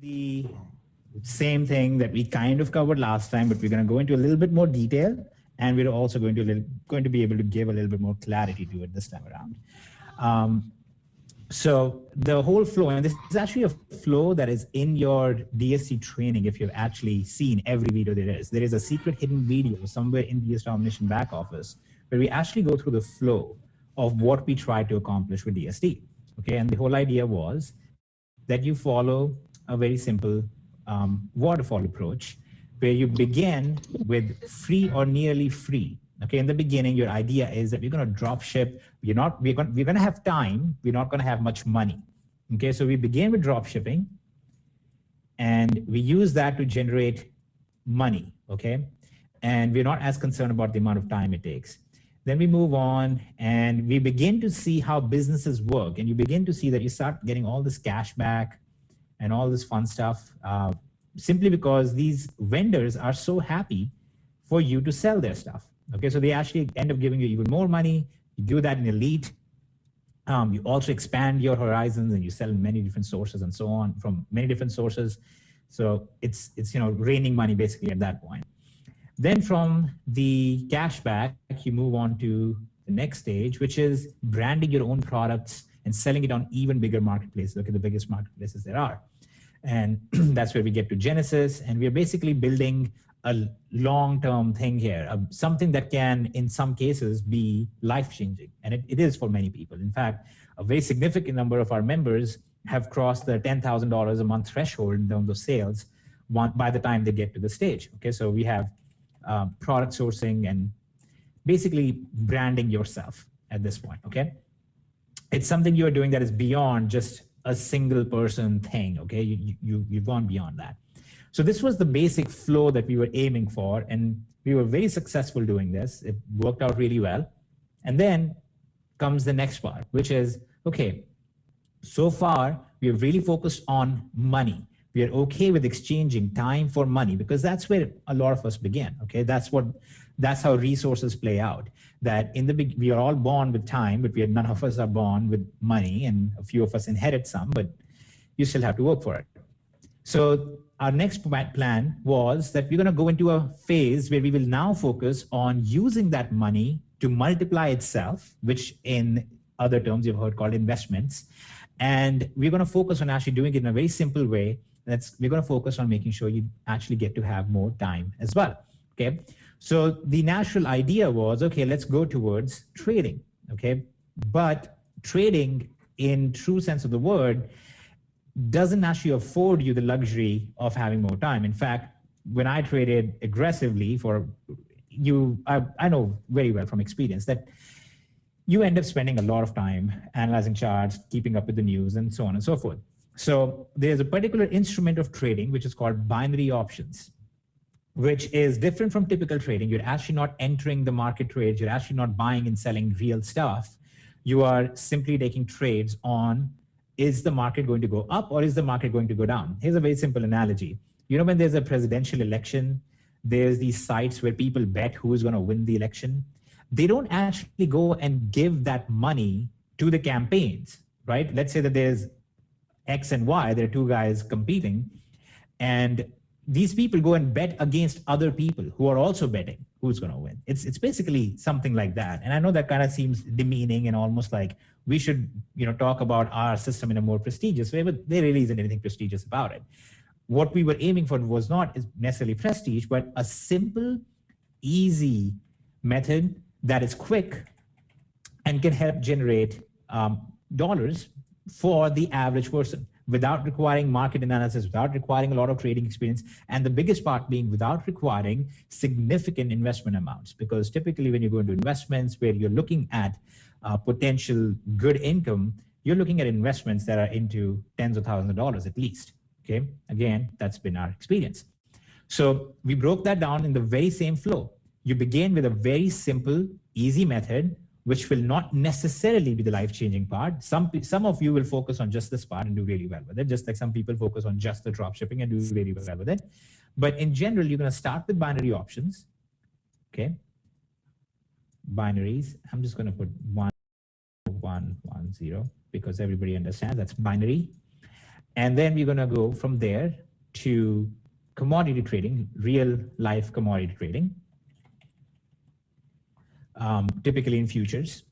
the same thing that we kind of covered last time, but we're going to go into a little bit more detail, and we're also going to be able to give a little bit more clarity to it this time around. So the whole flow, and this is actually a flow that is in your DSD training. If you've actually seen every video there is a secret hidden video somewhere in the Domination back office where we actually go through the flow of what we try to accomplish with DSD. Okay, and the whole idea was that you follow a very simple waterfall approach where you begin with free or nearly free. Okay, in the beginning, your idea is that we're going to drop ship. We're going to have time. We're not going to have much money. Okay, so we begin with drop shipping, and we use that to generate money. Okay, and we're not as concerned about the amount of time it takes. Then we move on, and we begin to see how businesses work, and you begin to see that you start getting all this cash back and all this fun stuff, simply because these vendors are so happy for you to sell their stuff. Okay, so they actually end up giving you even more money. You do that in Elite. You also expand your horizons, and you sell in many different sources and so on from many different sources. So it's raining money basically at that point. Then from the cashback, you move on to the next stage, which is branding your own products and selling it on even bigger marketplaces. Look at the biggest marketplaces there are. And that's where we get to Genesis, and we're basically building a long-term thing here, something that can, in some cases, be life-changing. And it is for many people. In fact, a very significant number of our members have crossed the $10,000 a month threshold in terms of sales by the time they get to the stage. Okay, so we have product sourcing and basically branding yourself at this point, okay? It's something you're doing that is beyond just a single person thing, okay? You've gone beyond that. So this was the basic flow that we were aiming for, and we were very successful doing this. It worked out really well. And then comes the next part, which is, okay, so far we have really focused on money. We are okay with exchanging time for money because that's where a lot of us begin, okay? That's how resources play out. That we are all born with time, but none of us are born with money, and a few of us inherit some, but you still have to work for it. So our next plan was that we're going to go into a phase where we will now focus on using that money to multiply itself, which in other terms you've heard called investments. And we're going to focus on actually doing it in a very simple way. We're going to focus on making sure you actually get to have more time as well. Okay. So the natural idea was, okay, let's go towards trading. Okay. But trading in true sense of the word doesn't actually afford you the luxury of having more time. In fact, when I traded aggressively I know very well from experience that you end up spending a lot of time analyzing charts, keeping up with the news, and so on and so forth. So there's a particular instrument of trading, which is called binary options, which is different from typical trading. You're actually not entering the market trades. You're actually not buying and selling real stuff. You are simply taking trades on, is the market going to go up or is the market going to go down? Here's a very simple analogy. You know, when there's a presidential election, there's these sites where people bet who is going to win the election. They don't actually go and give that money to the campaigns, right? Let's say that there's X and Y, there are two guys competing, and these people go and bet against other people who are also betting who's going to win. It's basically something like that. And I know that kind of seems demeaning and almost like we should, talk about our system in a more prestigious way, but there really isn't anything prestigious about it. What we were aiming for was not necessarily prestige, but a simple, easy method that is quick and can help generate dollars for the average person without requiring market analysis, without requiring a lot of trading experience, and the biggest part being without requiring significant investment amounts. Because typically when you go into investments where you're looking at potential good income, you're looking at investments that are into tens of thousands of dollars at least. Okay, again, that's been our experience. So we broke that down in the very same flow. You begin with a very simple, easy method, which will not necessarily be the life-changing part. Some of you will focus on just this part and do really well with it, just like some people focus on just the drop shipping and do really well with it. But in general, you're going to start with binary options. Okay, binaries. I'm just going to put 1, 1, 1, 0 because everybody understands that's binary. And then we're going to go from there to commodity trading, real life commodity trading, typically in futures.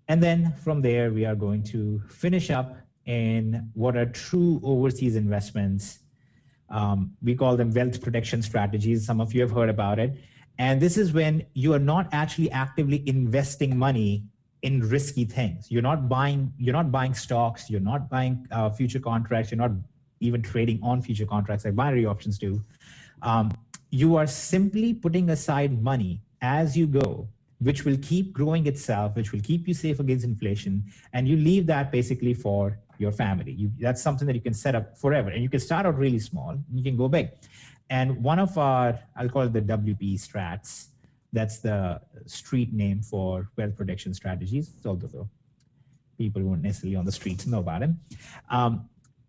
And then from there, we are going to finish up in what are true overseas investments. We call them wealth protection strategies. Some of you have heard about it. And this is when you are not actually actively investing money in risky things. You're not buying stocks, you're not buying future contracts, you're not even trading on future contracts like binary options do. You are simply putting aside money as you go, which will keep growing itself, which will keep you safe against inflation, and you leave that basically for your family. That's something that you can set up forever, and you can start out really small, you can go big. And one of our, I'll call it the WP strats, that's the street name for wealth protection strategies, although people who aren't necessarily on the streets know about it.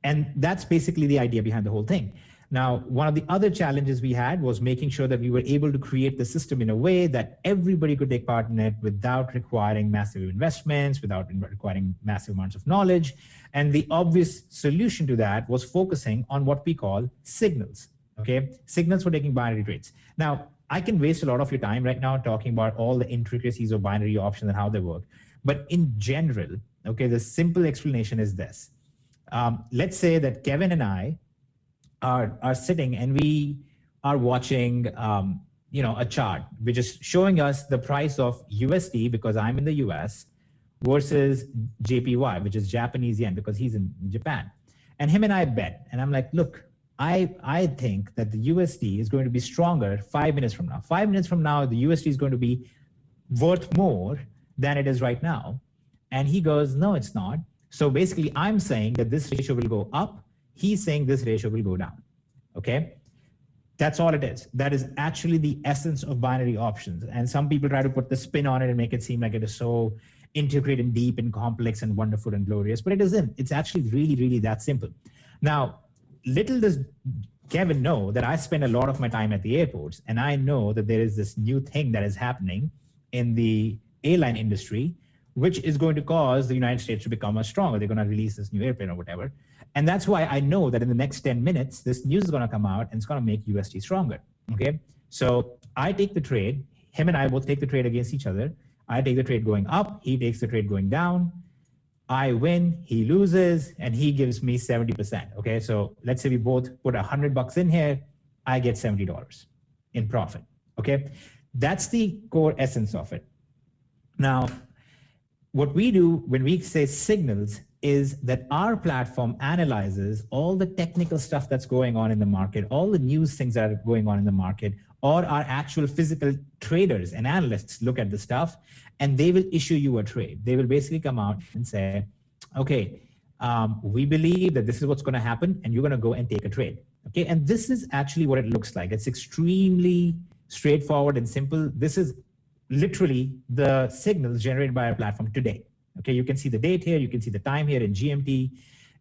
And that's basically the idea behind the whole thing. Now, one of the other challenges we had was making sure that we were able to create the system in a way that everybody could take part in it without requiring massive investments, without requiring massive amounts of knowledge. And the obvious solution to that was focusing on what we call signals, okay? Signals for taking binary trades. Now, I can waste a lot of your time right now talking about all the intricacies of binary options and how they work. But in general, okay, the simple explanation is this. Let's say that Kevin and I are sitting and we are watching a chart which is showing us the price of USD because I'm in the US versus JPY, which is Japanese yen because he's in Japan. And him and I bet, and I'm like, look, I think that the USD is going to be stronger 5 minutes from now. 5 minutes from now, the USD is going to be worth more than it is right now. And he goes, no, it's not. So basically, I'm saying that this ratio will go up. He's saying this ratio will go down, okay? That's all it is. That is actually the essence of binary options. And some people try to put the spin on it and make it seem like it is so integrated and deep and complex and wonderful and glorious, but it isn't. It's actually really, really that simple. Now, little does Kevin know that I spend a lot of my time at the airports, and I know that there is this new thing that is happening in the airline industry, which is going to cause the United States to become much stronger. They're going to release this new airplane or whatever. And that's why I know that in the next 10 minutes, this news is going to come out and it's going to make USD stronger, okay? So I take the trade. Him and I both take the trade against each other. I take the trade going up. He takes the trade going down. I win, he loses, and he gives me 70%, okay? So let's say we both put $100 in here. I get $70 in profit, okay? That's the core essence of it. Now, what we do when we say signals is that our platform analyzes all the technical stuff that's going on in the market, all the news things that are going on in the market, or our actual physical traders and analysts look at the stuff, and they will issue you a trade. They will basically come out and say, okay, we believe that this is what's going to happen, and you're going to go and take a trade. Okay, and this is actually what it looks like. It's extremely straightforward and simple. This is literally the signals generated by our platform today. Okay, you can see the date here, you can see the time here in GMT,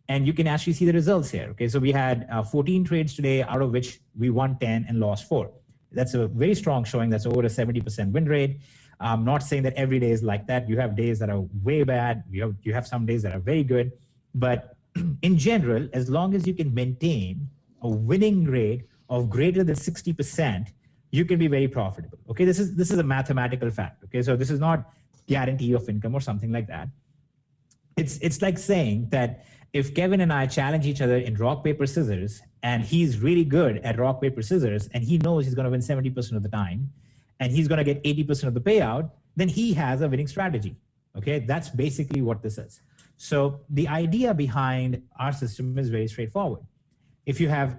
and you can actually see the results here. Okay, so we had 14 trades today, out of which we won 10 and lost 4. That's a very strong showing. That's over a 70% win rate. I'm not saying that every day is like that. You have days that are way bad. You have some days that are very good. But in general, as long as you can maintain a winning rate of greater than 60%, you can be very profitable. Okay, this is a mathematical fact. Okay, so this is not guarantee of income or something like that. It's like saying that if Kevin and I challenge each other in rock, paper, scissors, and he's really good at rock, paper, scissors, and he knows he's going to win 70% of the time, and he's going to get 80% of the payout, then he has a winning strategy. Okay, that's basically what this is. So the idea behind our system is very straightforward. If you have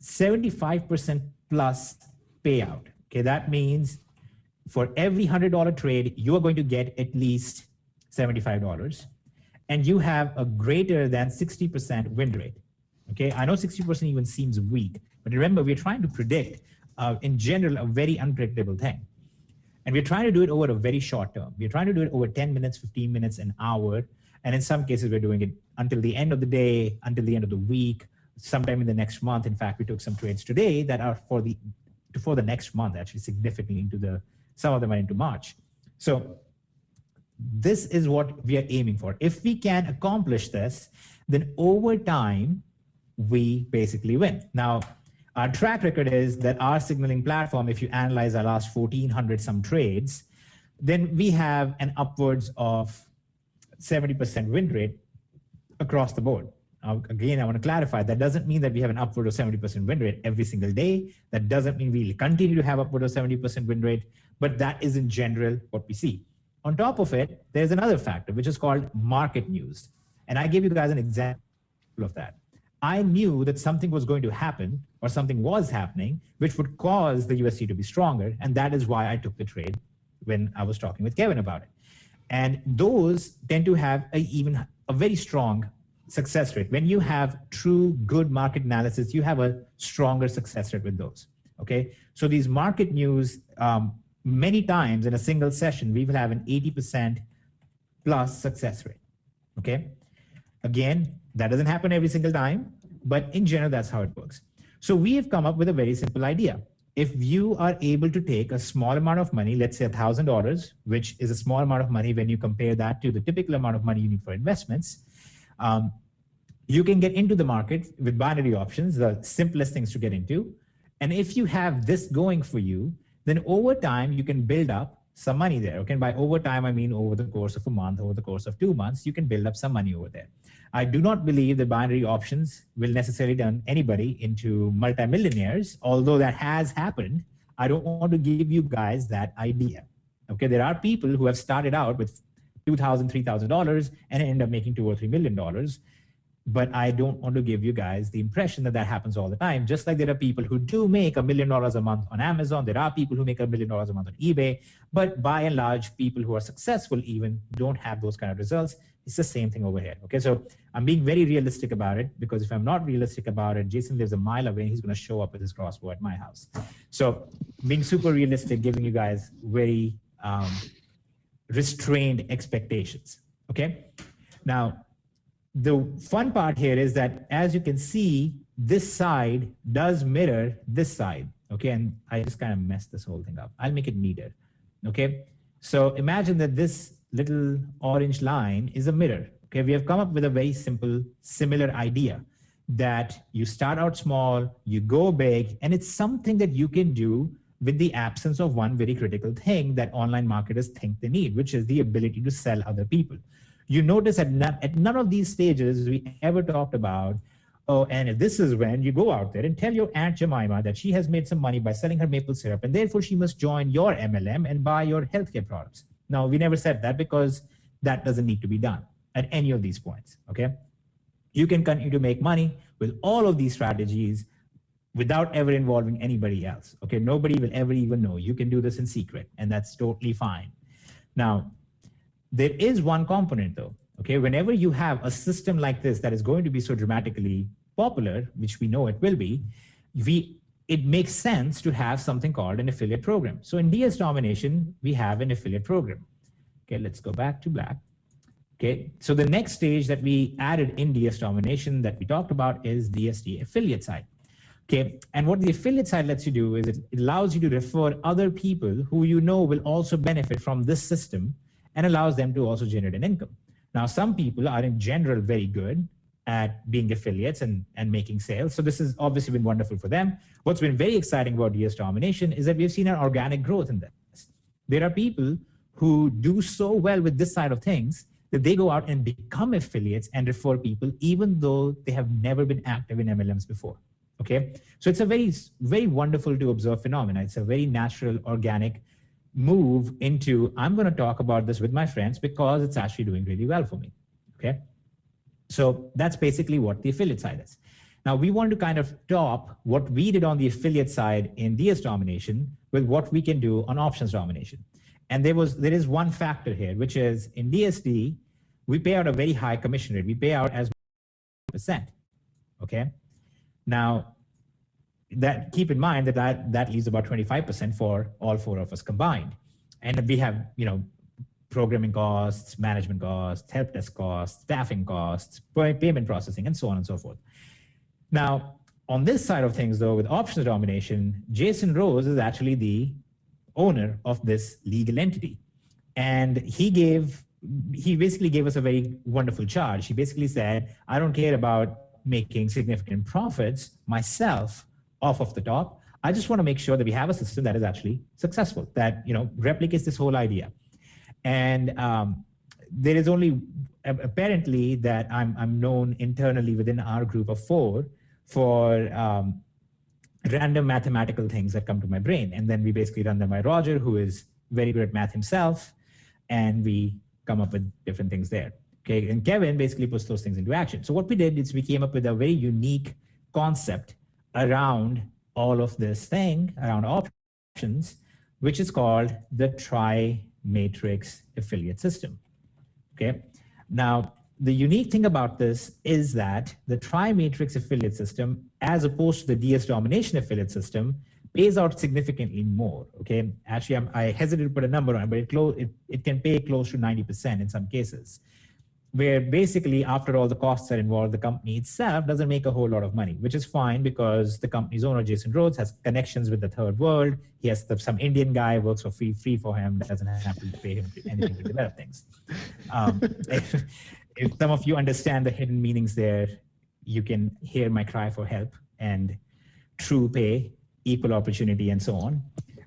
75% plus payout, okay, that means for every $100 trade, you are going to get at least $75, and you have a greater than 60% win rate. Okay, I know 60% even seems weak, but remember, we're trying to predict, in general, a very unpredictable thing. And we're trying to do it over a very short term. We're trying to do it over 10 minutes, 15 minutes, an hour. And in some cases, we're doing it until the end of the day, until the end of the week, sometime in the next month. In fact, we took some trades today that are for the next month, actually significantly into some of them are into March. So this is what we are aiming for. If we can accomplish this, then over time, we basically win. Now, our track record is that our signaling platform, if you analyze our last 1,400 some trades, then we have an upwards of 70% win rate across the board. Now, again, I want to clarify, that doesn't mean that we have an upward of 70% win rate every single day. That doesn't mean we'll continue to have upward of 70% win rate, but that is in general what we see. On top of it, there's another factor, which is called market news. And I gave you guys an example of that. I knew that something was going to happen or something was happening, which would cause the USD to be stronger. And that is why I took the trade when I was talking with Kevin about it. And those tend to have even a very strong success rate. When you have true good market analysis, you have a stronger success rate with those. Okay. So these market news, many times in a single session, we will have an 80% plus success rate. Okay. Again, that doesn't happen every single time, but in general, that's how it works. So we have come up with a very simple idea. If you are able to take a small amount of money, let's say $1,000, which is a small amount of money when you compare that to the typical amount of money you need for investments, you can get into the market with binary options, the simplest things to get into. And if you have this going for you, then over time, you can build up some money there. Okay, and by over time, I mean over the course of a month, over the course of 2 months, you can build up some money over there. I do not believe that binary options will necessarily turn anybody into multimillionaires, although that has happened. I don't want to give you guys that idea. Okay, there are people who have started out with $2,000, $3,000 and end up making $2 or $3 million. But I don't want to give you guys the impression that that happens all the time. Just like there are people who do make $1 million a month on Amazon, there are people who make $1 million a month on eBay, but by and large, people who are successful even don't have those kind of results. It's the same thing over here. Okay, so I'm being very realistic about it, because if I'm not realistic about it, Jason lives a mile away and he's going to show up with his crossbow at my house. So being super realistic, giving you guys very restrained expectations. Okay, now the fun part here is that, as you can see, this side does mirror this side. Okay, and I just kind of messed this whole thing up. I'll make it neater. Okay, so imagine that this little orange line is a mirror. Okay, we have come up with a very simple, similar idea that you start out small, you go big, and it's something that you can do with the absence of one very critical thing that online marketers think they need, which is the ability to sell other people. You notice at none of these stages we ever talked about, oh, and this is when you go out there and tell your Aunt Jemima that she has made some money by selling her maple syrup, and therefore she must join your MLM and buy your healthcare products. Now, we never said that, because that doesn't need to be done at any of these points, okay? You can continue to make money with all of these strategies without ever involving anybody else, okay? Nobody will ever even know. You can do this in secret, and that's totally fine. Now, there is one component though, okay? Whenever you have a system like this that is going to be so dramatically popular, which we know it will be, it makes sense to have something called an affiliate program. So in DS Domination, we have an affiliate program. Okay, let's go back to black. Okay, so the next stage that we added in DS Domination that we talked about is DSD affiliate side. Okay, and what the affiliate side lets you do is it allows you to refer other people who you know will also benefit from this system, and allows them to also generate an income. Now, some people are in general very good at being affiliates and making sales. So this has obviously been wonderful for them. What's been very exciting about DS Domination is that we've seen an organic growth in this. There are people who do so well with this side of things that they go out and become affiliates and refer people, even though they have never been active in MLMs before. Okay, so it's a very, very wonderful to observe phenomena. It's a very natural, organic move into, I'm going to talk about this with my friends because it's actually doing really well for me. Okay, so that's basically what the affiliate side is. Now we want to kind of top what we did on the affiliate side in DS Domination with what we can do on options domination. And there is one factor here, which is in DSD, we pay out a very high commission rate. We pay out as %. Okay, now that keep in mind that leaves about 25% for all four of us combined. And we have, programming costs, management costs, help desk costs, staffing costs, payment processing, and so on and so forth. Now, on this side of things, though, with options domination, Jason Rose is actually the owner of this legal entity. And he basically gave us a very wonderful charge. He basically said, I don't care about making significant profits myself off of the top. I just want to make sure that we have a system that is actually successful, that replicates this whole idea. And there is only apparently that I'm known internally within our group of 4 for random mathematical things that come to my brain. And then we basically run them by Roger, who is very good at math himself, and we come up with different things there. Okay, and Kevin basically puts those things into action. So what we did is we came up with a very unique concept around all of this thing, around options, which is called the tri-matrix affiliate system. Okay, now the unique thing about this is that the tri-matrix affiliate system, as opposed to the DS domination affiliate system, pays out significantly more. Okay, actually, I hesitate to put a number on it, but it can pay close to 90% in some cases, where basically, after all the costs are involved, the company itself doesn't make a whole lot of money, which is fine because the company's owner, Jason Rhodes, has connections with the third world. He has some Indian guy works for free for him, doesn't have to pay him anything to develop things. If some of you understand the hidden meanings there, you can hear my cry for help and true pay, equal opportunity, and so on.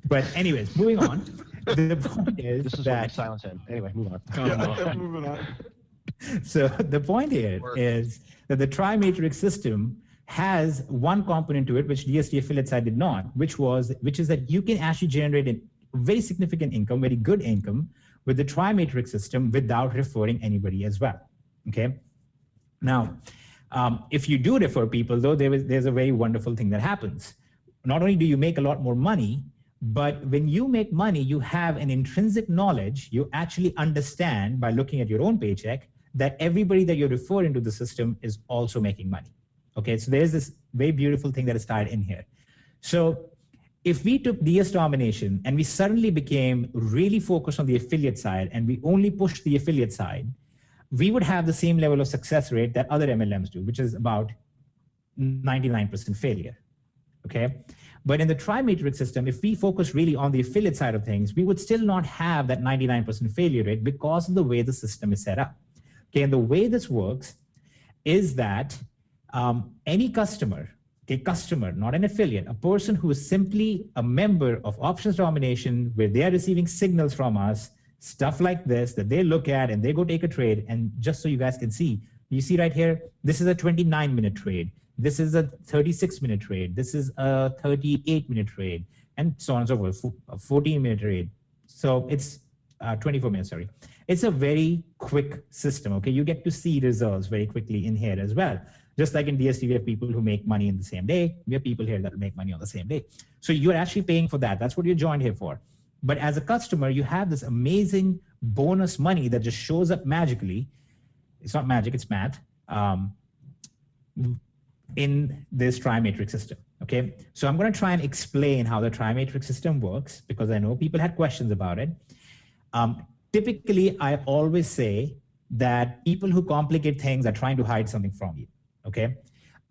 But anyways, moving on. The point is this is that silence in. Anyway, move on. Moving on. So the point here is that the tri-matrix system has one component to it, which DSD affiliate side did not, which is that you can actually generate a very significant income, very good income with the tri-matrix system without referring anybody as well. Okay. Now, if you do refer people, though, there's a very wonderful thing that happens. Not only do you make a lot more money, but when you make money, you have an intrinsic knowledge. You actually understand by looking at your own paycheck that everybody that you're referring to the system is also making money. Okay, so there's this very beautiful thing that is tied in here. So if we took DS domination and we suddenly became really focused on the affiliate side and we only pushed the affiliate side, we would have the same level of success rate that other MLMs do, which is about 99% failure. Okay. But in the tri-matrix system, if we focus really on the affiliate side of things, we would still not have that 99% failure rate because of the way the system is set up. Okay, and the way this works is that any customer, not an affiliate, a person who is simply a member of options domination, where they are receiving signals from us, stuff like this, that they look at and they go take a trade. And just so you guys can see, you see right here, this is a 29-minute trade. This is a 36-minute trade. This is a 38-minute trade, and so on and so forth, a 14-minute trade. So it's 24 minutes, sorry. It's a very quick system, okay? You get to see results very quickly in here as well. Just like in DSD, we have people who make money in the same day. We have people here that make money on the same day. So you're actually paying for that. That's what you're joined here for. But as a customer, you have this amazing bonus money that just shows up magically. It's not magic, it's math. In this tri-matrix system, okay? So I'm gonna try and explain how the tri-matrix system works because I know people had questions about it. Typically, I always say that people who complicate things are trying to hide something from you, okay?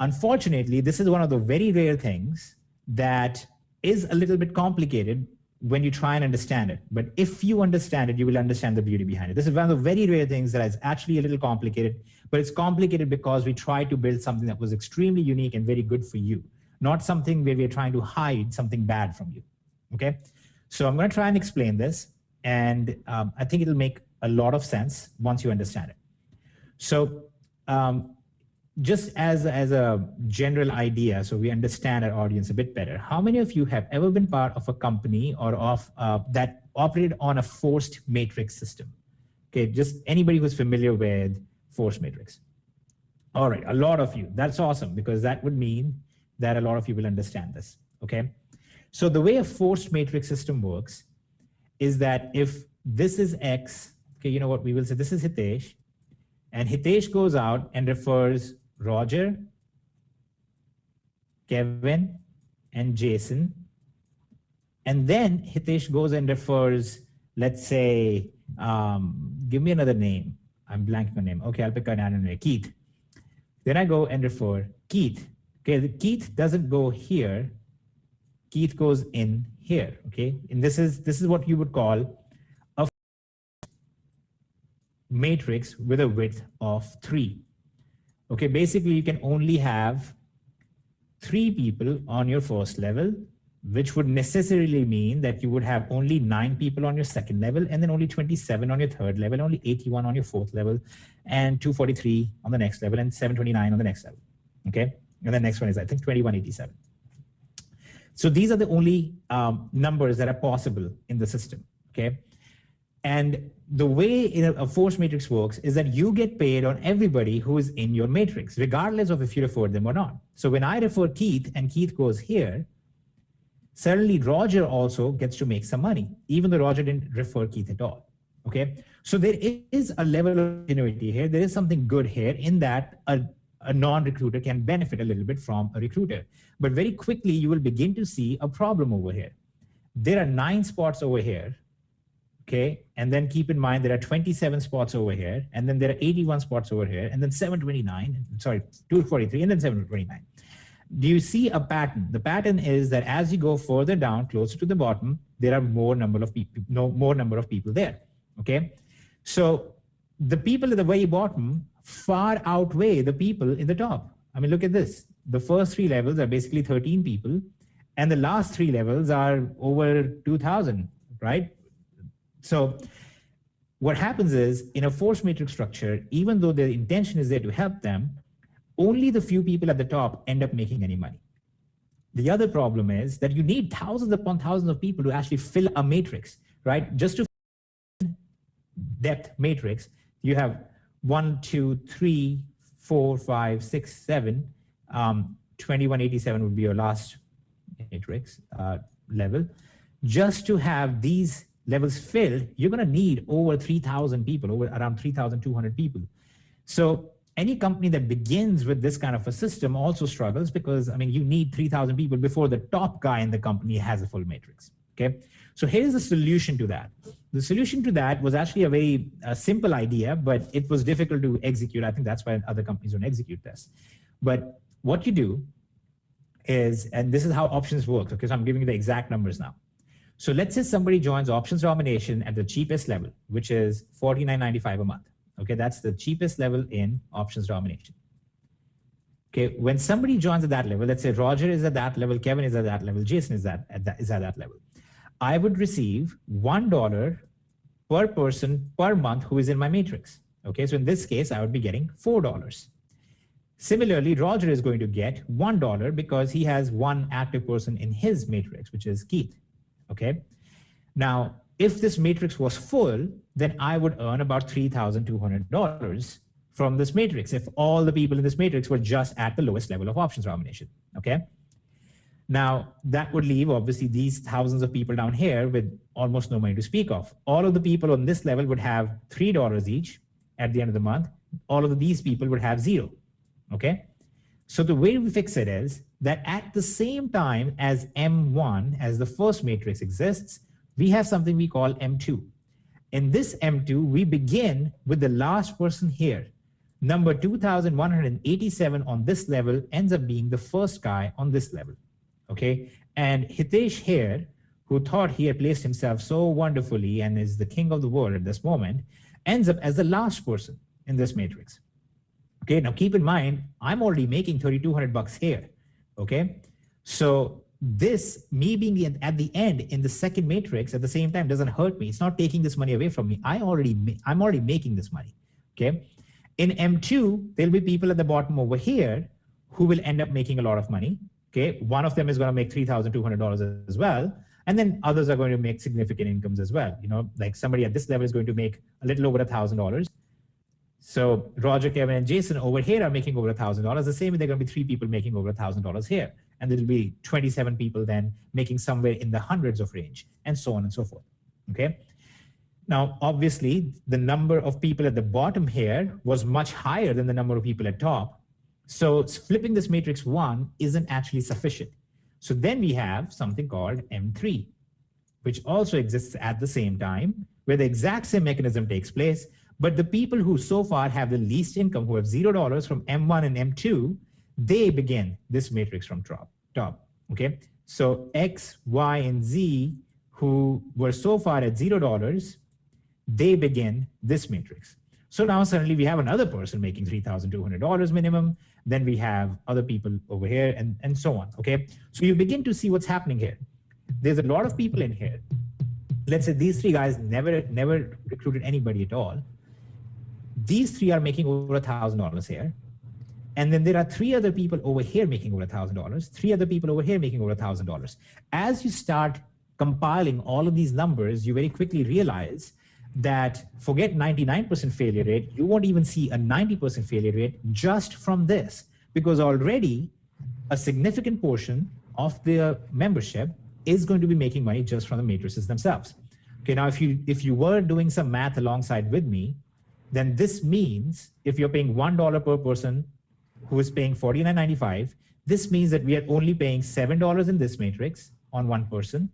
Unfortunately, this is one of the very rare things that is a little bit complicated when you try and understand it. But if you understand it, you will understand the beauty behind it. This is one of the very rare things that is actually a little complicated, but it's complicated because we try to build something that was extremely unique and very good for you, not something where we're trying to hide something bad from you, okay? So I'm gonna try and explain this, and I think it'll make a lot of sense once you understand it. So just as a general idea, so we understand our audience a bit better, how many of you have ever been part of a company or of that operated on a forced matrix system? Okay, just anybody who's familiar with forced matrix. All right, a lot of you. That's awesome, because that would mean that a lot of you will understand this, okay? So the way a forced matrix system works is that if this is X, okay, you know what, we will say this is Hitesh, and Hitesh goes out and refers Roger, Kevin, and Jason. And then Hitesh goes and refers, let's say, give me another name. I'm blanking on name. Okay, I'll pick an name, Keith. Then I go and refer Keith. Okay, the Keith doesn't go here. Keith goes in here, okay? And this is what you would call a matrix with a width of 3. Okay, basically you can only have 3 people on your first level, which would necessarily mean that you would have only 9 people on your second level, and then only 27 on your third level, only 81 on your fourth level, and 243 on the next level, and 729 on the next level. Okay, and the next one is, I think, 2187. So these are the only numbers that are possible in the system. Okay, and the way a force matrix works is that you get paid on everybody who is in your matrix, regardless of if you refer them or not. So when I refer Keith and Keith goes here, suddenly Roger also gets to make some money, even though Roger didn't refer Keith at all. Okay, so there is a level of ingenuity here. There is something good here in that a non-recruiter can benefit a little bit from a recruiter. But very quickly, you will begin to see a problem over here. There are 9 spots over here. Okay, and then keep in mind there are 27 spots over here, and then there are 81 spots over here, and then 243, and then 729. Do you see a pattern? The pattern is that as you go further down, closer to the bottom, there are more number of people there. Okay, so the people at the very bottom far outweigh the people in the top. I mean, look at this. The first 3 levels are basically 13 people, and the last 3 levels are over 2,000, right? So what happens is, in a force matrix structure, even though the intention is there to help them, only the few people at the top end up making any money. The other problem is that you need thousands upon thousands of people to actually fill a matrix, right? Just to depth matrix, you have 1, 2, 3, 4, 5, 6, 7. 2187 would be your last matrix level. Just to have these levels filled, you're going to need over 3,000 people, over around 3,200 people. So any company that begins with this kind of a system also struggles, because, I mean, you need 3,000 people before the top guy in the company has a full matrix. Okay, so here's the solution to that. The solution to that was actually a very simple idea, but it was difficult to execute. I think that's why other companies don't execute this. But what you do is, and this is how options work, okay, so I'm giving you the exact numbers now. So let's say somebody joins options domination at the cheapest level, which is $49.95 a month. Okay, that's the cheapest level in options domination. Okay, when somebody joins at that level, let's say Roger is at that level, Kevin is at that level, Jason is at that level. I would receive $1 per person per month who is in my matrix. Okay, so in this case, I would be getting $4. Similarly, Roger is going to get $1 because he has one active person in his matrix, which is Keith. Okay, now if this matrix was full, then I would earn about $3,200 from this matrix if all the people in this matrix were just at the lowest level of options domination. Okay, now that would leave obviously these thousands of people down here with almost no money to speak of. All of the people on this level would have $3 each at the end of the month. All of these people would have 0. Okay, so the way we fix it is that at the same time as M1, as the first matrix exists, we have something we call M2. In this M2, we begin with the last person here. Number 2,187 on this level ends up being the first guy on this level. Okay, and Hitesh here, who thought he had placed himself so wonderfully and is the king of the world at this moment, ends up as the last person in this matrix. Okay, now keep in mind, I'm already making $3,200 here. Okay, so this, me being at the end in the second matrix at the same time, doesn't hurt me. It's not taking this money away from me. I'm already making this money. Okay, in M2, there'll be people at the bottom over here who will end up making a lot of money. Okay, one of them is going to make $3,200 as well, and then others are going to make significant incomes as well. You know, like somebody at this level is going to make a little over $1,000. So Roger, Kevin, and Jason over here are making over $1,000. The same way, there are going to be 3 people making over $1,000 here. And there'll be 27 people then making somewhere in the hundreds of range, and so on and so forth. Okay. Now, obviously, the number of people at the bottom here was much higher than the number of people at top. So flipping this matrix 1 isn't actually sufficient. So then we have something called M3, which also exists at the same time, where the exact same mechanism takes place. But the people who so far have the least income, who have $0 from M1 and M2, they begin this matrix from top. Okay, so X, Y, and Z, who were so far at $0, they begin this matrix. So now suddenly we have another person making $3,200 minimum. Then we have other people over here and so on, okay? So you begin to see what's happening here. There's a lot of people in here. Let's say these three guys never recruited anybody at all. These three are making over $1,000 here. And then there are three other people over here making over $1,000, three other people over here making over $1,000. As you start compiling all of these numbers, you very quickly realize that forget 99% failure rate, you won't even see a 90% failure rate just from this, because already a significant portion of the membership is going to be making money just from the matrices themselves. Okay, now if you were doing some math alongside with me, then this means if you're paying $1 per person who is paying $49.95, this means that we are only paying $7 in this matrix on one person.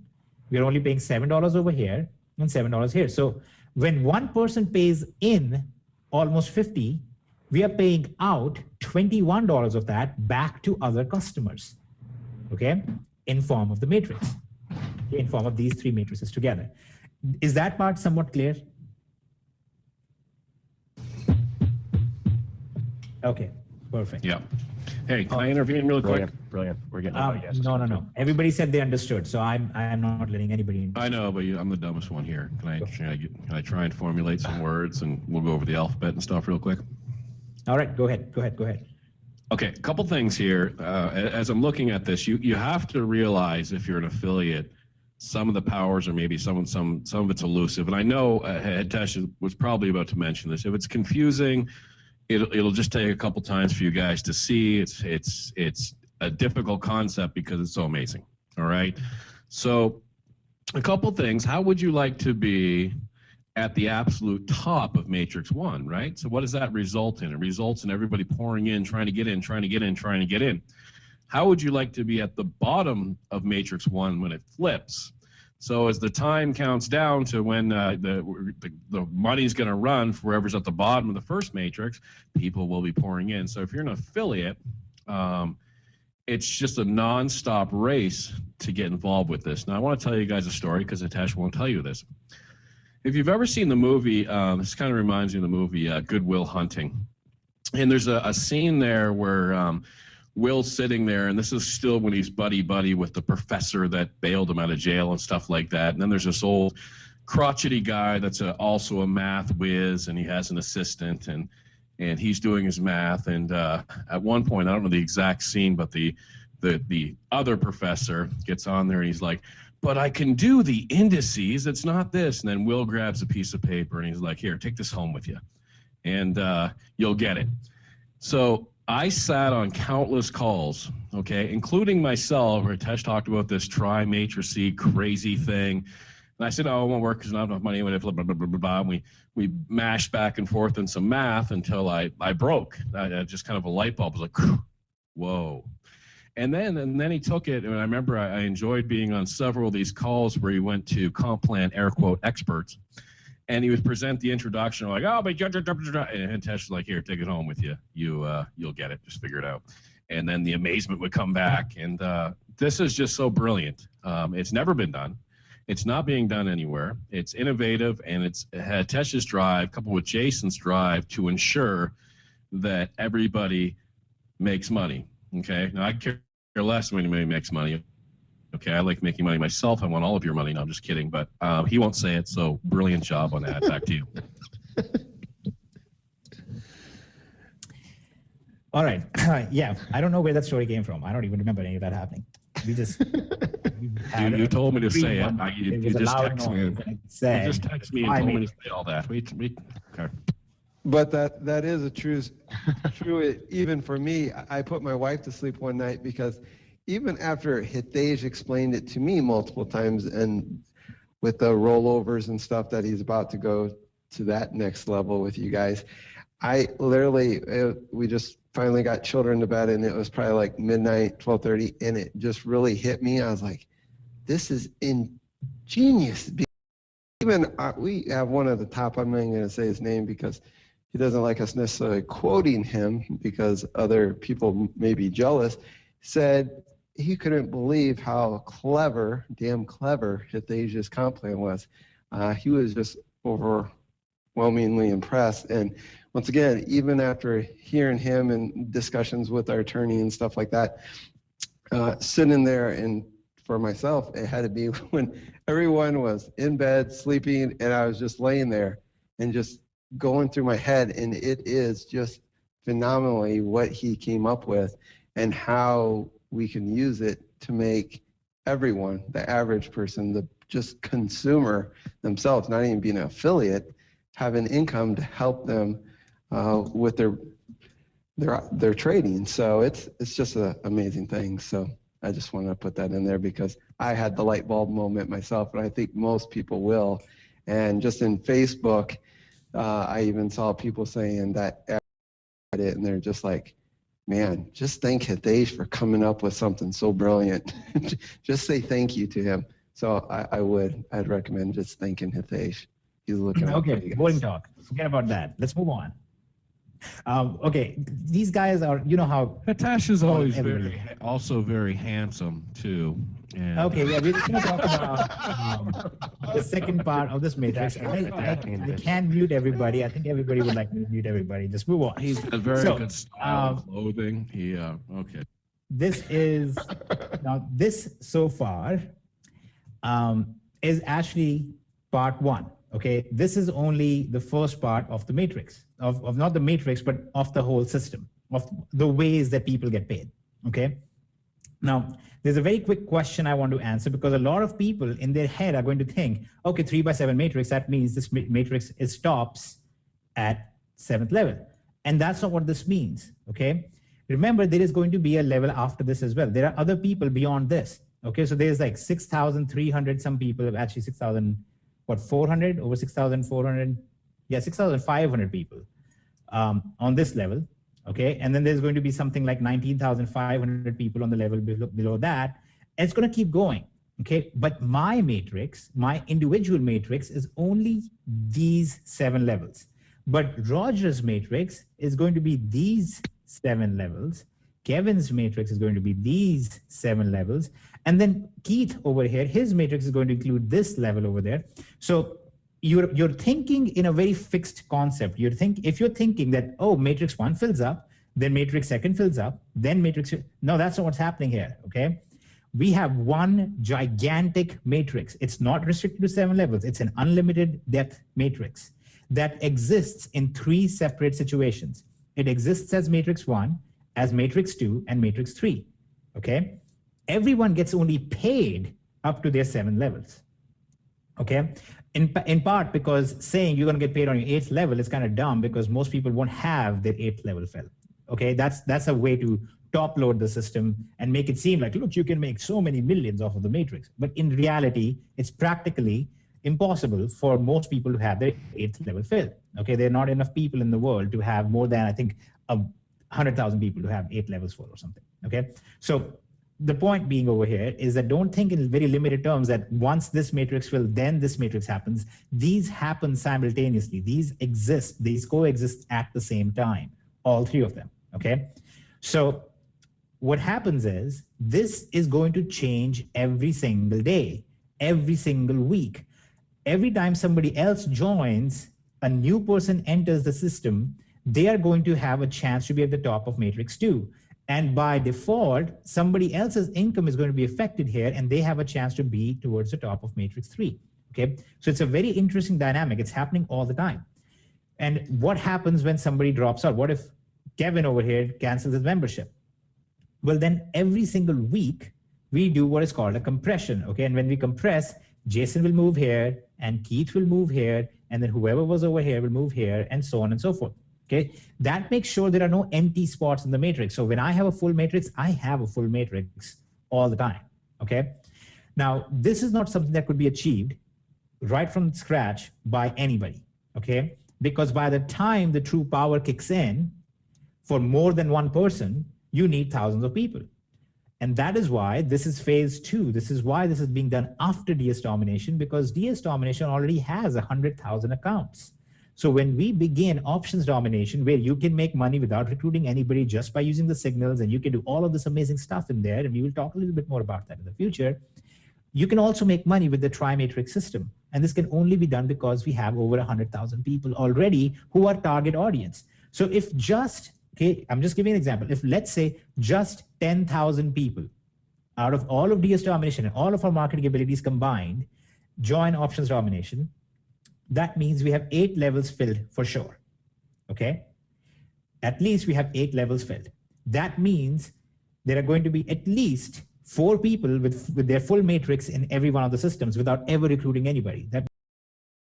We're only paying $7 over here and $7 here. So when one person pays in almost 50, we are paying out $21 of that back to other customers, okay, in form of the matrix, in form of these three matrices together. Is that part somewhat clear? Okay, perfect. Yeah. Hey, can I intervene really quick? Brilliant. We're getting no. Everybody said they understood, so I'm not letting anybody in. I know, but I'm the dumbest one here. Can I try and formulate some words, and we'll go over the alphabet and stuff real quick? All right, go ahead. Okay, a couple things here. As I'm looking at this, you have to realize if you're an affiliate, some of the powers are maybe some of it's elusive. And I know Hitesh was probably about to mention this. If it's confusing, it'll just take a couple times for you guys to see. It's a difficult concept because it's so amazing. All right. So a couple things. How would you like to be at the absolute top of Matrix 1, right? So what does that result in? It results in everybody pouring in, trying to get in. How would you like to be at the bottom of Matrix 1 when it flips? So as the time counts down to when the money's going to run for whoever's at the bottom of the first matrix, people will be pouring in. So if you're an affiliate, it's just a non-stop race to get involved with this. Now, I want to tell you guys a story because Hitesh won't tell you this. If you've ever seen the movie, this kind of reminds me of the movie Good Will Hunting. And there's a scene there where Will's sitting there, and this is still when he's buddy-buddy with the professor that bailed him out of jail and stuff like that. And then there's this old crotchety guy that's also a math whiz, and he has an assistant, and he's doing his math. And at one point, I don't know the exact scene, but the other professor gets on there, and he's like, but I can do the indices. It's not this. And then Will grabs a piece of paper, and he's like, here, take this home with you, and you'll get it. So I sat on countless calls, okay, including myself, where Hitesh talked about this tri-matrix crazy thing. And I said, oh, it won't work because I don't have enough money. Blah, blah, blah, blah, blah, blah. And we mashed back and forth in some math until I broke. I just kind of a light bulb was like, whoa. And then he took it, and I remember I enjoyed being on several of these calls where he went to comp plan, air quote, experts. And he would present the introduction, like, oh, but and Hitesh was like, here, take it home with you. You'll get it. Just figure it out. And then the amazement would come back. And this is just so brilliant. It's never been done. It's not being done anywhere. It's innovative, and it's Hitesh's drive, coupled with Jason's drive, to ensure that everybody makes money. Okay? Now, I care less when anybody makes money. Okay, I like making money myself. I want all of your money. No, I'm just kidding. But he won't say it, so brilliant job on that. Back to you. All right. Yeah, I don't know where that story came from. I don't even remember any of that happening. We just... you told me to say it. You just texted me. You just texted me and told me to say all that. Okay. But that is a true even for me. I put my wife to sleep one night because even after Hitesh explained it to me multiple times, and with the rollovers and stuff that he's about to go to that next level with you guys, I literally, we just finally got children to bed, and it was probably like midnight, 12:30, and it just really hit me. I was like, this is ingenious. Even we have one at the top, I'm not even going to say his name because he doesn't like us necessarily quoting him because other people may be jealous, said he couldn't believe how damn clever Hitesh's comp plan was. He was just overwhelmed overwhelmingly impressed. And once again, even after hearing him and discussions with our attorney and stuff like that, sitting there, and for myself, it had to be when everyone was in bed sleeping and I was just laying there and just going through my head, and it is just phenomenally what he came up with and how we can use it to make everyone, the average person, the just consumer themselves, not even being an affiliate, have an income to help them with their trading. So it's just an amazing thing. So I just wanted to put that in there because I had the light bulb moment myself, and I think most people will. And just in Facebook, I even saw people saying that it, and they're just like, man, just thank Hitesh for coming up with something so brilliant. Just say thank you to him. So I'd recommend just thanking Hitesh. He's looking out for you Okay, guys. boring talk. Forget about that. Let's move on. Okay, these guys are, you know how. Hitesh is always everybody. also very handsome too. And Okay, yeah, we're going to talk about the second part of this matrix. I can't mute everybody. I think everybody would like me to mute everybody. Just move on. he's got very good style of clothing. He okay. This is now this so far is actually part one. Okay, this is only the first part of the matrix of not the matrix, but of the whole system of the ways that people get paid. Okay. Now, there's a very quick question I want to answer because a lot of people in their head are going to think, okay, 3x7 matrix, that means this matrix stops at 7th level. And that's not what this means, okay? Remember, there is going to be a level after this as well. There are other people beyond this, okay? So there's like 6,300, some people, actually 6,400, over 6,400, yeah, 6,500 people on this level. Okay, and then there's going to be something like 19,500 people on the level below that. And it's going to keep going. Okay, but my matrix, my individual matrix is only these 7 levels. But Roger's matrix is going to be these 7 levels. Kevin's matrix is going to be these 7 levels. And then Keith over here, his matrix is going to include this level over there. So you're thinking in a very fixed concept. If you're thinking that, oh, matrix 1 fills up, then matrix 2 fills up, then matrix, no, that's not what's happening here, okay? We have one gigantic matrix. It's not restricted to 7 levels. It's an unlimited depth matrix that exists in 3 separate situations. It exists as matrix 1, as matrix 2, and matrix 3, okay? Everyone gets only paid up to their 7 levels, okay? In part because saying you're going to get paid on your 8th level is kind of dumb because most people won't have their 8th level fill. Okay, that's a way to top load the system and make it seem like, look, you can make so many millions off of the matrix. But in reality, it's practically impossible for most people to have their 8th level fill. Okay, there are not enough people in the world to have more than, I think, 100,000 people to have 8 levels for or something. Okay, so the point being over here is that don't think in very limited terms that once this matrix fills, then this matrix happens. These happen simultaneously. These exist. These coexist at the same time, all 3 of them, okay? So what happens is this is going to change every single day, every single week. Every time somebody else joins, a new person enters the system, they are going to have a chance to be at the top of matrix 2. And by default, somebody else's income is going to be affected here, and they have a chance to be towards the top of matrix 3. Okay, so it's a very interesting dynamic. It's happening all the time. And what happens when somebody drops out? What if Kevin over here cancels his membership? Well, then every single week we do what is called a compression. Okay, and when we compress, Jason will move here, and Keith will move here, and then whoever was over here will move here, and so on and so forth. Okay, that makes sure there are no empty spots in the matrix. So when I have a full matrix, I have a full matrix all the time. Okay, now this is not something that could be achieved right from scratch by anybody. Okay, because by the time the true power kicks in for more than one person, you need thousands of people. And that is why this is phase 2. This is why this is being done after DS Domination, because DS Domination already has 100,000 accounts. So when we begin options domination, where you can make money without recruiting anybody just by using the signals, and you can do all of this amazing stuff in there, and we will talk a little bit more about that in the future, You can also make money with the tri-matrix system. And this can only be done because we have over 100,000 people already who are target audience. So if just, okay, I'm just giving an example. If let's say just 10,000 people out of all of DS Domination and all of our marketing abilities combined join Options Domination, that means we have 8 levels filled for sure, okay? At least we have 8 levels filled. That means there are going to be at least 4 people with their full matrix in every one of the systems without ever recruiting anybody. That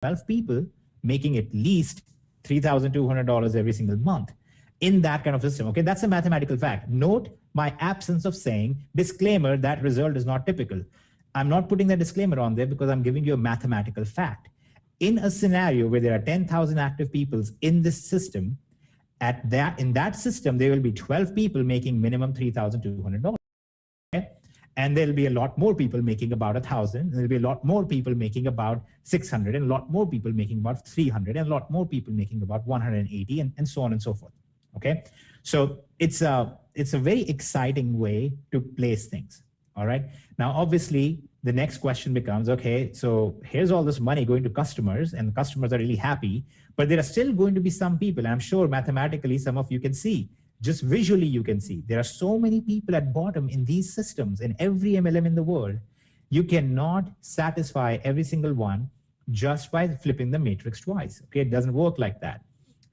12 people making at least $3,200 every single month in that kind of system, okay? That's a mathematical fact. Note my absence of saying, disclaimer, that result is not typical. I'm not putting that disclaimer on there because I'm giving you a mathematical fact. In a scenario where there are 10,000 active people in this system, in that system, there will be 12 people making minimum $3,200. Okay? And there'll be a lot more people making about 1,000. There'll be a lot more people making about 600, and a lot more people making about 300, and a lot more people making about 180, and so on and so forth. Okay, so it's a very exciting way to place things. All right. Now, obviously, the next question becomes, okay, so here's all this money going to customers, and the customers are really happy, but there are still going to be some people, and I'm sure mathematically some of you can see, just visually you can see, there are so many people at bottom in these systems, in every MLM in the world, you cannot satisfy every single one just by flipping the matrix twice. Okay, it doesn't work like that.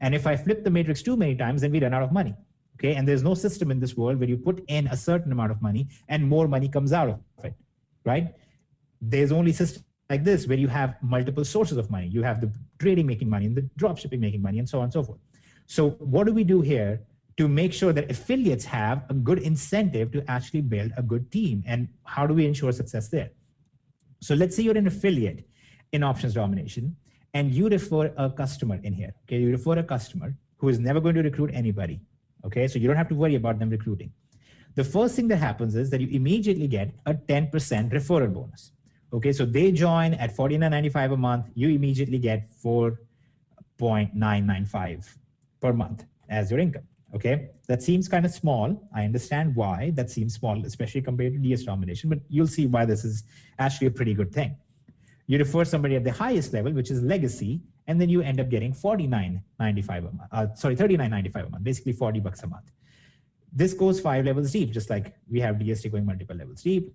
And if I flip the matrix too many times, then we run out of money. Okay, and there's no system in this world where you put in a certain amount of money and more money comes out of it, right? There's only systems like this where you have multiple sources of money. You have the trading making money and the drop shipping making money and so on and so forth. So what do we do here to make sure that affiliates have a good incentive to actually build a good team? And how do we ensure success there? So let's say you're an affiliate in Options Domination and you refer a customer in here. Okay, you refer a customer who is never going to recruit anybody. Okay, so you don't have to worry about them recruiting. The first thing that happens is that you immediately get a 10% referral bonus. Okay, so they join at $49.95 a month, you immediately get $4.995 per month as your income. Okay, that seems kind of small. I understand why that seems small, especially compared to DS Domination, but you'll see why this is actually a pretty good thing. You refer somebody at the highest level, which is legacy, and then you end up getting $39.95 a month. $39.95 a month, basically $40 a month. This goes 5 levels deep, just like we have DSD going multiple levels deep.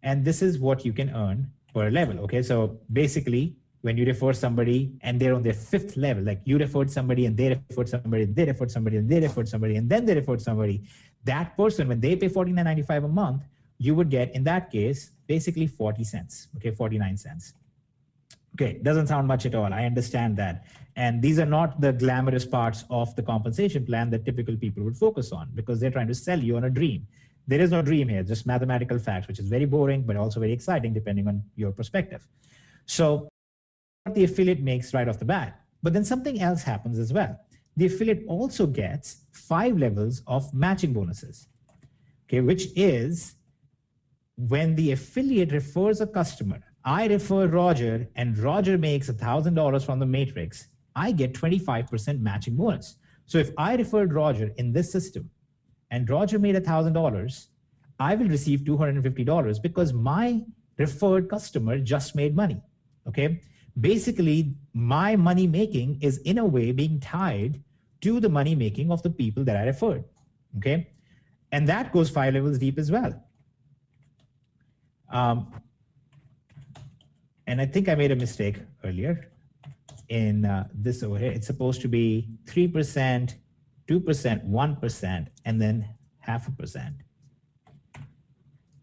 And this is what you can earn per level. Okay, so basically, when you refer somebody and they're on their 5th level, like you referred somebody and they referred somebody, and they referred somebody and they referred somebody, and then they referred somebody, that person, when they pay $49.95 a month, you would get, in that case, basically 40 cents, okay, 49 cents. Okay, doesn't sound much at all. I understand that. And these are not the glamorous parts of the compensation plan that typical people would focus on because they're trying to sell you on a dream. There is no dream here, just mathematical facts, which is very boring, but also very exciting depending on your perspective. So what the affiliate makes right off the bat, but then something else happens as well. The affiliate also gets 5 levels of matching bonuses, okay, which is when the affiliate refers a customer. I refer Roger and Roger makes $1,000 from the matrix, I get 25% matching bonus. So if I referred Roger in this system and Roger made $1,000, I will receive $250 because my referred customer just made money. Okay. Basically, my money making is in a way being tied to the money making of the people that I referred. Okay. And that goes 5 levels deep as well. And I think I made a mistake earlier in this over here. It's supposed to be 3%, 2%, 1%, and then 0.5%.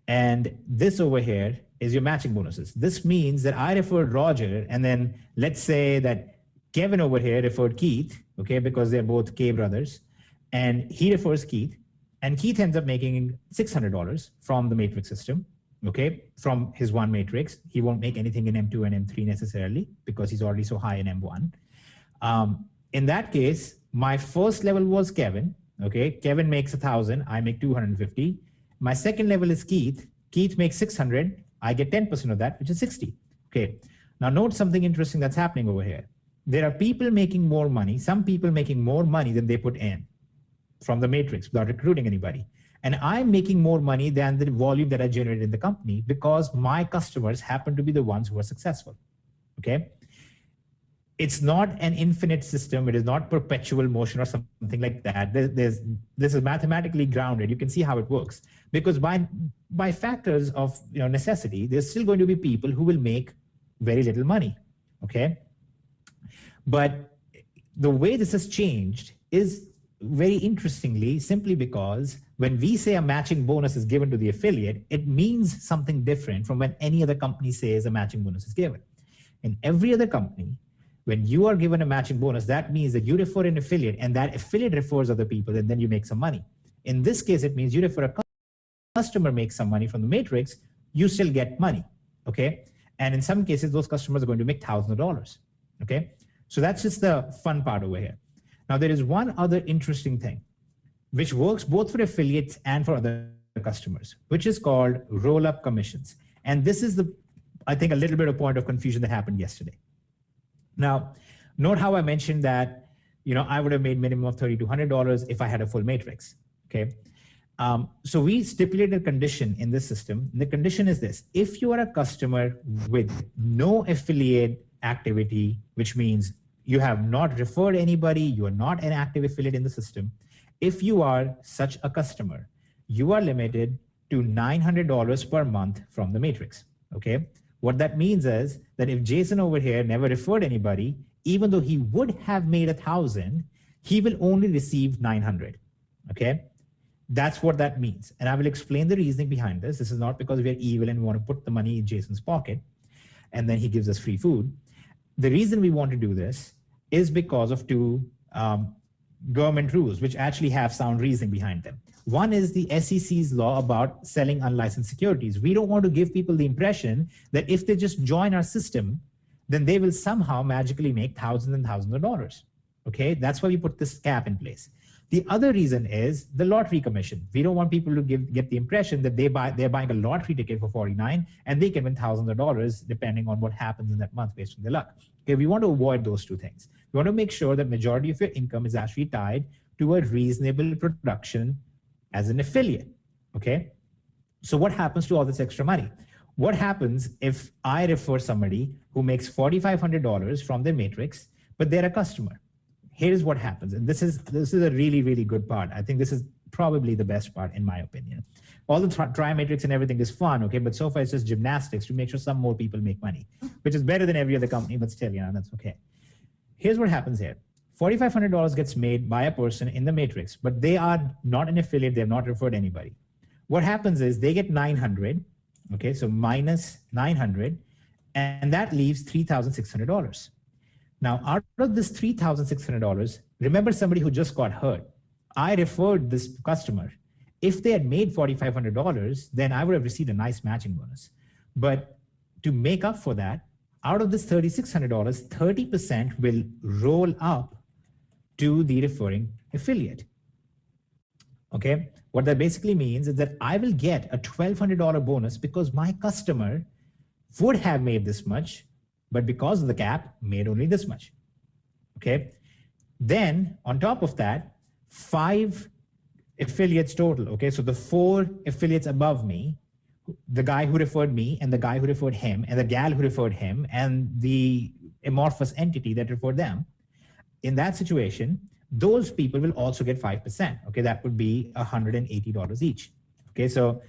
And this over here is your matching bonuses. This means that I referred Roger, and then let's say that Kevin over here referred Keith, okay, because they're both K brothers, and he refers Keith, and Keith ends up making $600 from the matrix system. Okay, from his one matrix. He won't make anything in M2 and M3 necessarily because he's already so high in M1. In that case, my first level was Kevin. Okay, Kevin makes 1,000, I make 250. My second level is Keith. Keith makes 600, I get 10% of that, which is 60. Okay, now note something interesting that's happening over here. There are people making more money, some people making more money than they put in from the matrix without recruiting anybody. And I'm making more money than the volume that I generated in the company because my customers happen to be the ones who are successful. Okay. It's not an infinite system. It is not perpetual motion or something like that. This is mathematically grounded. You can see how it works because by factors of necessity, there's still going to be people who will make very little money. Okay. But the way this has changed is very interestingly, simply because when we say a matching bonus is given to the affiliate, it means something different from when any other company says a matching bonus is given. In every other company, when you are given a matching bonus, that means that you refer an affiliate and that affiliate refers other people and then you make some money. In this case, it means you refer a customer, makes some money from the matrix, you still get money, okay? And in some cases, those customers are going to make thousands of dollars, okay? So that's just the fun part over here. Now, there is one other interesting thing, which works both for affiliates and for other customers, which is called roll-up commissions. And this is I think, a little bit of point of confusion that happened yesterday. Now, note how I mentioned that, I would have made minimum of $3,200 if I had a full matrix, okay? So we stipulated a condition in this system. The condition is this: if you are a customer with no affiliate activity, which means you have not referred anybody, you are not an active affiliate in the system. If you are such a customer, you are limited to $900 per month from the matrix, okay? What that means is that if Jason over here never referred anybody, even though he would have made 1,000, he will only receive 900, okay? That's what that means. And I will explain the reasoning behind this. This is not because we are evil and we want to put the money in Jason's pocket and then he gives us free food. The reason we want to do this is because of two government rules, which actually have sound reasoning behind them. One is the SEC's law about selling unlicensed securities. We don't want to give people the impression that if they just join our system, then they will somehow magically make thousands and thousands of dollars. Okay, that's why we put this cap in place. The other reason is the lottery commission. We don't want people to get the impression that they're buying a lottery ticket for $49 and they can win thousands of dollars depending on what happens in that month based on their luck. Okay, we want to avoid those two things. We want to make sure that majority of your income is actually tied to a reasonable production as an affiliate. Okay, so what happens to all this extra money? What happens if I refer somebody who makes $4,500 from their matrix, but they're a customer? Here's what happens, and this is a really, really good part. I think this is probably the best part in my opinion. All the try matrix and everything is fun, okay, but so far it's just gymnastics to make sure some more people make money, which is better than every other company, but still, that's okay. Here's what happens here. $4,500 gets made by a person in the matrix, but they are not an affiliate, they have not referred anybody. What happens is they get 900, okay, so minus 900, and that leaves $3,600. Now, out of this $3,600, remember somebody who just got hurt. I referred this customer. If they had made $4,500, then I would have received a nice matching bonus. But to make up for that, out of this $3,600, 30% will roll up to the referring affiliate. Okay, what that basically means is that I will get a $1,200 bonus because my customer would have made this much, but because of the cap, made only this much, okay? Then, on top of that, 5 affiliates total, okay? So the 4 affiliates above me, the guy who referred me, and the guy who referred him, and the gal who referred him, and the amorphous entity that referred them, in that situation, those people will also get 5%, okay? That would be $180 each, okay? So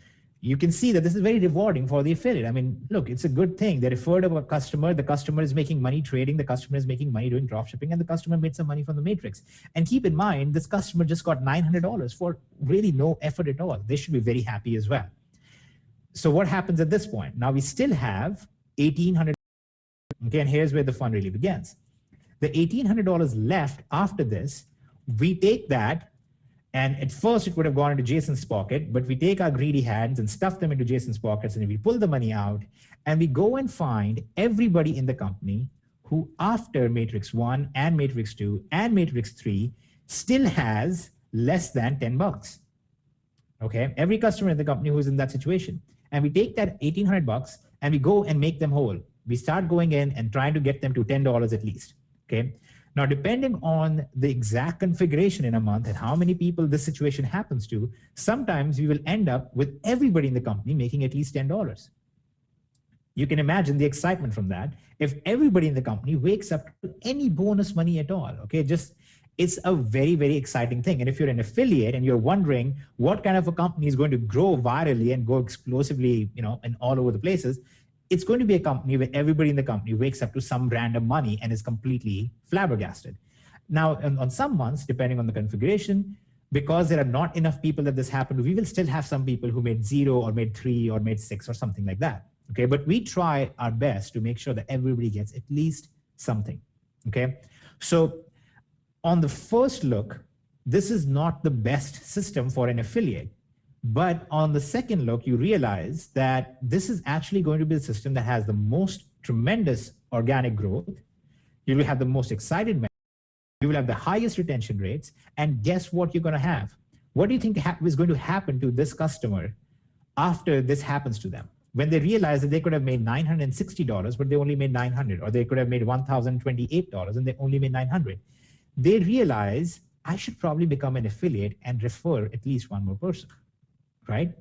you can see that this is very rewarding for the affiliate. I mean, look, it's a good thing. They referred a customer, the customer is making money trading, the customer is making money doing drop shipping, and the customer made some money from the matrix. And keep in mind, this customer just got $900 for really no effort at all. They should be very happy as well. So what happens at this point? Now we still have $1,800, okay, and here's where the fun really begins. The $1,800 left after this, we take that, and at first it would have gone into Jason's pocket, but we take our greedy hands and stuff them into Jason's pockets, and we pull the money out, and we go and find everybody in the company who after Matrix 1 and Matrix 2 and Matrix 3 still has less than $10. Okay, every customer in the company who's in that situation. And we take that $1,800 and we go and make them whole. We start going in and trying to get them to $10 at least. Okay. Now, depending on the exact configuration in a month and how many people this situation happens to, sometimes we will end up with everybody in the company making at least $10. You can imagine the excitement from that. If everybody in the company wakes up to any bonus money at all, okay, just it's a very, very exciting thing. And if you're an affiliate and you're wondering what kind of a company is going to grow virally and go explosively, and all over the places, it's going to be a company where everybody in the company wakes up to some random money and is completely flabbergasted. Now, on some months, depending on the configuration, because there are not enough people that this happened, we will still have some people who made 0 or made 3 or made 6 or something like that. Okay, but we try our best to make sure that everybody gets at least something. Okay, so on the first look, this is not the best system for an affiliate. But on the second look, you realize that this is actually going to be the system that has the most tremendous organic growth. You will have the most excited members. You will have the highest retention rates. And guess what you're going to have? What do you think is going to happen to this customer after this happens to them? When they realize that they could have made $960, but they only made $900, or they could have made $1,028 and they only made $900. They realize I should probably become an affiliate and refer at least one more person, right?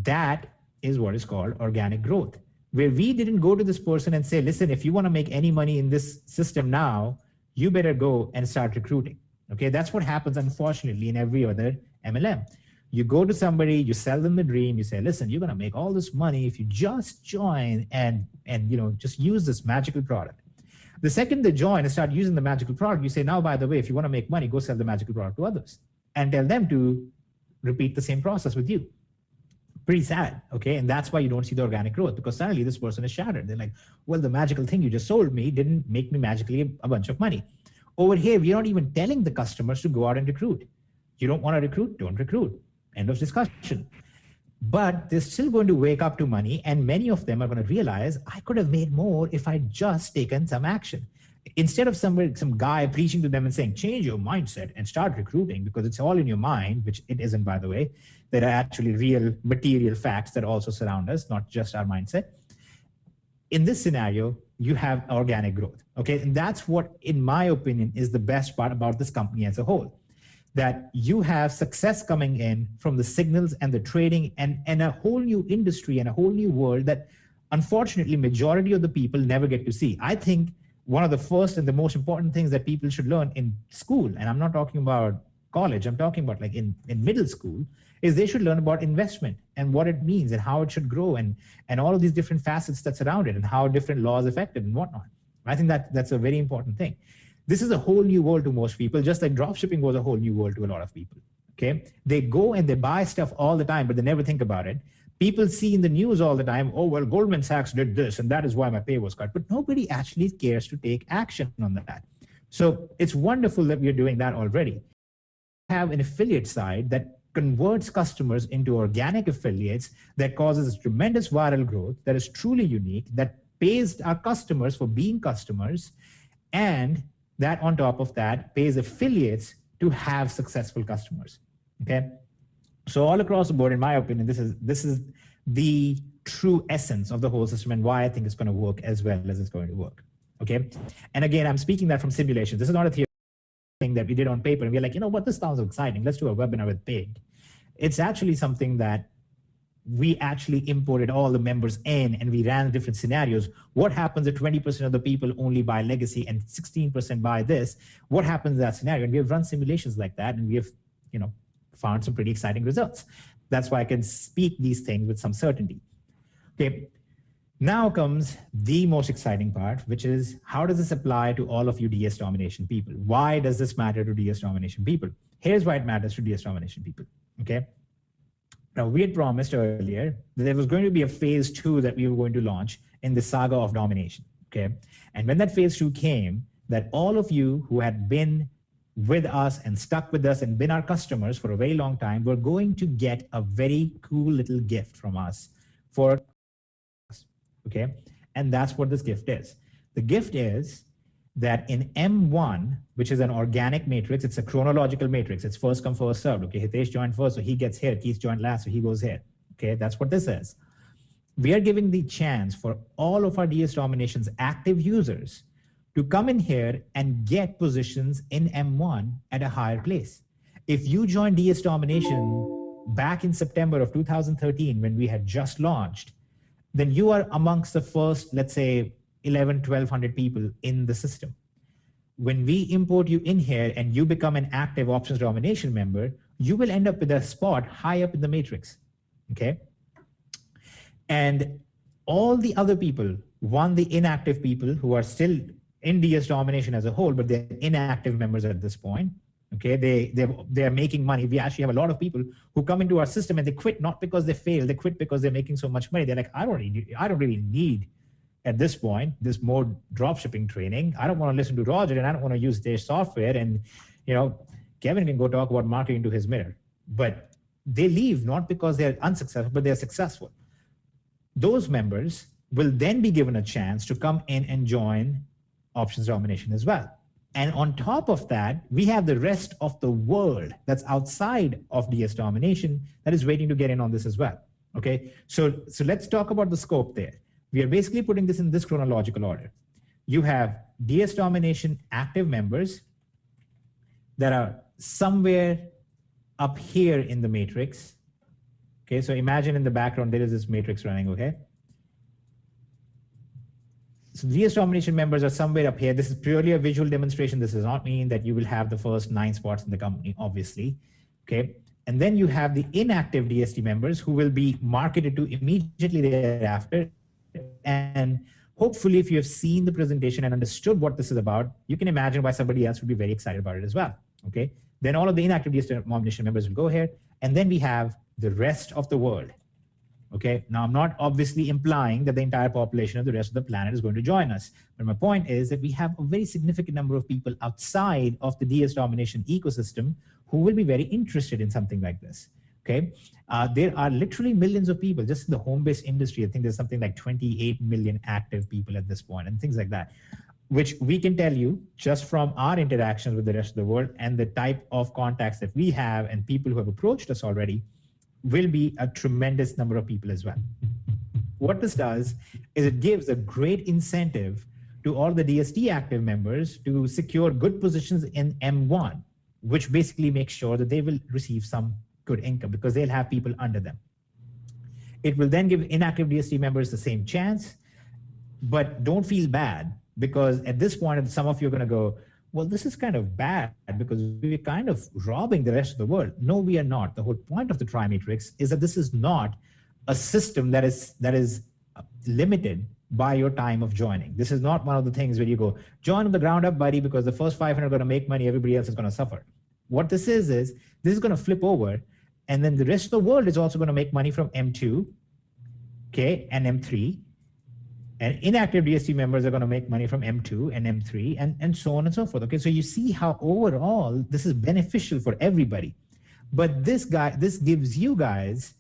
That is what is called organic growth, where we didn't go to this person and say, listen, if you want to make any money in this system now, you better go and start recruiting. Okay, that's what happens, unfortunately, in every other MLM. You go to somebody, you sell them the dream, you say, listen, you're going to make all this money if you just join and just use this magical product. The second they join and start using the magical product, you say, now, by the way, if you want to make money, go sell the magical product to others and tell them to repeat the same process with you. Pretty sad, okay? And that's why you don't see the organic growth, because suddenly this person is shattered. They're like, well, the magical thing you just sold me didn't make me magically a bunch of money. Over here, we're not even telling the customers to go out and recruit. You don't want to recruit, don't recruit. End of discussion. But they're still going to wake up to money, and many of them are going to realize I could have made more if I'd just taken some action. Instead of some guy preaching to them and saying, change your mindset and start recruiting, because it's all in your mind, which it isn't, by the way. There are actually real material facts that also surround us, not just our mindset. In this scenario, you have organic growth, okay? And that's what, in my opinion, is the best part about this company as a whole. That you have success coming in from the signals and the trading and a whole new industry and a whole new world that, unfortunately, majority of the people never get to see. I think one of the first and the most important things that people should learn in school, and I'm not talking about college, I'm talking about like in middle school, is they should learn about investment and what it means and how it should grow and all of these different facets that surround it and how different laws affect it and whatnot. I think that's a very important thing. This is a whole new world to most people, just like dropshipping was a whole new world to a lot of people, okay? They go and they buy stuff all the time, but they never think about it. People see in the news all the time, oh, well, Goldman Sachs did this, and that is why my pay was cut. But nobody actually cares to take action on that. So it's wonderful that we're doing that already. We have an affiliate side that converts customers into organic affiliates that causes tremendous viral growth, that is truly unique, that pays our customers for being customers, and that on top of that pays affiliates to have successful customers, okay? So all across the board, in my opinion, this is the true essence of the whole system and why I think it's going to work as well as it's going to work, okay? And again, I'm speaking that from simulation. This is not a theory thing that we did on paper and we're like, you know what, this sounds exciting. Let's do a webinar with paid. It's actually something that we actually imported all the members in and we ran different scenarios. What happens if 20% of the people only buy legacy and 16% buy this? What happens in that scenario? And we have run simulations like that and we have, found some pretty exciting results. That's why I can speak these things with some certainty. Okay, now comes the most exciting part, which is how does this apply to all of you DS domination people? Why does this matter to DS domination people? Here's why it matters to DS domination people, okay? Now, we had promised earlier that there was going to be a phase 2 that we were going to launch in the saga of domination, okay? And when that phase 2 came, that all of you who had been with us and stuck with us and been our customers for a very long time, were going to get a very cool little gift from us for us, okay? And that's what this gift is. The gift is that in M1, which is an organic matrix, it's a chronological matrix. It's first come, first served. Okay, Hitesh joined first, so he gets here. Keith joined last, so he goes here. Okay, that's what this is. We are giving the chance for all of our DS Domination's active users to come in here and get positions in M1 at a higher place. If you joined DS Domination back in September of 2013, when we had just launched, then you are amongst the first, let's say, 1,100 people in the system. When we import you in here and you become an active options domination member, you will end up with a spot high up in the matrix, okay? And all the other people, the inactive people who are still in DS Domination as a whole, but they're inactive members at this point, okay? They're making money. We actually have a lot of people who come into our system and they quit not because they fail, they quit because they're making so much money. They're like, I don't really need at this point this more dropshipping training. I don't want to listen to Roger and I don't want to use their software. And Kevin can go talk about marketing to his mirror. But they leave not because they're unsuccessful, but they're successful. Those members will then be given a chance to come in and join options domination as well. And on top of that, we have the rest of the world that's outside of DS Domination that is waiting to get in on this as well. Okay, so let's talk about the scope there. We are basically putting this in this chronological order. You have DS Domination active members that are somewhere up here in the matrix. Okay, so imagine in the background there is this matrix running, okay? So DS Domination members are somewhere up here. This is purely a visual demonstration. This does not mean that you will have the first 9 spots in the company, obviously, okay? And then you have the inactive DSD members who will be marketed to immediately thereafter. And hopefully if you have seen the presentation and understood what this is about, you can imagine why somebody else would be very excited about it as well, okay? Then all of the inactive DS Domination members will go here. And then we have the rest of the world. Okay, now I'm not obviously implying that the entire population of the rest of the planet is going to join us. But my point is that we have a very significant number of people outside of the DS Domination ecosystem who will be very interested in something like this. Okay, there are literally millions of people just in the home-based industry. I think there's something like 28 million active people at this point and things like that, which we can tell you just from our interactions with the rest of the world and the type of contacts that we have and people who have approached us already will be a tremendous number of people as well. What this does is it gives a great incentive to all the DSD active members to secure good positions in M1, which basically makes sure that they will receive some good income because they'll have people under them. It will then give inactive DSD members the same chance, but don't feel bad because at this point, some of you are going to go, well, this is kind of bad because we're kind of robbing the rest of the world. No, we are not. The whole point of the Trimatrix is that this is not a system that is limited by your time of joining. This is not one of the things where you go, join on the ground up, buddy, because the first 500 are going to make money, everybody else is going to suffer. What this is this is going to flip over, and then the rest of the world is also going to make money from M2, okay, and M3. And inactive DST members are going to make money from M2 and M3 and so on and so forth. Okay, so you see how overall this is beneficial for everybody. But this gives you guys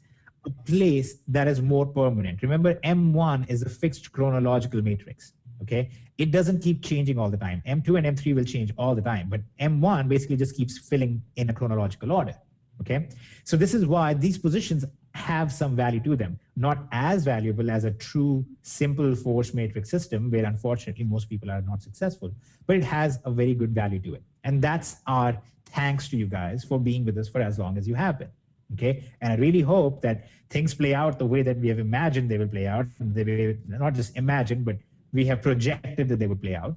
a place that is more permanent. Remember, M1 is a fixed chronological matrix. Okay, it doesn't keep changing all the time. M2 and M3 will change all the time, but M1 basically just keeps filling in a chronological order. Okay, so this is why these positions have some value to them, not as valuable as a true simple force matrix system where unfortunately most people are not successful, but it has a very good value to it. And that's our thanks to you guys for being with us for as long as you have been. Okay, and I really hope that things play out the way that we have imagined they will play out. They will not just imagine, but we have projected that they would play out.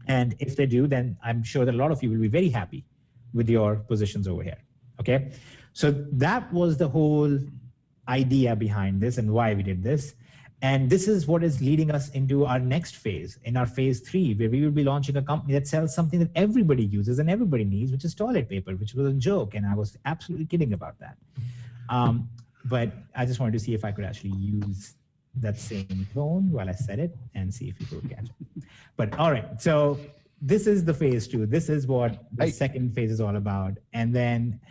And if they do, then I'm sure that a lot of you will be very happy with your positions over here. Okay, so that was the whole idea behind this and why we did this. And this is what is leading us into our next phase, in our phase 3, where we will be launching a company that sells something that everybody uses and everybody needs, which is toilet paper, which was a joke. And I was absolutely kidding about that. But I just wanted to see if I could actually use that same tone while I said it and see if people would catch it. But all right, so this is the phase 2. This is what the second phase is all about. And then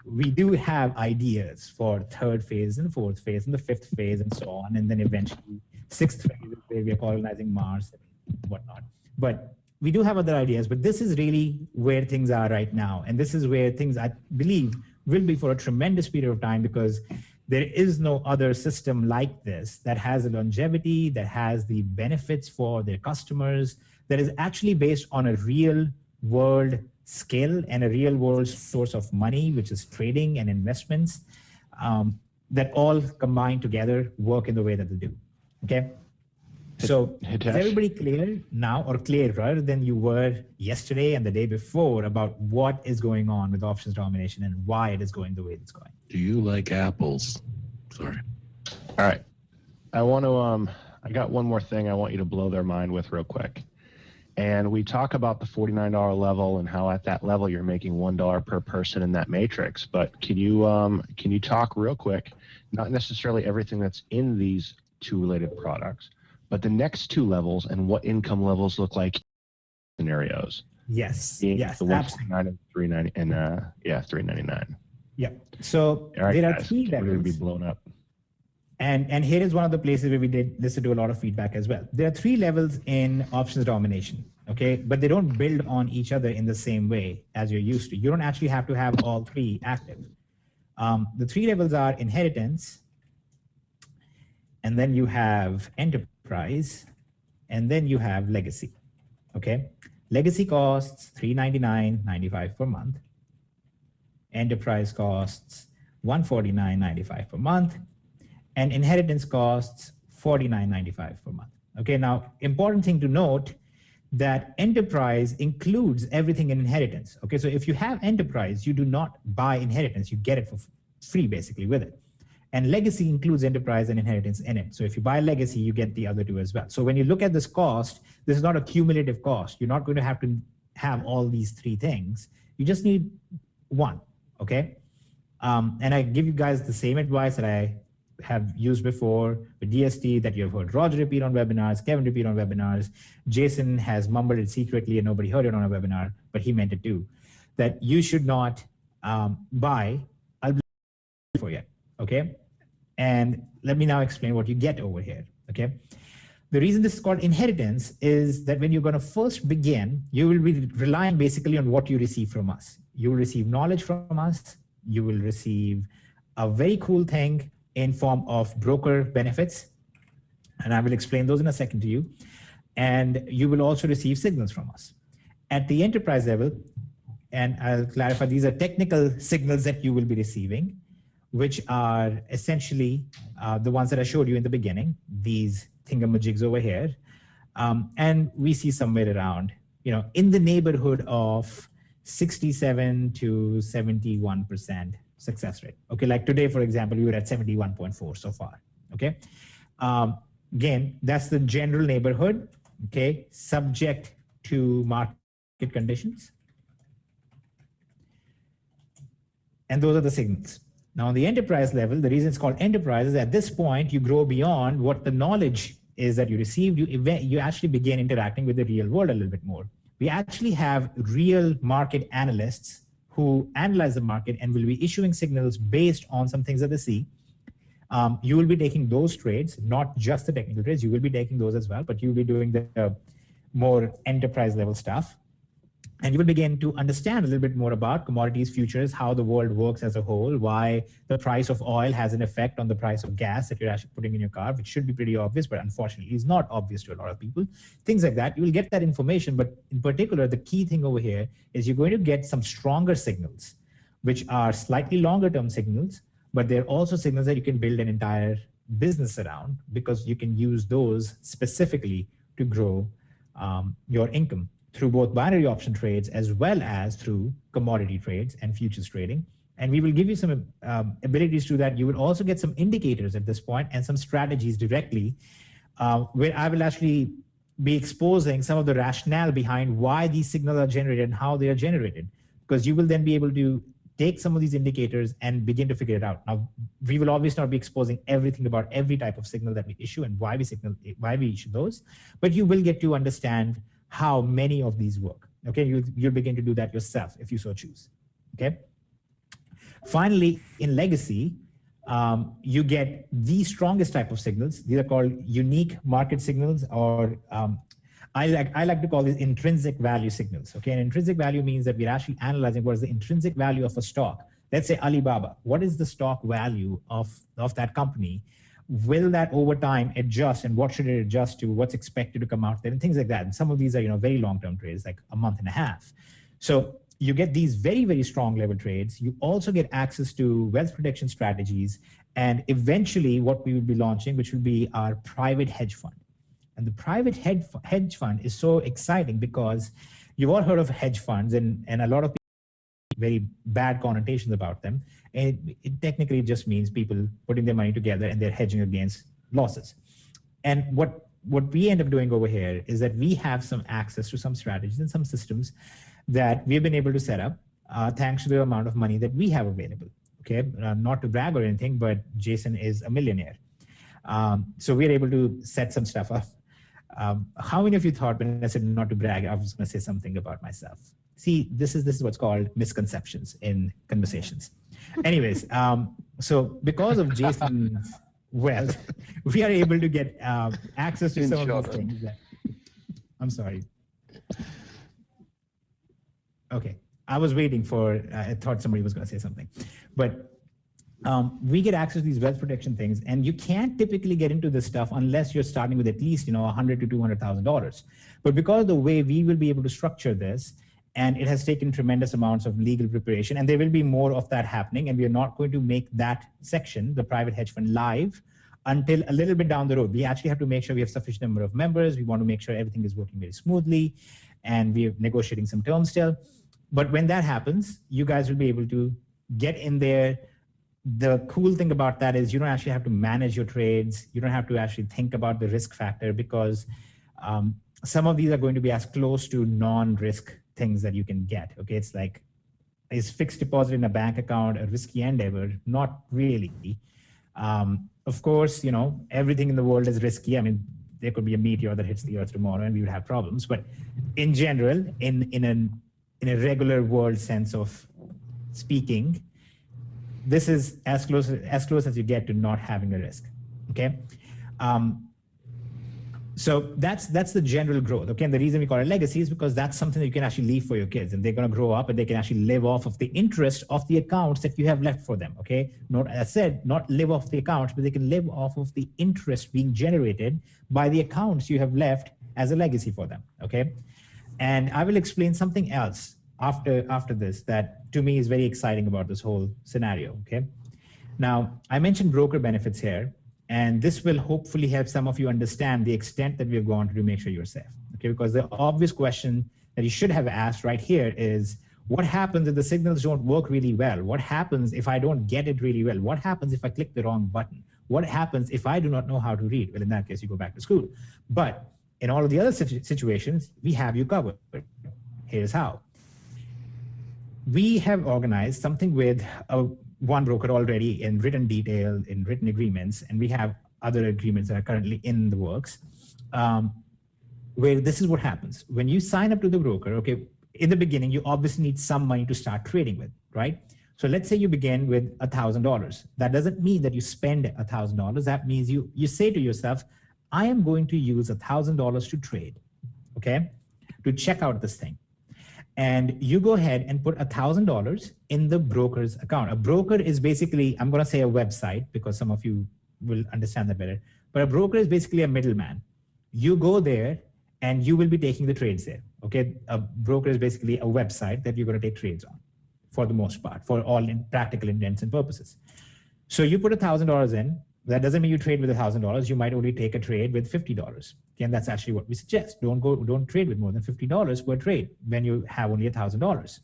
we do have ideas for third phase and fourth phase and the fifth phase and so on. And then eventually sixth phase where we are colonizing Mars and whatnot. But we do have other ideas, but this is really where things are right now. And this is where things, I believe, will be for a tremendous period of time because there is no other system like this that has a longevity, that has the benefits for their customers, that is actually based on a real world skill and a real world source of money, which is trading and investments, that all combined together work in the way that they do. Okay. So is everybody clear now, or clearer than you were yesterday and the day before, about what is going on with options domination and why it is going the way it's going? Do you like apples? Sorry. All right. I want to, I got one more thing I want you to blow their mind with real quick. And we talk about the $49 level and how at that level you're making $1 per person in that matrix. But can you talk real quick, not necessarily everything that's in these two related products, but the next two levels and what income levels look like scenarios? Yes. The Yes. 149 and 390 and yeah, 399. Yeah. So all right, there are guys, three we're going to be levels. blown up. And here is one of the places where we did listen to a lot of feedback as well. There are three levels in options domination, okay? But they don't build on each other in the same way as you're used to. You don't actually have to have all three active. The three levels are inheritance, and then you have enterprise, and then you have legacy, okay? Legacy costs $399.95 per month. Enterprise costs $149.95 per month. And inheritance costs $49.95 per month. Okay, now important thing to note that enterprise includes everything in inheritance. Okay, so if you have enterprise, you do not buy inheritance, you get it for free basically with it. And legacy includes enterprise and inheritance in it. So if you buy legacy, you get the other two as well. So when you look at this cost, this is not a cumulative cost. You're not going to have all these three things. You just need one, okay? And I give you guys the same advice that I have used before with DST, that you have heard Roger repeat on webinars, Kevin repeat on webinars. Jason has mumbled it secretly and nobody heard it on a webinar, but he meant it too, that you should not buy for yet, okay? And let me now explain what you get over here, okay? The reason this is called inheritance is that when you're going to first begin, you will be relying basically on what you receive from us. You will receive knowledge from us. You will receive a very cool thing in form of broker benefits. And I will explain those in a second to you. And you will also receive signals from us. At the enterprise level, and I'll clarify, these are technical signals that you will be receiving, which are essentially the ones that I showed you in the beginning, these thingamajigs over here. And we see somewhere around, in the neighborhood of 67 to 71% success rate. Okay, like today, for example, we were at 71.4 so far, okay? Again, that's the general neighborhood, okay, subject to market conditions. And those are the signals. Now, on the enterprise level, the reason it's called enterprise is at this point, you grow beyond what the knowledge is that you received. You actually begin interacting with the real world a little bit more. We actually have real market analysts who analyze the market and will be issuing signals based on some things that they see. You will be taking those trades, not just the technical trades. You will be taking those as well, but you'll be doing the more enterprise level stuff. And you will begin to understand a little bit more about commodities, futures, how the world works as a whole, why the price of oil has an effect on the price of gas that you're actually putting in your car, which should be pretty obvious, but unfortunately is not obvious to a lot of people. Things like that. You will get that information, but in particular, the key thing over here is you're going to get some stronger signals, which are slightly longer term signals, but they're also signals that you can build an entire business around, because you can use those specifically to grow your income through both binary option trades as well as through commodity trades and futures trading. And we will give you some abilities to that. You will also get some indicators at this point and some strategies directly, where I will actually be exposing some of the rationale behind why these signals are generated and how they are generated, because you will then be able to take some of these indicators and begin to figure it out. Now, we will obviously not be exposing everything about every type of signal that we issue and why we issue those, but you will get to understand how many of these work. Okay, you'll begin to do that yourself if you so choose. Okay. Finally, in legacy, you get the strongest type of signals. These are called unique market signals, or I like to call these intrinsic value signals. Okay, and intrinsic value means that we're actually analyzing what is the intrinsic value of a stock. Let's say Alibaba. What is the stock value of that company will that over time adjust, and what should it adjust to, what's expected to come out there, and things like that. And some of these are, very long-term trades, like a month and a half. So you get these very, very strong level trades. You also get access to wealth protection strategies, and eventually what we will be launching, which will be our private hedge fund. And the private hedge fund is so exciting because you've all heard of hedge funds, and a lot of people have very bad connotations about them. And it technically just means people putting their money together and they're hedging against losses. And what we end up doing over here is that we have some access to some strategies and some systems that we've been able to set up thanks to the amount of money that we have available. Okay, not to brag or anything, but Jason is a millionaire. So we're able to set some stuff up. How many of you thought when I said not to brag, I was going to say something about myself? See, this is what's called misconceptions in conversations. Anyways, so because of Jason's wealth, we are able to get access to some of these things. I'm sorry. Okay, I was waiting for, I thought somebody was going to say something. But we get access to these wealth protection things, and you can't typically get into this stuff unless you're starting with at least, $100,000 to $200,000. But because of the way we will be able to structure this, and it has taken tremendous amounts of legal preparation, and there will be more of that happening, and we are not going to make that section, the private hedge fund, live until a little bit down the road. We actually have to make sure we have sufficient number of members. We want to make sure everything is working very smoothly, and we are negotiating some terms still. But when that happens, you guys will be able to get in there. The cool thing about that is you don't actually have to manage your trades. You don't have to actually think about the risk factor, because some of these are going to be as close to non-risk things that you can get. Okay, it's like, is fixed deposit in a bank account a risky endeavor? Not really. Of course, everything in the world is risky. I mean, there could be a meteor that hits the earth tomorrow and we would have problems. But in general, in a regular world sense of speaking, this is as close as you get to not having a risk. Okay. So that's the general growth. Okay. And the reason we call it legacy is because that's something that you can actually leave for your kids, and they're going to grow up and they can actually live off of the interest of the accounts that you have left for them. Okay. Not, as I said, not live off the accounts, but they can live off of the interest being generated by the accounts you have left as a legacy for them. Okay. And I will explain something else after this that to me is very exciting about this whole scenario. Okay. Now, I mentioned broker benefits here, and this will hopefully help some of you understand the extent that we've gone to make sure you're safe. Okay. Because the obvious question that you should have asked right here is, what happens if the signals don't work really well? What happens if I don't get it really well? What happens if I click the wrong button? What happens if I do not know how to read? Well, in that case, you go back to school. But in all of the other situations, we have you covered. Here's how. We have organized something with one broker already in written detail, in written agreements, and we have other agreements that are currently in the works, where this is what happens. When you sign up to the broker, okay, in the beginning, you obviously need some money to start trading with, right? So let's say you begin with $1,000. That doesn't mean that you spend $1,000. That means you say to yourself, I am going to use $1,000 to trade, okay, to check out this thing. And you go ahead and put $1,000 in the broker's account. A broker is basically, I'm going to say a website because some of you will understand that better, but a broker is basically a middleman. You go there and you will be taking the trades there, okay? A broker is basically a website that you're going to take trades on for the most part, for all practical intents and purposes. So you put $1,000 in. That doesn't mean you trade with $1,000. You might only take a trade with $50. Okay, and that's actually what we suggest. Don't trade with more than $50 per trade when you have only $1,000.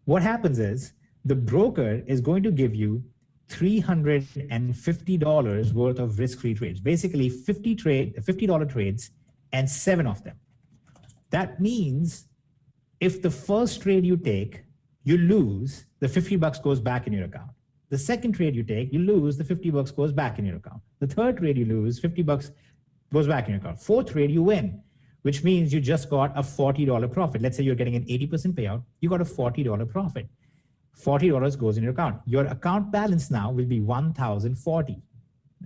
What happens is the broker is going to give you $350 worth of risk-free trades, basically $50 trades and 7 of them. That means if the first trade you take, you lose, the $50 goes back in your account. The second trade you take, you lose, the $50 goes back in your account. The third trade you lose, $50 goes back in your account. Fourth trade you win, which means you just got a $40 profit. Let's say you're getting an 80% payout, you got a $40 profit. $40 goes in your account. Your account balance now will be $1,040.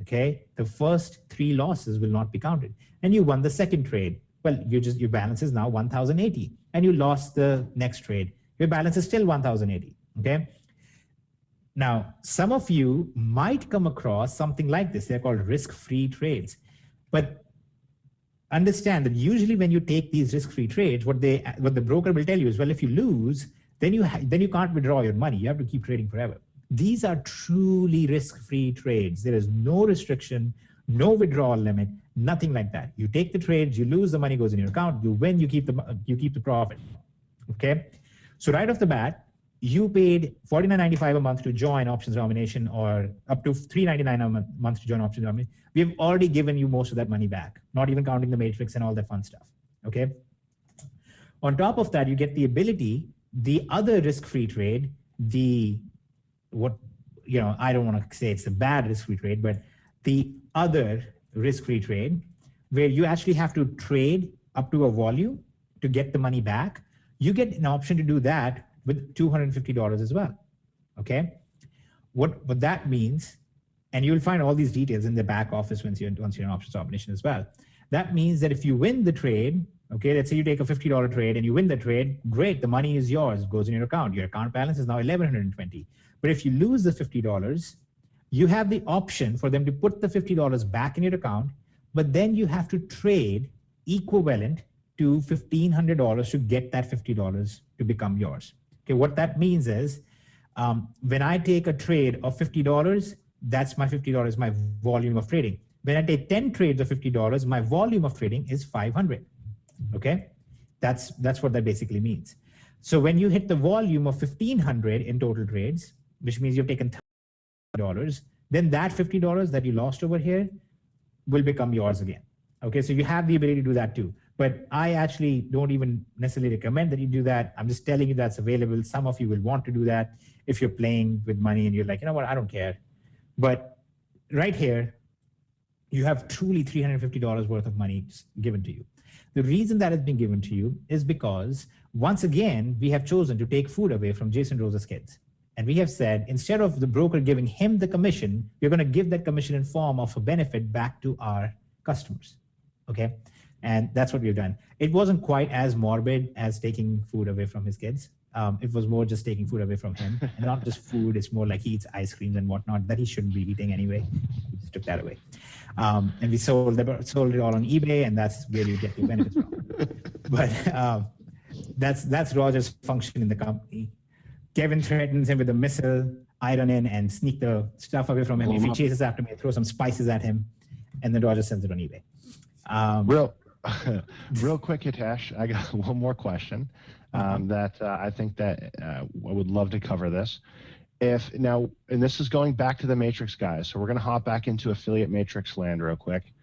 Okay, the first 3 losses will not be counted. And you won the second trade. Well, your balance is now $1,080, and you lost the next trade. Your balance is still $1,080. Okay. Now, some of you might come across something like this. They're called risk-free trades. But understand that usually when you take these risk-free trades, what the broker will tell you is, well, if you lose, then you can't withdraw your money. You have to keep trading forever. These are truly risk-free trades. There is no restriction, no withdrawal limit, nothing like that. You take the trades, you lose, the money goes in your account. You win, you keep the profit. Okay. So right off the bat, you paid $49.95 a month to join options domination, or up to $3.99 a month to join options domination. We have already given you most of that money back, not even counting the matrix and all that fun stuff. Okay. On top of that, you get the ability, the other risk-free trade, I don't want to say it's a bad risk-free trade, but the other risk-free trade, where you actually have to trade up to a volume to get the money back. You get an option to do that with $250 as well. Okay. What that means, and you'll find all these details in the back office once you're in options domination as well. That means that if you win the trade, okay, let's say you take a $50 trade and you win the trade, great, the money is yours, it goes in your account. Your account balance is now $1,120. But if you lose the $50, you have the option for them to put the $50 back in your account, but then you have to trade equivalent to $1,500 to get that $50 to become yours. Okay, what that means is, when I take a trade of $50, that's my $50, my volume of trading. When I take 10 trades of $50, my volume of trading is 500. Okay, that's what that basically means. So when you hit the volume of 1,500 in total trades, which means you've taken $30, then that $50 that you lost over here will become yours again. Okay, so you have the ability to do that too. But I actually don't even necessarily recommend that you do that. I'm just telling you that's available. Some of you will want to do that if you're playing with money and you're like, you know what, I don't care. But right here, you have truly $350 worth of money given to you. The reason that has been given to you is because, once again, we have chosen to take food away from Jason Rose's kids. And we have said, instead of the broker giving him the commission, we're going to give that commission in form of a benefit back to our customers. Okay. And that's what we've done. It wasn't quite as morbid as taking food away from his kids. It was more just taking food away from him. And not just food, it's more like he eats ice creams and whatnot that he shouldn't be eating anyway. We just took that away. And we sold it all on eBay, and that's where you get your benefits from. But that's Roger's function in the company. Kevin threatens him with a missile. I run in and sneak the stuff away from him. If he chases after me, I throw some spices at him, and then Roger sells it on eBay. Real quick, Hitesh, I got one more question that I think that I would love to cover this. And this is going back to the Matrix guys, so we're going to hop back into affiliate Matrix land real quick.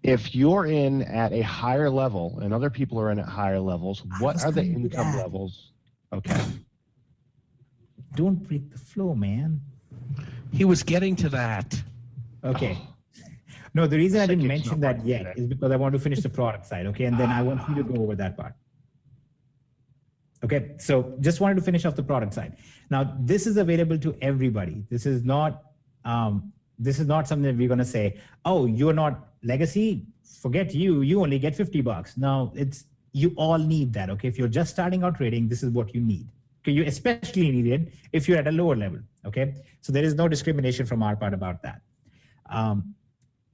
If you're in at a higher level and other people are in at higher levels, what are the income levels? Okay. Don't break the flow, man. He was getting to that. Okay. No, the reason I didn't mention that yet is because I want to finish the product side, okay? And then I want you to go over that part. Okay, so just wanted to finish off the product side. Now, this is available to everybody. This is not something that we're going to say, oh, you're not legacy, forget you only get $50. No, you all need that, okay? If you're just starting out trading, this is what you need. Okay, you especially need it if you're at a lower level, okay? So there is no discrimination from our part about that.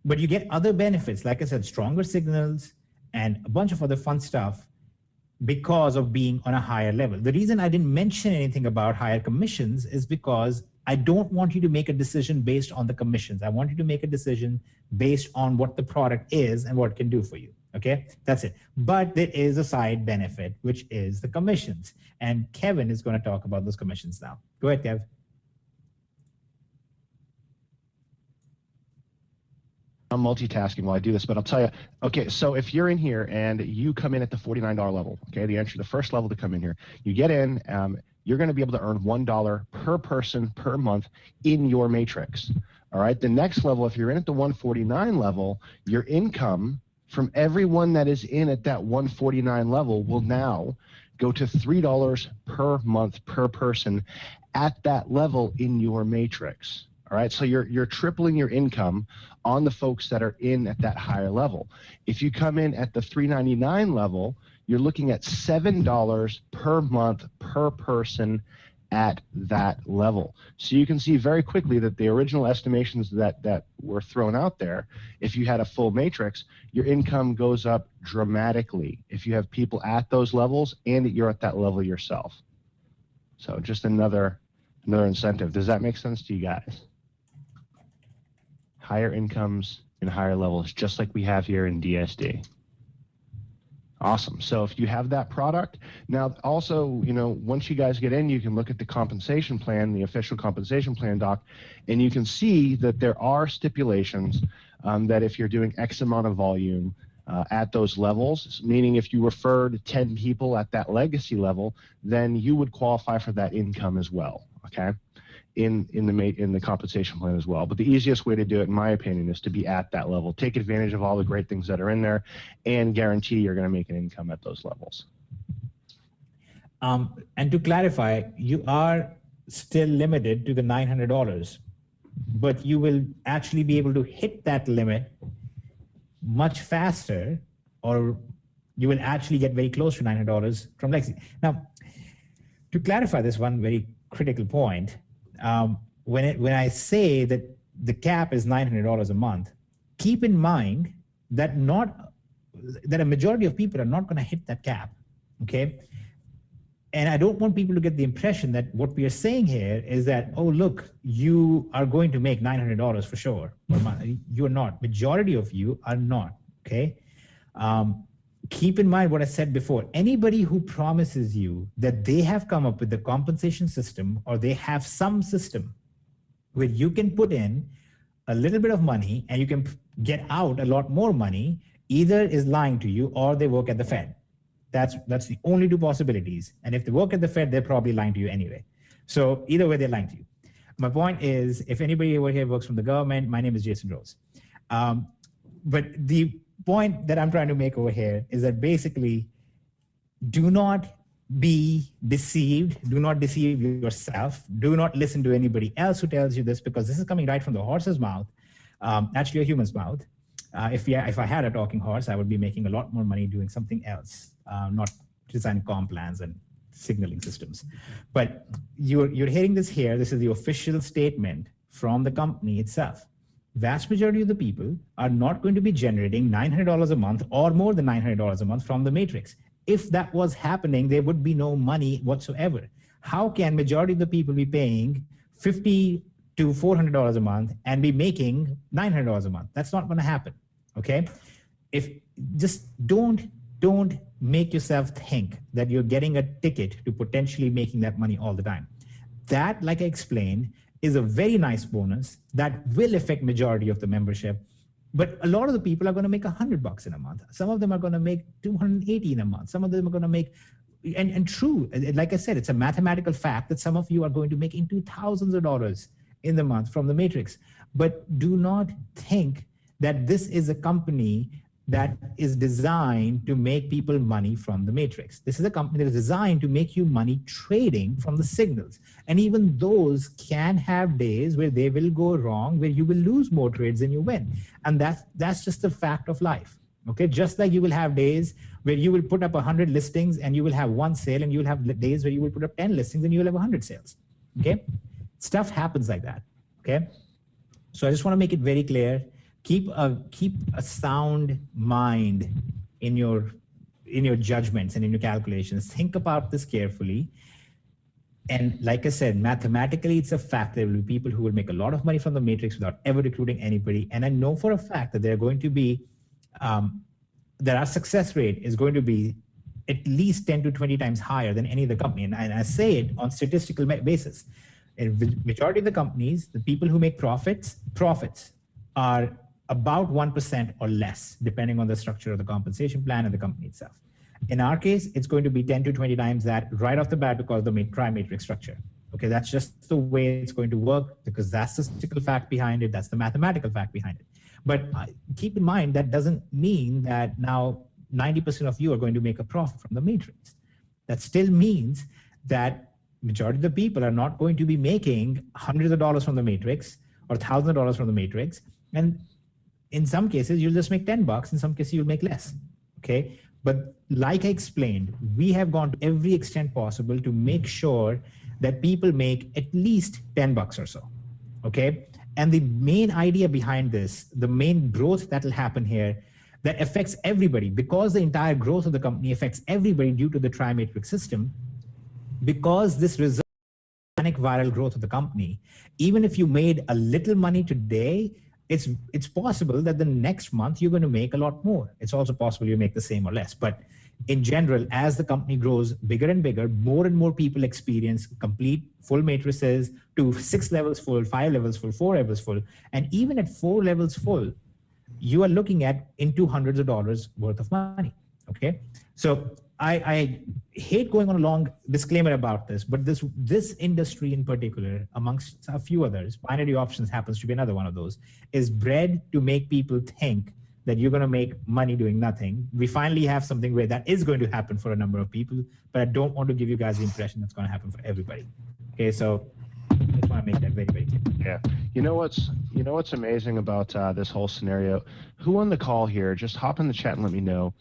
But you get other benefits, like I said, stronger signals and a bunch of other fun stuff because of being on a higher level. The reason I didn't mention anything about higher commissions is because I don't want you to make a decision based on the commissions. I want you to make a decision based on what the product is and what it can do for you. Okay, that's it. But there is a side benefit, which is the commissions. And Kevin is going to talk about those commissions now. Go ahead, Kev. I'm multitasking while I do this, but I'll tell you. Okay, so if you're in here and you come in at the $49 level, okay, the first level to come in here, you get in, you're going to be able to earn $1 per person per month in your matrix. All right, the next level, if you're in at the 149 level, your income from everyone that is in at that 149 level will now go to $3 per month per person at that level in your matrix. All right, so you're tripling your income on the folks that are in at that higher level. If you come in at the 399 level, you're looking at $7 per month per person at that level. So you can see very quickly that the original estimations that were thrown out there, if you had a full matrix, your income goes up dramatically if you have people at those levels and that you're at that level yourself. So just another incentive. Does that make sense to you guys? Higher incomes and higher levels, just like we have here in DSD. Awesome. So if you have that product, now also, you know, once you guys get in, you can look at the compensation plan, the official compensation plan doc, and you can see that there are stipulations that if you're doing X amount of volume at those levels, meaning if you referred 10 people at that legacy level, then you would qualify for that income as well, okay? In the compensation plan as well. But the easiest way to do it, in my opinion, is to be at that level. Take advantage of all the great things that are in there and guarantee you're going to make an income at those levels. And to clarify, you are still limited to the $900, but you will actually be able to hit that limit much faster, or you will actually get very close to $900 from Lexi. Now, to clarify this one very critical point, when I say that the cap is $900 a month, keep in mind that a majority of people are not going to hit that cap, okay? And I don't want people to get the impression that what we are saying here is that, oh, look, you are going to make $900 for sure. You're not. Majority of you are not, okay? Keep in mind what I said before. Anybody who promises you that they have come up with the compensation system, or they have some system where you can put in a little bit of money and you can get out a lot more money, either is lying to you or they work at the Fed. That's the only two possibilities. And if they work at the Fed, they're probably lying to you anyway. So either way, they're lying to you. My point is, if anybody over here works from the government, my name is Jason Rose. But the point that I'm trying to make over here is that basically, do not be deceived. Do not deceive yourself. Do not listen to anybody else who tells you this, because this is coming right from the horse's mouth, actually a human's mouth. If I had a talking horse, I would be making a lot more money doing something else, not designing comp plans and signaling systems. But you're hearing this here. This is the official statement from the company itself. Vast majority of the people are not going to be generating $900 a month or more than $900 a month from the matrix. If that was happening, there would be no money whatsoever. How can majority of the people be paying $50 to $400 a month and be making $900 a month? That's not going to happen. Okay, just don't make yourself think that you're getting a ticket to potentially making that money all the time. That, like I explained, is a very nice bonus that will affect majority of the membership. But a lot of the people are going to make $100 in a month. Some of them are going to make $280 in a month. Some of them are going to make, and true, like I said, it's a mathematical fact that some of you are going to make into thousands of dollars in the month from the matrix. But do not think that this is a company that is designed to make people money from the matrix. This is a company that is designed to make you money trading from the signals. And even those can have days where they will go wrong, where you will lose more trades than you win. And that's just a fact of life. Okay, just like you will have days where you will put up 100 listings and you will have one sale, and you will have days where you will put up 10 listings and you will have 100 sales. Okay, stuff happens like that. Okay, so I just want to make it very clear. Keep a sound mind in your judgments and in your calculations. Think about this carefully. And like I said, mathematically, it's a fact there will be people who will make a lot of money from the matrix without ever recruiting anybody. And I know for a fact that they're going to be, that our success rate is going to be at least 10 to 20 times higher than any other company. And I say it on statistical basis. In the majority of the companies, the people who make profits are about 1% or less, depending on the structure of the compensation plan and the company itself. In our case, it's going to be 10 to 20 times that right off the bat because of the tri-matrix structure. Okay, that's just the way it's going to work, because that's the statistical fact behind it. That's the mathematical fact behind it. But keep in mind, that doesn't mean that now 90% of you are going to make a profit from the matrix. That still means that majority of the people are not going to be making hundreds of dollars from the matrix or thousands of dollars from the matrix. And in some cases, you'll just make $10. In some cases, you'll make less. Okay. But like I explained, we have gone to every extent possible to make sure that people make at least 10 bucks or so. Okay. And the main idea behind this, the main growth that will happen here that affects everybody, because the entire growth of the company affects everybody due to the tri-matrix system, because this results in organic viral growth of the company. Even if you made a little money today, it's possible that the next month you're going to make a lot more. It's also possible you make the same or less. But in general, as the company grows bigger and bigger, more and more people experience complete full matrices to 6 levels full, 5 levels full, 4 levels full. And even at 4 levels full, you are looking at into hundreds of dollars worth of money. Okay. So I hate going on a long disclaimer about this, but this industry in particular, amongst a few others, binary options happens to be another one of those, is bred to make people think that you're going to make money doing nothing. We finally have something where that is going to happen for a number of people, but I don't want to give you guys the impression that's going to happen for everybody. Okay, so I just want to make that very, very clear. Yeah. You know what's amazing about this whole scenario? Who on the call here, just hop in the chat and let me know.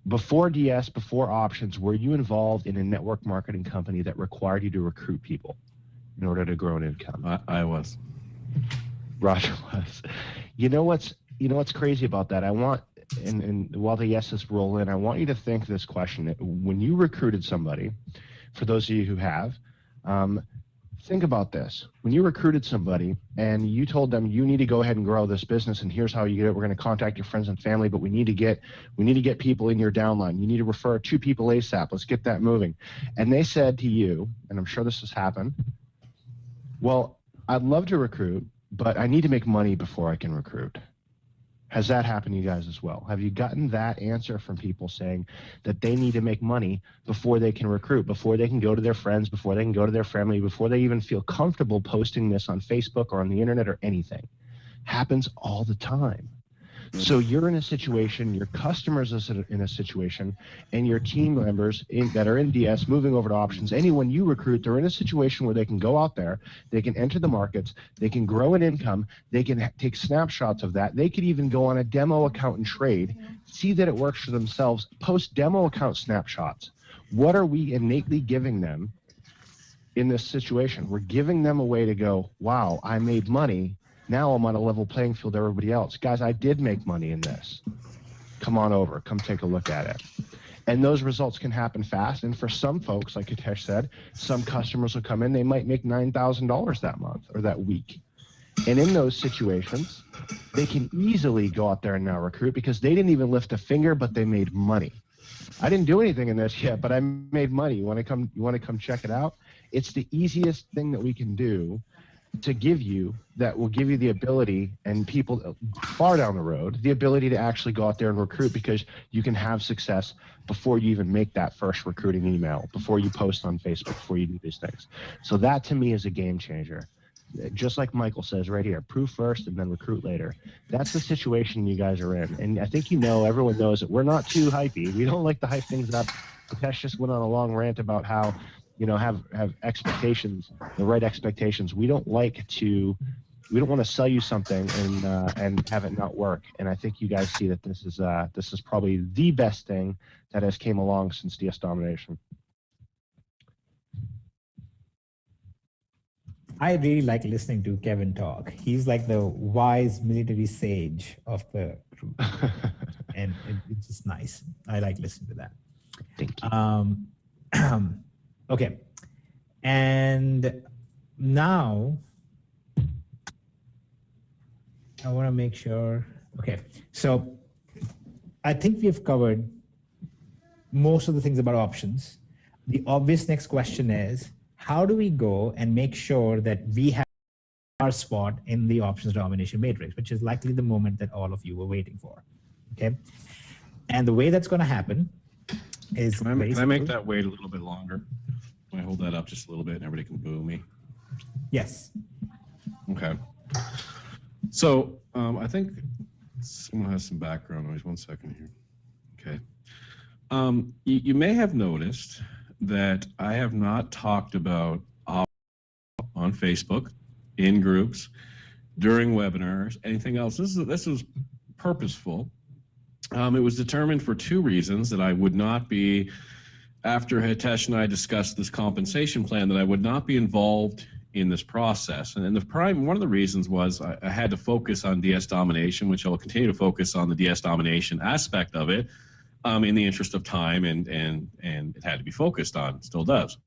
Before DS, before options, were you involved in a network marketing company that required you to recruit people in order to grow an income? I was. Roger was. You know what's crazy about that? I want, and while the yeses roll in, I want you to think this question. When you recruited somebody, for those of you who have, think about this. When you recruited somebody and you told them you need to go ahead and grow this business, and here's how you get it. We're going to contact your friends and family, but we need to get people in your downline. You need to refer 2 people ASAP. Let's get that moving. And they said to you, and I'm sure this has happened, well, I'd love to recruit, but I need to make money before I can recruit. Has that happened to you guys as well? Have you gotten that answer from people saying that they need to make money before they can recruit, before they can go to their friends, before they can go to their family, before they even feel comfortable posting this on Facebook or on the internet or anything? Happens all the time. So you're in a situation, your customers are in a situation, and your team members that are in DS moving over to options, anyone you recruit, they're in a situation where they can go out there, they can enter the markets, they can grow an income, they can take snapshots of that, they could even go on a demo account and trade, see that it works for themselves, post demo account snapshots. What are we innately giving them in this situation? We're giving them a way to go, wow, I made money. Now I'm on a level playing field with everybody else. Guys, I did make money in this. Come on over. Come take a look at it. And those results can happen fast. And for some folks, like Hitesh said, some customers will come in, they might make $9,000 that month or that week. And in those situations, they can easily go out there and now recruit because they didn't even lift a finger, but they made money. I didn't do anything in this yet, but I made money. You want to come check it out? It's the easiest thing that we can do to give you, that will give you the ability, and people far down the road, the ability to actually go out there and recruit, because you can have success before you even make that first recruiting email, before you post on Facebook, before you do these things. So that to me is a game changer. Just like Michael says right here, prove first and then recruit later. That's the situation you guys are in. And I think everyone knows that we're not too hypey. We don't like to hype things up. Hitesh just went on a long rant about how have expectations, the right expectations. We don't want to sell you something and have it not work. And I think you guys see that this is probably the best thing that has came along since DS Domination. I really like listening to Kevin talk. He's like the wise military sage of the group. And it's just nice. I like listening to that. Thank you. Okay, and now I want to make sure. Okay, so I think we've covered most of the things about options. The obvious next question is, how do we go and make sure that we have our spot in the options domination matrix, which is likely the moment that all of you were waiting for? Okay, and the way that's going to happen is can I make that wait a little bit longer? Can I hold that up just a little bit and everybody can boo me? Yes. Okay. So I think someone has some background noise. 1 second here. Okay. You may have noticed that I have not talked about on Facebook, in groups, during webinars, anything else. This was purposeful. It was determined for 2 reasons: that I would not be after Hitesh and I discussed this compensation plan, that I would not be involved in this process. And one of the reasons was I had to focus on DS Domination, which I will continue to focus on the DS Domination aspect of it in the interest of time, and it had to be focused on, still does.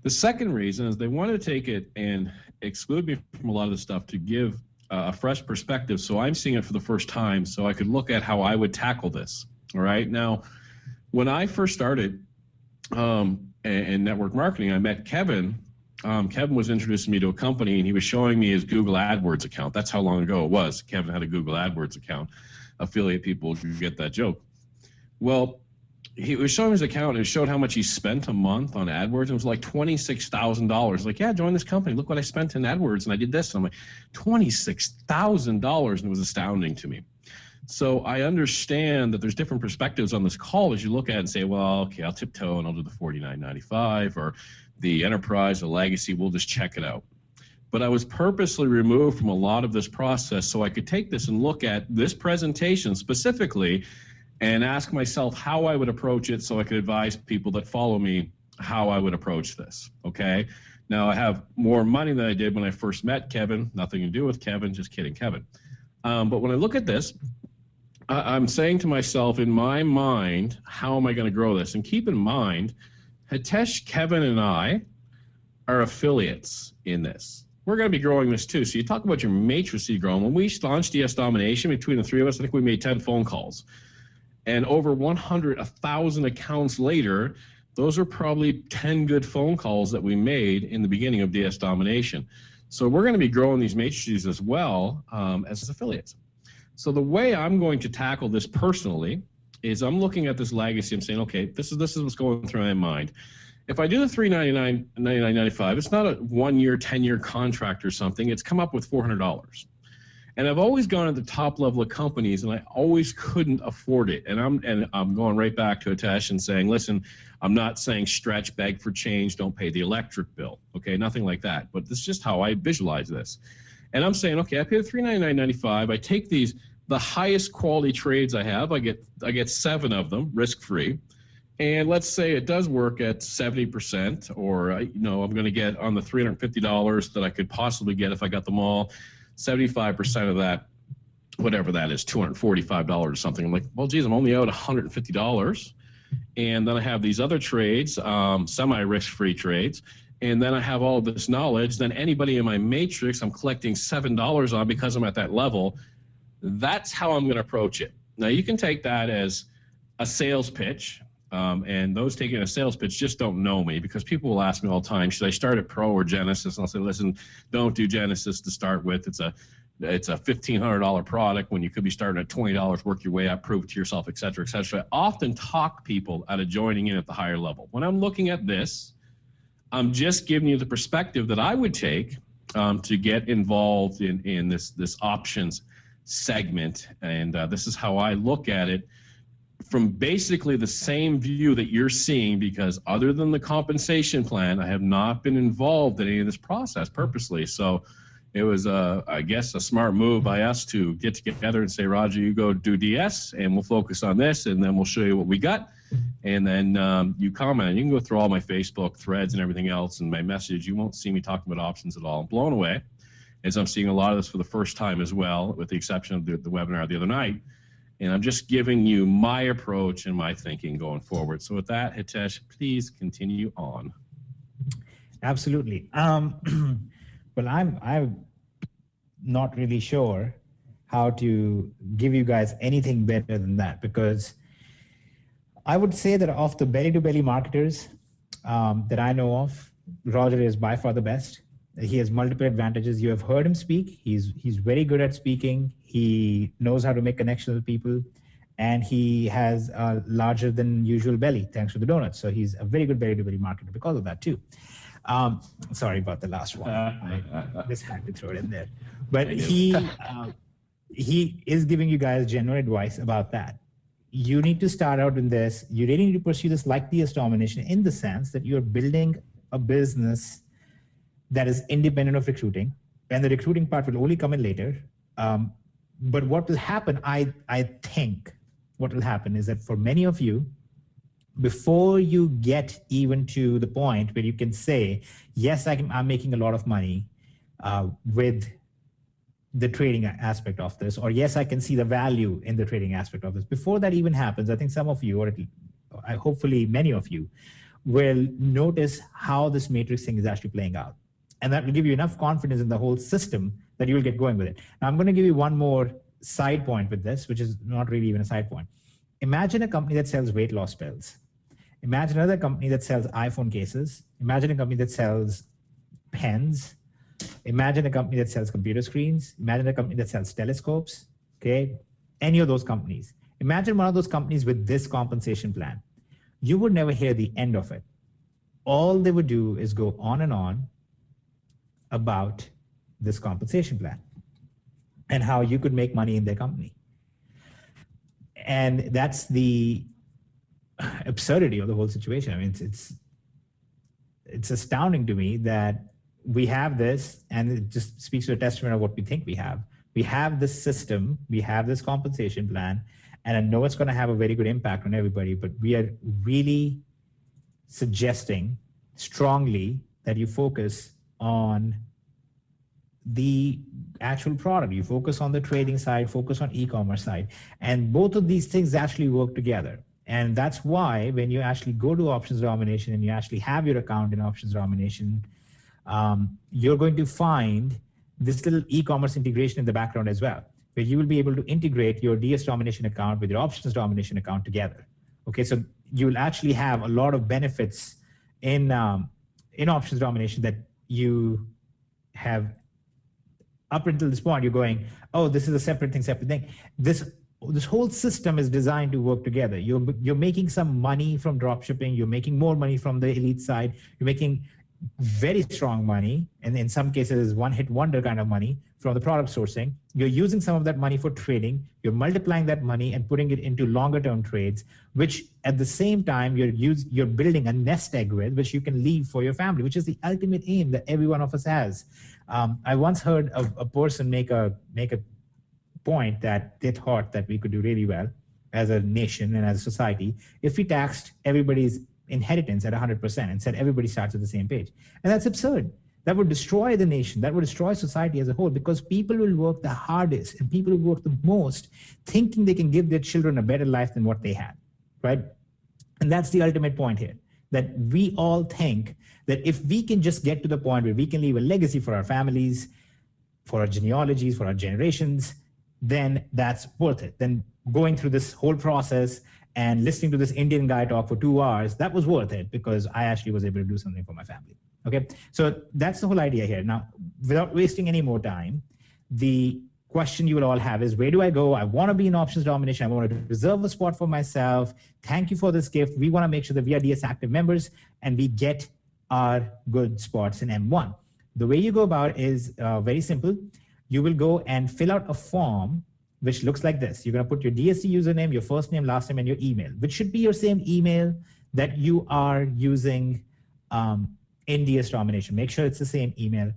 The second reason is they wanted to take it and exclude me from a lot of the stuff to give a fresh perspective. So I'm seeing it for the first time so I could look at how I would tackle this. All right. Now, when I first started in network marketing, I met Kevin. Kevin was introducing me to a company, and he was showing me his Google AdWords account. That's how long ago it was. Kevin had a Google AdWords account. Affiliate people get that joke. Well, he was showing his account, and it showed how much he spent a month on AdWords. And it was like $26,000. Like, yeah, join this company. Look what I spent in AdWords, and I did this. And I'm like, $26,000, and it was astounding to me. So I understand that there's different perspectives on this call as you look at it and say, well, okay, I'll tiptoe and I'll do the $49.95 or the enterprise, the legacy, we'll just check it out. But I was purposely removed from a lot of this process so I could take this and look at this presentation specifically and ask myself how I would approach it so I could advise people that follow me how I would approach this, okay? Now, I have more money than I did when I first met Kevin. Nothing to do with Kevin, just kidding, Kevin. But when I look at this, I'm saying to myself, in my mind, how am I going to grow this? And keep in mind, Hitesh, Kevin, and I are affiliates in this. We're going to be growing this too. So you talk about your matrix growing. When we launched DS Domination, between the three of us, I think we made 10 phone calls. And over 1,000 accounts later, those are probably 10 good phone calls that we made in the beginning of DS Domination. So we're going to be growing these matrices as well as affiliates. So the way I'm going to tackle this personally is I'm looking at this legacy. I'm saying, okay, this is what's going through my mind. If I do the $399.95, it's not a 1 year, 10-year contract or something. It's come up with $400. And I've always gone at the top level of companies, and I always couldn't afford it. And I'm going right back to Hitesh and saying, listen, I'm not saying stretch, beg for change, don't pay the electric bill. Okay, nothing like that. But this is just how I visualize this. And I'm saying, okay, I pay the $399.95. I take the highest quality trades I have. I get 7 of them risk-free. And let's say it does work at 70%, or I'm going to get on the $350 that I could possibly get if I got them all, 75% of that, whatever that is, $245 or something. I'm like, well, geez, I'm only out $150. And then I have these other trades, semi-risk-free trades. And then I have all of this knowledge. Then anybody in my matrix, I'm collecting $7 on because I'm at that level. That's how I'm going to approach it. Now, you can take that as a sales pitch. And those taking a sales pitch just don't know me, because people will ask me all the time, should I start at Pro or Genesis? And I'll say, listen, don't do Genesis to start with. It's a $1,500 product when you could be starting at $20, work your way up, prove it to yourself, et cetera, et cetera. I often talk people out of joining in at the higher level. When I'm looking at this, I'm just giving you the perspective that I would take to get involved in this options segment. And this is how I look at it, from basically the same view that you're seeing, because other than the compensation plan, I have not been involved in any of this process purposely. So it was, I guess, a smart move by us to get together and say, Roger, you go do DS and we'll focus on this, and then we'll show you what we got. And then you comment. You can go through all my Facebook threads and everything else and my message. You won't see me talking about options at all. I'm blown away, as I'm seeing a lot of this for the first time as well, with the exception of the webinar the other night. And I'm just giving you my approach and my thinking going forward. So with that, Hitesh, please continue on. Absolutely. Well, I'm not really sure how to give you guys anything better than that, because I would say that of the belly-to-belly marketers that I know of, Roger is by far the best. He has multiple advantages. You have heard him speak. He's very good at speaking. He knows how to make connections with people, and he has a larger than usual belly thanks to the donuts. So he's a very good belly-to-belly marketer because of that too. Sorry about the last one. I just had to throw it in there. But he is giving you guys genuine advice about that. You need to start out in this. You really need to pursue this like DS Domination, in the sense that you're building a business that is independent of recruiting, and the recruiting part will only come in later. But what will happen, I think what will happen is that for many of you, before you get even to the point where you can say, yes, I'm making a lot of money with the trading aspect of this, or yes, I can see the value in the trading aspect of this. Before that even happens, I think some of you, or hopefully many of you, will notice how this matrix thing is actually playing out. And that will give you enough confidence in the whole system that you will get going with it. Now, I'm going to give you one more side point with this, which is not really even a side point. Imagine a company that sells weight loss pills. Imagine another company that sells iPhone cases. Imagine a company that sells pens. Imagine a company that sells computer screens. Imagine a company that sells telescopes. Okay, any of those companies. Imagine one of those companies with this compensation plan. You would never hear the end of it. All they would do is go on and on about this compensation plan and how you could make money in their company. And that's the absurdity of the whole situation. I mean, it's astounding to me that we have this, and it just speaks to a testament of what we think we have. We have this system, we have this compensation plan, and I know it's going to have a very good impact on everybody, but we are really suggesting strongly that you focus on the actual product. You focus on the trading side, focus on e-commerce side, and both of these things actually work together. And that's why when you actually go to options domination and you actually have your account in options domination, you're going to find this little e-commerce integration in the background as well, where you will be able to integrate your DS domination account with your options domination account together. Okay, so you will actually have a lot of benefits in options domination that you have up until this point. You're going, oh, this is a separate thing. This whole system is designed to work together. You're making some money from drop shipping. You're making more money from the elite side. You're making very strong money, and in some cases one-hit wonder kind of money from the product sourcing. You're using some of that money for trading. You're multiplying that money and putting it into longer-term trades, which at the same time you're building a nest egg with, which you can leave for your family, which is the ultimate aim that every one of us has. I once heard a person make a point that they thought that we could do really well as a nation and as a society if we taxed everybody's inheritance at 100% and said everybody starts at the same page. And that's absurd. That would destroy the nation. That would destroy society as a whole, because people will work the hardest and people will work the most thinking they can give their children a better life than what they had, right? And that's the ultimate point here, that we all think that if we can just get to the point where we can leave a legacy for our families, for our genealogies, for our generations, then that's worth it. Then going through this whole process and listening to this Indian guy talk for 2 hours, that was worth it, because I actually was able to do something for my family. Okay, so that's the whole idea here. Now, without wasting any more time, the question you will all have is, where do I go? I want to be in options domination. I want to reserve a spot for myself. Thank you for this gift. We want to make sure that we are DS active members and we get our good spots in M1. The way you go about it is very simple. You will go and fill out a form which looks like this. You're going to put your DSD username, your first name, last name, and your email, which should be your same email that you are using in DS domination. Make sure it's the same email.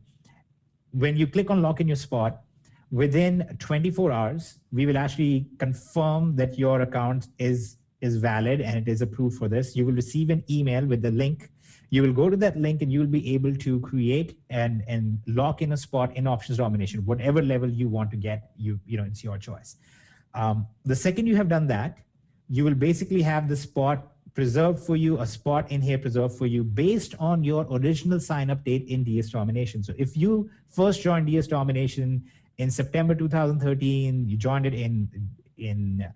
When you click on lock in your spot, within 24 hours, we will actually confirm that your account is valid and it is approved for this. You will receive an email with the link. You will go to that link and you will be able to create and lock in a spot in options domination, whatever level you want to get. It's your choice. The second you have done that, you will basically have the spot preserved for you, a spot in here preserved for you based on your original sign-up date in DS domination. So if you first joined DS domination in September 2013, you joined it in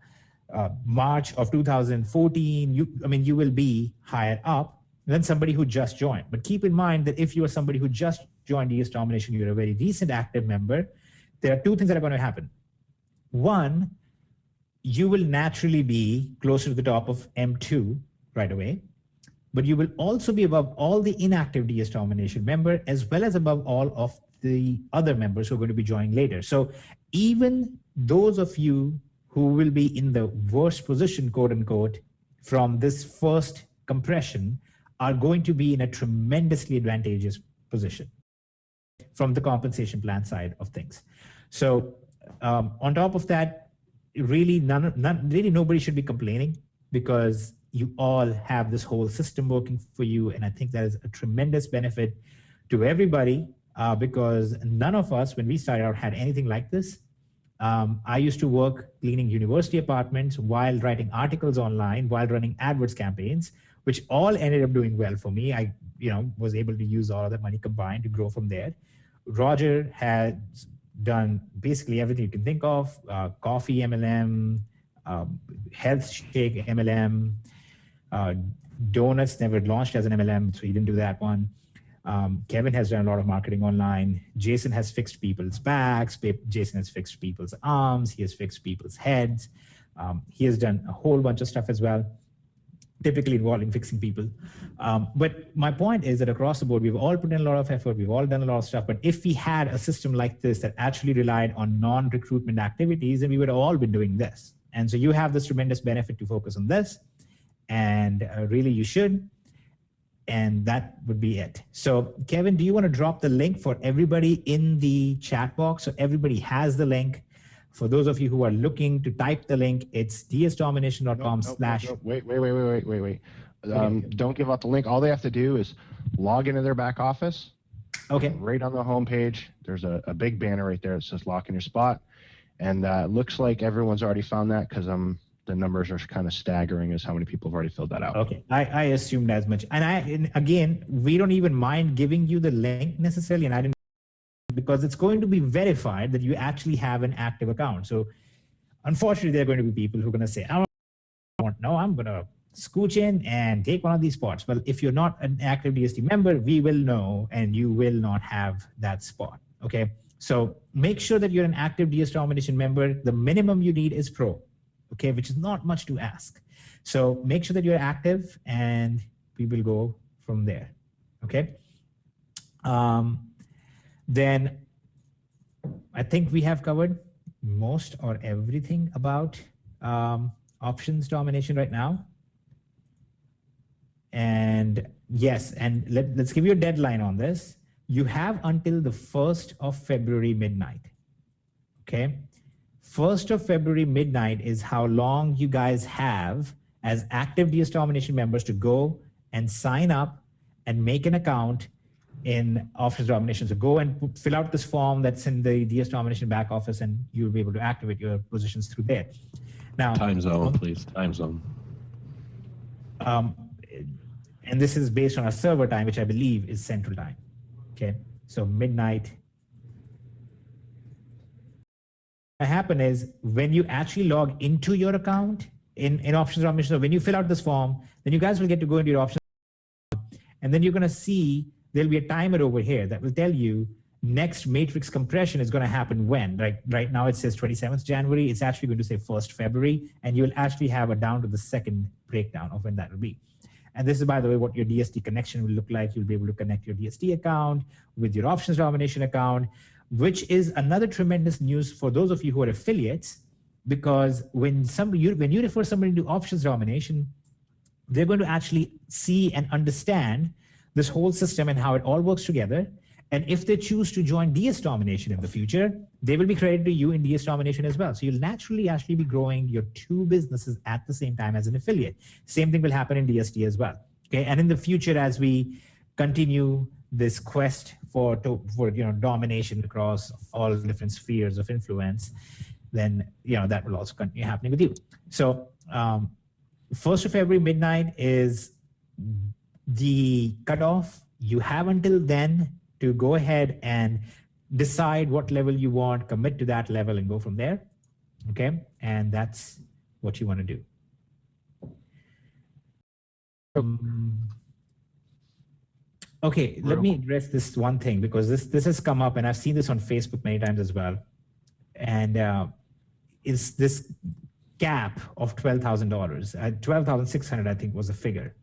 March of 2014, you will be higher up than somebody who just joined. But keep in mind that if you are somebody who just joined DS domination, you're a very recent active member, there are two things that are going to happen. One, you will naturally be closer to the top of M2 right away, but you will also be above all the inactive DS domination member, as well as above all of the other members who are going to be joining later. So even those of you who will be in the worst position, quote unquote, from this first compression are going to be in a tremendously advantageous position from the compensation plan side of things. So on top of that, really nobody should be complaining, because you all have this whole system working for you. And I think that is a tremendous benefit to everybody because none of us, when we started out, had anything like this. I used to work cleaning university apartments while writing articles online, while running AdWords campaigns, which all ended up doing well for me. I, was able to use all of that money combined to grow from there. Roger has done basically everything you can think of: coffee MLM, health shake MLM, donuts never launched as an MLM, so he didn't do that one. Kevin has done a lot of marketing online. Jason has fixed people's backs. Jason has fixed people's arms. He has fixed people's heads. He has done a whole bunch of stuff as well, typically involving fixing people. But my point is that across the board, we've all put in a lot of effort. We've all done a lot of stuff. But if we had a system like this that actually relied on non-recruitment activities, then we would have all been doing this. And so you have this tremendous benefit to focus on this. And really, you should. And that would be it. So Kevin, do you want to drop the link for everybody in the chat box so everybody has the link? For those of you who are looking to type the link, it's dsdomination.com / Wait. Don't give out the link. All they have to do is log into their back office. Okay. Right on the home page, there's a big banner right there that says lock in your spot. And it looks like everyone's already found that because the numbers are kind of staggering as how many people have already filled that out. Okay, I assumed as much. And again, we don't even mind giving you the link necessarily, and I didn't, because it's going to be verified that you actually have an active account. So unfortunately, there are going to be people who are going to say, I don't know, I'm going to scooch in and take one of these spots. Well, if you're not an active DSD member, we will know, and you will not have that spot, okay? So make sure that you're an active DS Domination member. The minimum you need is Pro. Okay, which is not much to ask. So make sure that you're active and we will go from there, okay? Then I think we have covered most or everything about options domination right now. And yes, and let's give you a deadline on this. You have until the 1st of February midnight, okay? 1st of February midnight is how long you guys have as active DS Domination members to go and sign up and make an account in Office Domination. So go and fill out this form that's in the DS Domination back office, and you'll be able to activate your positions through there. Now, time zone, please. Time zone. And this is based on our server time, which I believe is Central Time. Okay, so midnight. What happen is when you actually log into your account in Options Domination, so when you fill out this form, then you guys will get to go into your options, and then you're going to see there'll be a timer over here that will tell you next matrix compression is going to happen when. Right now it says 27th January. It's actually going to say 1st February, and you'll actually have a down to the second breakdown of when that will be. And this is, by the way, what your DSD connection will look like. You'll be able to connect your DSD account with your Options Domination account, which is another tremendous news for those of you who are affiliates, because when you refer somebody to Options Domination, they're going to actually see and understand this whole system and how it all works together. And if they choose to join DS Domination in the future, they will be credited to you in DS Domination as well. So you'll naturally actually be growing your two businesses at the same time as an affiliate. Same thing will happen in DSD as well. Okay, and in the future, as we continue this quest for domination across all different spheres of influence, then that will also continue happening with you. So 1st of February midnight is the cutoff. You have until then to go ahead and decide what level you want, commit to that level, and go from there. Okay, and that's what you want to do. Okay, let me address this one thing, because this has come up, and I've seen this on Facebook many times as well. And is this cap of $12,000, $12,600, I think was the figure.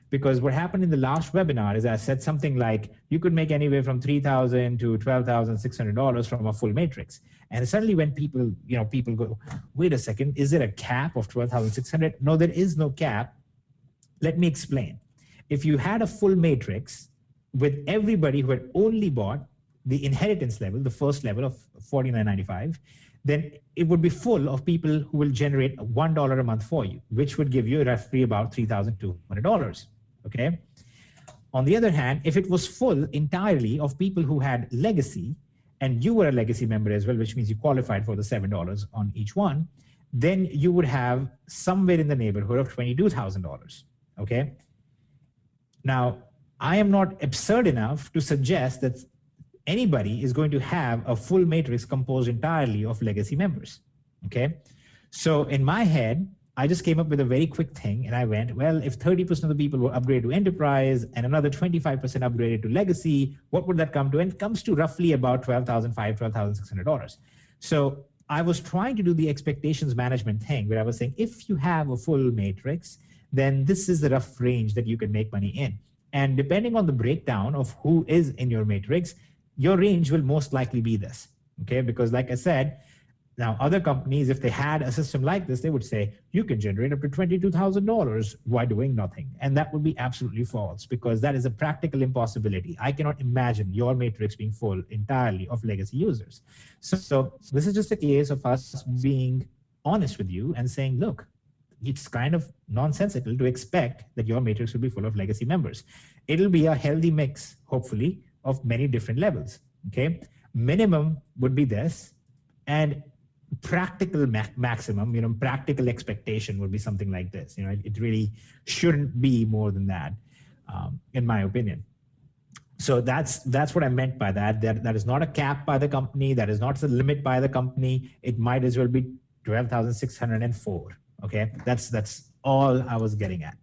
Because what happened in the last webinar is I said something like, you could make anywhere from $3,000 to $12,600 from a full matrix. And suddenly when people go, wait a second, is there a cap of $12,600? No, there is no cap. Let me explain. If you had a full matrix with everybody who had only bought the inheritance level, the first level of $49.95, then it would be full of people who will generate $1 a month for you, which would give you roughly about $3,200. Okay. On the other hand, if it was full entirely of people who had legacy, and you were a legacy member as well, which means you qualified for the $7 on each one, then you would have somewhere in the neighborhood of $22,000. Okay. Now, I am not absurd enough to suggest that anybody is going to have a full matrix composed entirely of legacy members. Okay. So in my head, I just came up with a very quick thing and I went, well, if 30% of the people were upgraded to enterprise and another 25% upgraded to legacy, what would that come to? And it comes to roughly about $12,500, $12,600. So I was trying to do the expectations management thing where I was saying, if you have a full matrix, then this is the rough range that you can make money in. And depending on the breakdown of who is in your matrix, your range will most likely be this. Okay, because like I said, now, other companies, if they had a system like this, they would say, you can generate up to $22,000 while doing nothing. And that would be absolutely false because that is a practical impossibility. I cannot imagine your matrix being full entirely of legacy users. So this is just a case of us being honest with you and saying, look, it's kind of nonsensical to expect that your matrix will be full of legacy members. It'll be a healthy mix, hopefully, of many different levels. Okay, minimum would be this, and practical maximum, practical expectation would be something like this. It really shouldn't be more than that, in my opinion. So that's what I meant by that. That is not a cap by the company. That is not a limit by the company. It might as well be 12,604. Okay, that's all I was getting at.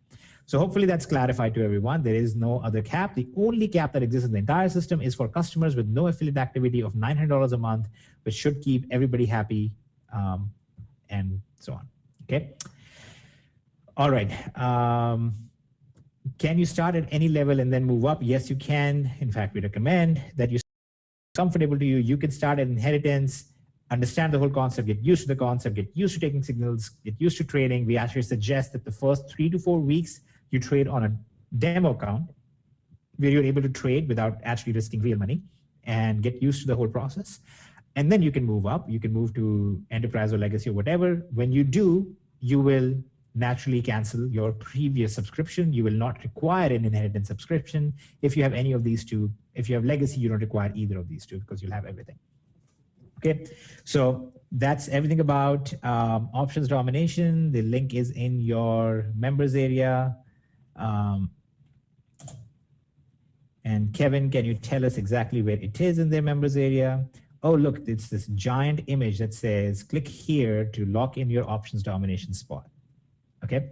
So hopefully that's clarified to everyone. There is no other cap. The only cap that exists in the entire system is for customers with no affiliate activity of $900 a month, which should keep everybody happy, and so on. Okay. All right. Can you start at any level and then move up? Yes, you can. In fact, we recommend that you comfortable to you. You can start at inheritance, understand the whole concept, get used to the concept, get used to taking signals, get used to trading. We actually suggest that the first 3 to 4 weeks you trade on a demo account where you're able to trade without actually risking real money and get used to the whole process. And then you can move up. You can move to enterprise or legacy or whatever. When you do, you will naturally cancel your previous subscription. You will not require an inheritance subscription. If you have any of these two, if you have legacy, you don't require either of these two because you'll have everything. Okay, so that's everything about options domination. The link is in your members area. And Kevin, can you tell us exactly where it is in their members area? Oh, look, it's this giant image that says, click here to lock in your options domination spot. Okay,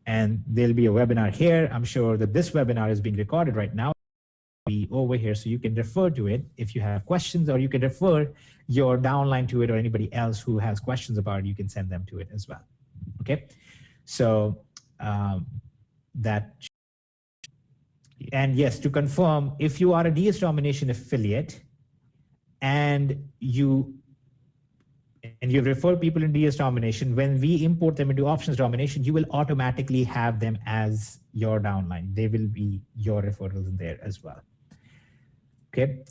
and there'll be a webinar here. I'm sure that this webinar is being recorded right now. Be over here so you can refer to it if you have questions, or you can refer your downline to it, or anybody else who has questions about it, you can send them to it as well. Okay, so and yes, to confirm, if you are a DS Domination affiliate and you refer people in DS Domination, when we import them into Options Domination, you will automatically have them as your downline. They will be your referrals in there as well. Okay.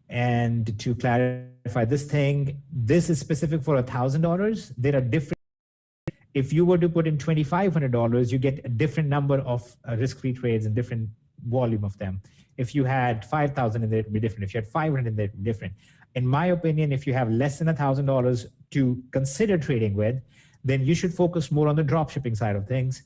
And to clarify this thing, this is specific for $1,000. There are different. If you were to put in $2,500, you get a different number of risk-free trades and different volume of them. If you had 5,000 in there, it would be different. If you had 500 in there, it would be different. In my opinion, if you have less than $1,000 to consider trading with, then you should focus more on the drop shipping side of things,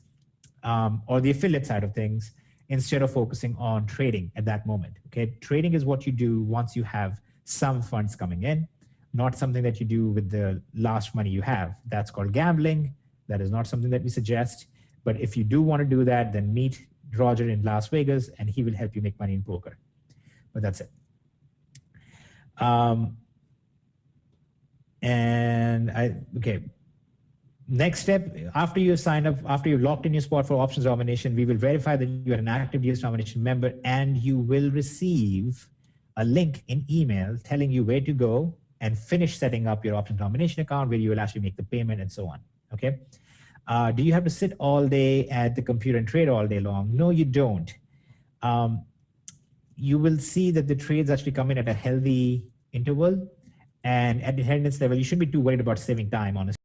or the affiliate side of things, instead of focusing on trading at that moment. Okay, trading is what you do once you have some funds coming in, not something that you do with the last money you have. That's called gambling. That is not something that we suggest. But if you do want to do that, then meet Roger in Las Vegas and he will help you make money in poker. But that's it. Okay. Next step, after you sign up, after you've locked in your spot for Options Domination, we will verify that you are an active DS Domination member, and you will receive a link in email telling you where to go and finish setting up your Options Domination account, where you will actually make the payment and so on. Okay. Do you have to sit all day at the computer and trade all day long? No, you don't. you will see that the trades actually come in at a healthy interval. And at the attendance level, you shouldn't be too worried about saving time, honestly,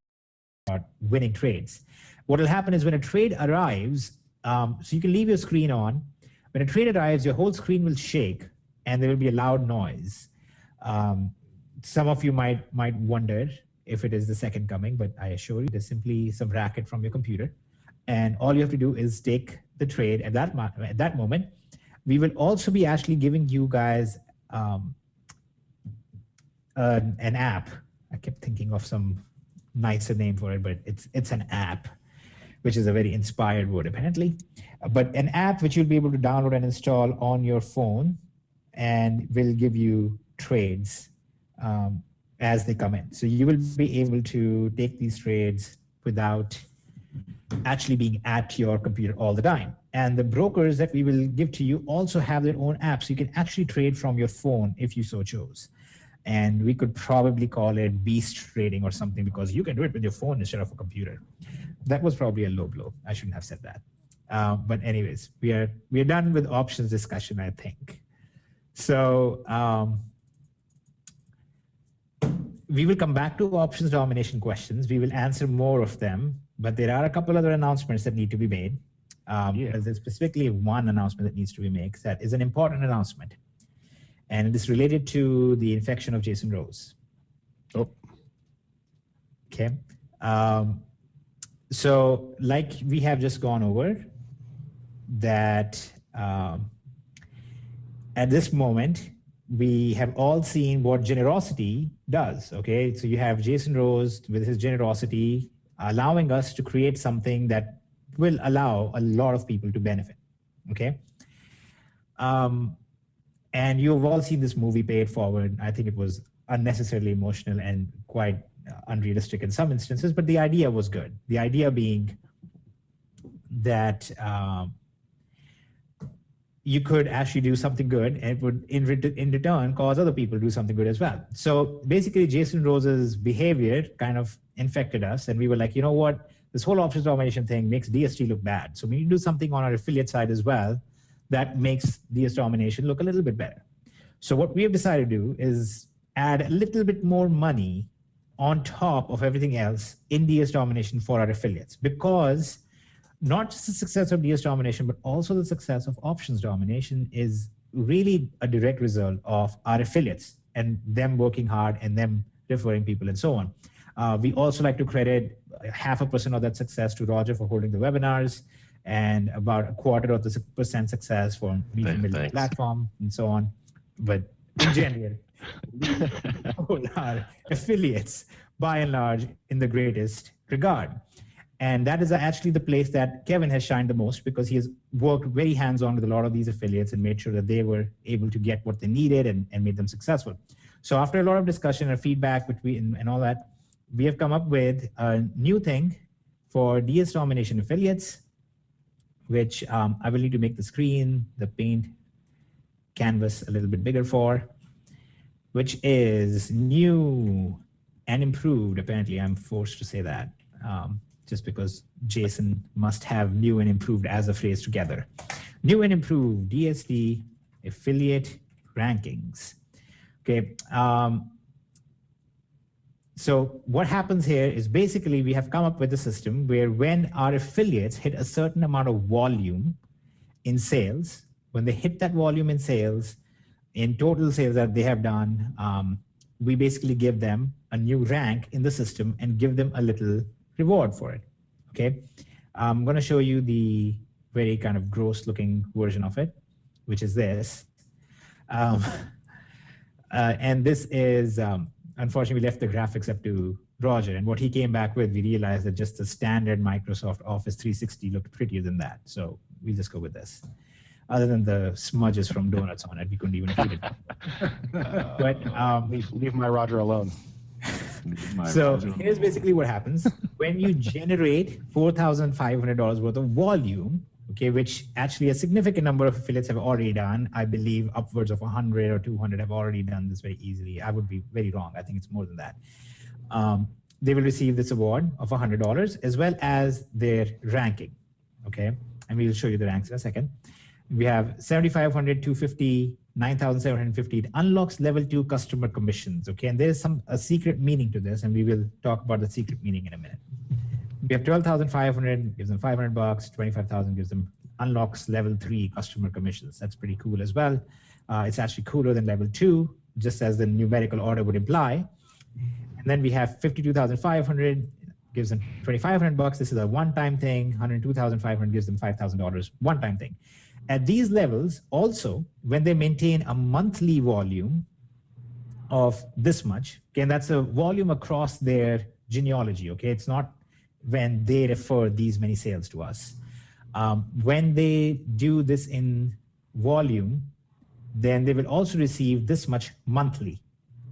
about winning trades. What will happen is when a trade arrives, so you can leave your screen on. When a trade arrives, your whole screen will shake and there will be a loud noise. Some of you might wonder if it is the second coming, but I assure you there's simply some racket from your computer. And all you have to do is take the trade at that moment. We will also be actually giving you guys an app. I kept thinking of some nicer name for it, but it's an app, which is a very inspired word apparently. But an app which you'll be able to download and install on your phone and will give you trades as they come in. So you will be able to take these trades without actually being at your computer all the time. And the brokers that we will give to you also have their own apps. So you can actually trade from your phone if you so chose. And we could probably call it beast trading or something because you can do it with your phone instead of a computer. That was probably a low blow. I shouldn't have said that. But anyways, we are done with options discussion, I think. So we will come back to options domination questions. We will answer more of them, but there are a couple other announcements that need to be made. There's specifically one announcement that needs to be made that is an important announcement. And it is related to the infection of Jason Rose. Oh. Okay. So like we have just gone over, that at this moment, we have all seen what generosity does, okay? So you have Jason Rose with his generosity allowing us to create something that will allow a lot of people to benefit, okay? And you've all seen this movie, Pay It Forward. I think it was unnecessarily emotional and quite unrealistic in some instances, but the idea was good. The idea being that you could actually do something good and it would in return cause other people to do something good as well. So basically Jason Rose's behavior kind of infected us and we were like, you know what, this whole options domination thing makes DSD look bad. So we need to do something on our affiliate side as well that makes DS domination look a little bit better. So what we have decided to do is add a little bit more money on top of everything else in DS domination for our affiliates, because not just the success of DS domination, but also the success of options domination is really a direct result of our affiliates and them working hard and them referring people and so on. We also like to credit 0.5% of that success to Roger for holding the webinars, and about 1/4% success for me to build the platform and so on. But in general, we hold our affiliates by and large in the greatest regard. And that is actually the place that Kevin has shined the most, because he has worked very hands-on with a lot of these affiliates and made sure that they were able to get what they needed and made them successful. So after a lot of discussion and feedback and all that, we have come up with a new thing for DS domination affiliates, which I will need to make the screen, the paint canvas a little bit bigger for, which is new and improved. Apparently, I'm forced to say that just because Jason must have new and improved as a phrase together. New and improved DSD affiliate rankings. Okay. So what happens here is basically we have come up with a system where when our affiliates hit a certain amount of volume in sales, when they hit that volume in sales, in total sales that they have done, we basically give them a new rank in the system and give them a little reward for it, okay? I'm gonna show you the very kind of gross looking version of it, which is this. And this is, unfortunately, we left the graphics up to Roger, and what he came back with, we realized that just the standard Microsoft Office 360 looked prettier than that. So we just go with this. Other than the smudges from donuts on it, we couldn't even read it. But leave my Roger alone. So here's basically what happens. When you generate $4,500 worth of volume, okay, which actually a significant number of affiliates have already done. I believe upwards of 100 or 200 have already done this very easily. I would be very wrong. I think it's more than that. They will receive this award of $100 as well as their ranking, okay? And we will show you the ranks in a second. We have 7,500, 250, 9,750. It unlocks level 2 customer commissions. Okay, and there's a secret meaning to this, and we will talk about the secret meaning in a minute. We have 12,500, gives them $500. 25,000 gives them unlocks level 3 customer commissions. That's pretty cool as well. It's actually cooler than level 2, just as the numerical order would imply. And then we have 52,500, gives them $2,500. This is a one-time thing. 102,500 gives them $5,000, one-time thing. At these levels, also, when they maintain a monthly volume of this much, okay, and that's a volume across their genealogy, okay? It's not when they refer these many sales to us. When they do this in volume, then they will also receive this much monthly,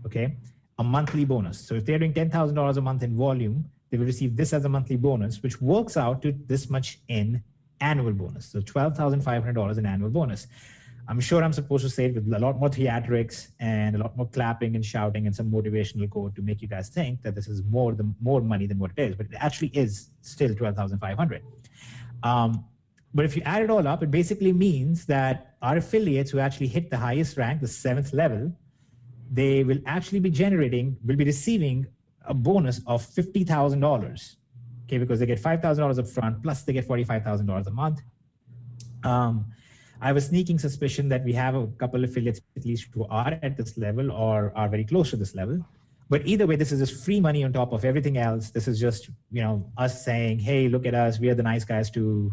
okay? A monthly bonus. So if they're doing $10,000 a month in volume, they will receive this as a monthly bonus, which works out to this much in annual bonus. So $12,500 in annual bonus. I'm sure I'm supposed to say it with a lot more theatrics and a lot more clapping and shouting and some motivational quote to make you guys think that this is more money than what it is, but it actually is still $12,500. But if you add it all up, it basically means that our affiliates who actually hit the highest rank, the 7th level, they will actually be receiving a bonus of $50,000. Okay, because they get $5,000 up front, plus they get $45,000 a month. I have a sneaking suspicion that we have a couple of affiliates at least who are at this level or are very close to this level. But either way, this is just free money on top of everything else. This is just, us saying, hey, look at us. We are the nice guys to,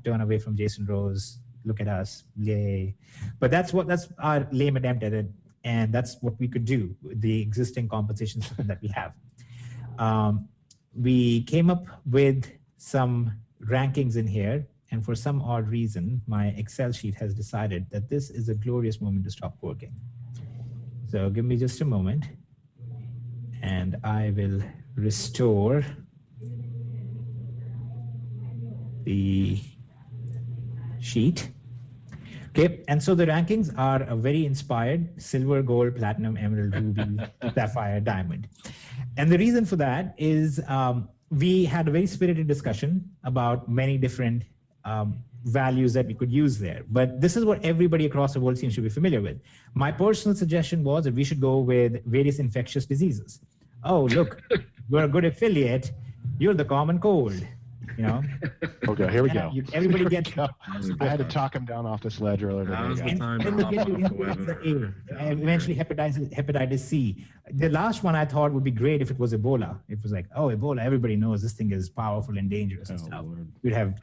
turn away from Jason Rose. Look at us. Yay. But that's our lame attempt at it. And that's what we could do with the existing compensation system that we have. We came up with some rankings in here, and for some odd reason, my Excel sheet has decided that this is a glorious moment to stop working. So give me just a moment, and I will restore the sheet. Okay, and so the rankings are a very inspired silver, gold, platinum, emerald, ruby, sapphire, diamond. And the reason for that is we had a very spirited discussion about many different values that we could use there. But this is what everybody across the world seems to be familiar with. My personal suggestion was that we should go with various infectious diseases. Oh, look, you're a good affiliate. You're the common cold. Okay, here we go. Everybody gets. I had to talk him down off this ledge earlier. Eventually, hepatitis C. The last one I thought would be great if it was Ebola. It was like, oh, Ebola. Everybody knows this thing is powerful and dangerous and stuff. Lord. We'd have,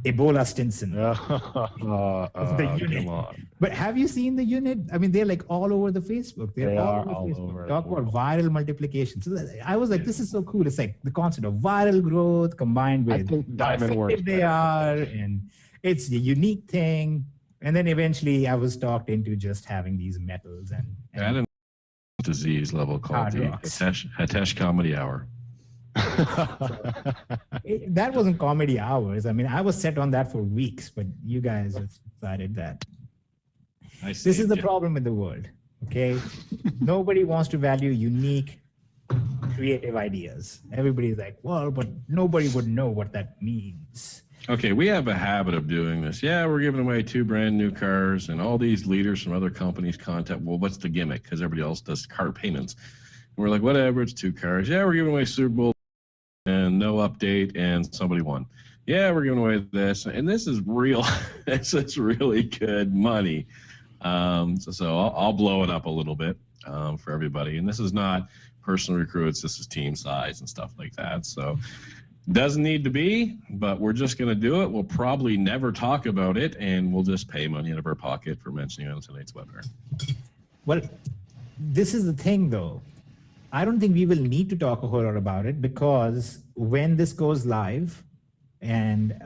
Ebola Stinson. The unit. Come on. But have you seen the unit? I mean, they're like all over the Facebook. They are all over. Talk about viral multiplication. So I was like, this is so cool. It's like the concept of viral growth combined with how effective they are, and it's a unique thing. And then eventually I was talked into just having these metals and a disease level called the Hitesh Comedy Hour. That wasn't comedy hours. I mean, I was set on that for weeks, but you guys have decided that. This is the problem in the world, okay? Nobody wants to value unique, creative ideas. Everybody's like, well, but nobody would know what that means. Okay, we have a habit of doing this. Yeah, we're giving away 2 brand new cars, and all these leaders from other companies contact, well, what's the gimmick? Because everybody else does car payments. And we're like, whatever, it's 2 cars. Yeah, we're giving away Super Bowl and no update, and somebody won. Yeah, we're giving away this, and this is real. This is really good money. So I'll blow it up a little bit for everybody. And this is not personal recruits. This is team size and stuff like that. So doesn't need to be, but we're just going to do it. We'll probably never talk about it, and we'll just pay money out of our pocket for mentioning it on tonight's webinar. Well, this is the thing, though. I don't think we will need to talk a whole lot about it, because when this goes live, and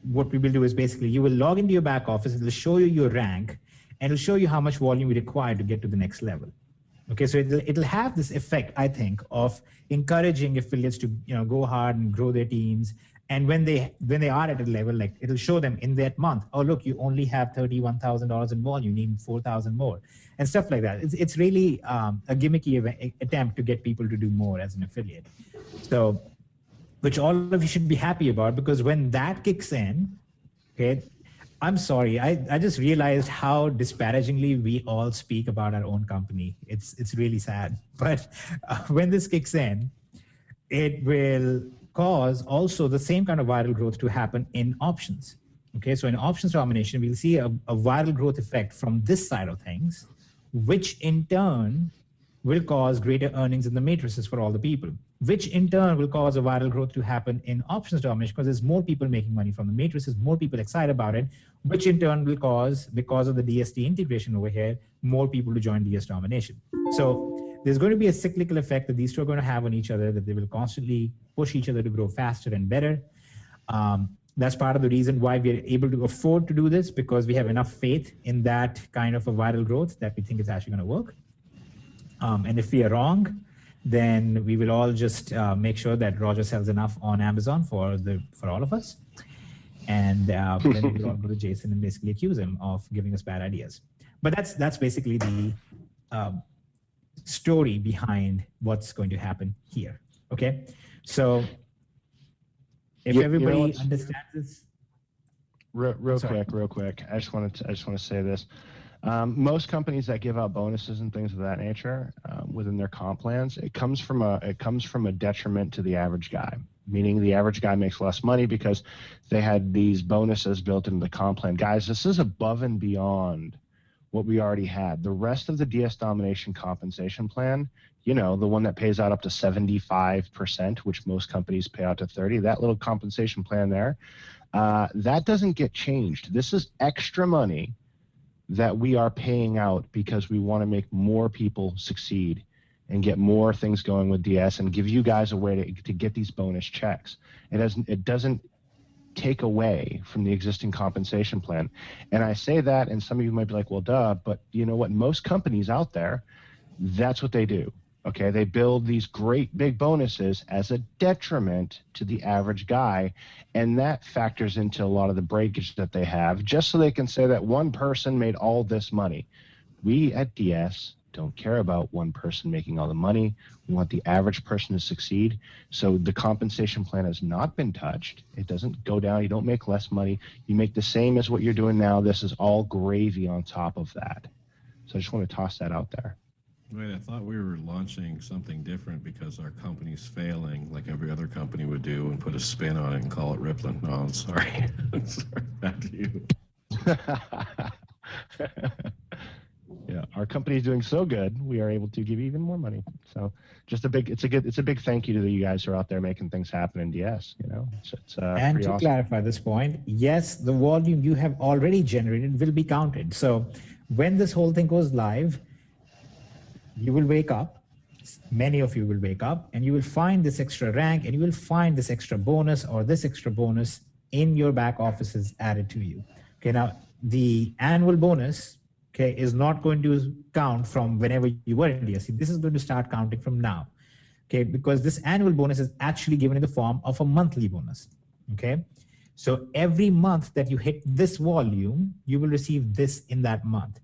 what we will do is basically you will log into your back office, it will show you your rank, and it'll show you how much volume you require to get to the next level. Okay, so it'll have this effect, I think, of encouraging affiliates to go hard and grow their teams. And when they are at a level, like it'll show them in that month, oh look, you only have $31,000 in volume, you need 4,000 more, and stuff like that. It's really a gimmicky attempt to get people to do more as an affiliate. So, which all of you should be happy about, because when that kicks in, okay, I'm sorry. I just realized how disparagingly we all speak about our own company. It's really sad. But when this kicks in, it will cause also the same kind of viral growth to happen in options. Okay, so in options domination, we'll see a viral growth effect from this side of things, which in turn will cause greater earnings in the matrices for all the people, which in turn will cause a viral growth to happen in options domination because there's more people making money from the matrices, more people excited about it, which in turn will cause, because of the DSD integration over here, more people to join DS domination. So there's going to be a cyclical effect that these two are going to have on each other, that they will constantly push each other to grow faster and better. That's part of the reason why we are able to afford to do this, because we have enough faith in that kind of a viral growth that we think it's actually going to work. And if we are wrong, then we will all just make sure that Roger sells enough on Amazon for all of us. And then we will all go to Jason and basically accuse him of giving us bad ideas. But that's basically the story behind what's going to happen here. Okay, so if everybody understands this, real quick, I just want to say this. Most companies that give out bonuses and things of that nature within their comp plans, it comes from a detriment to the average guy. Meaning the average guy makes less money because they had these bonuses built into the comp plan. Guys, this is above and beyond what we already had. The rest of the DS Domination compensation plan, you know, the one that pays out up to 75%, which most companies pay out to 30%, that little compensation plan there, that doesn't get changed. This is extra money that we are paying out because we want to make more people succeed and get more things going with DS and give you guys a way to get these bonus checks. It doesn't take away from the existing compensation plan. And I say that, and some of you might be like, well, duh, but you know what? Most companies out there, that's what they do. Okay, they build these great big bonuses as a detriment to the average guy, and that factors into a lot of the breakage that they have, just so they can say that one person made all this money. We at DS don't care about one person making all the money. We want the average person to succeed. So the compensation plan has not been touched. It doesn't go down. You don't make less money. You make the same as what you're doing now. This is all gravy on top of that. So I just want to toss that out there. Wait, I thought we were launching something different because our company's failing like every other company would do and put a spin on it and call it Rippling. No, I'm sorry. I'm sorry. Back to you. Yeah, our company is doing so good, we are able to give even more money. So just it's a big thank you to you guys who are out there making things happen in DS, you know. And pretty to awesome. clarify this point, yes, the volume you have already generated will be counted. So when this whole thing goes live, you will wake up, many of you will wake up, and you will find this extra rank, and you will find this extra bonus or this extra bonus in your back offices added to you. Okay, now the annual bonus, okay, is not going to count from whenever you were in DSC. This is going to start counting from now, okay, because this annual bonus is actually given in the form of a monthly bonus, okay? So every month that you hit this volume, you will receive this in that month,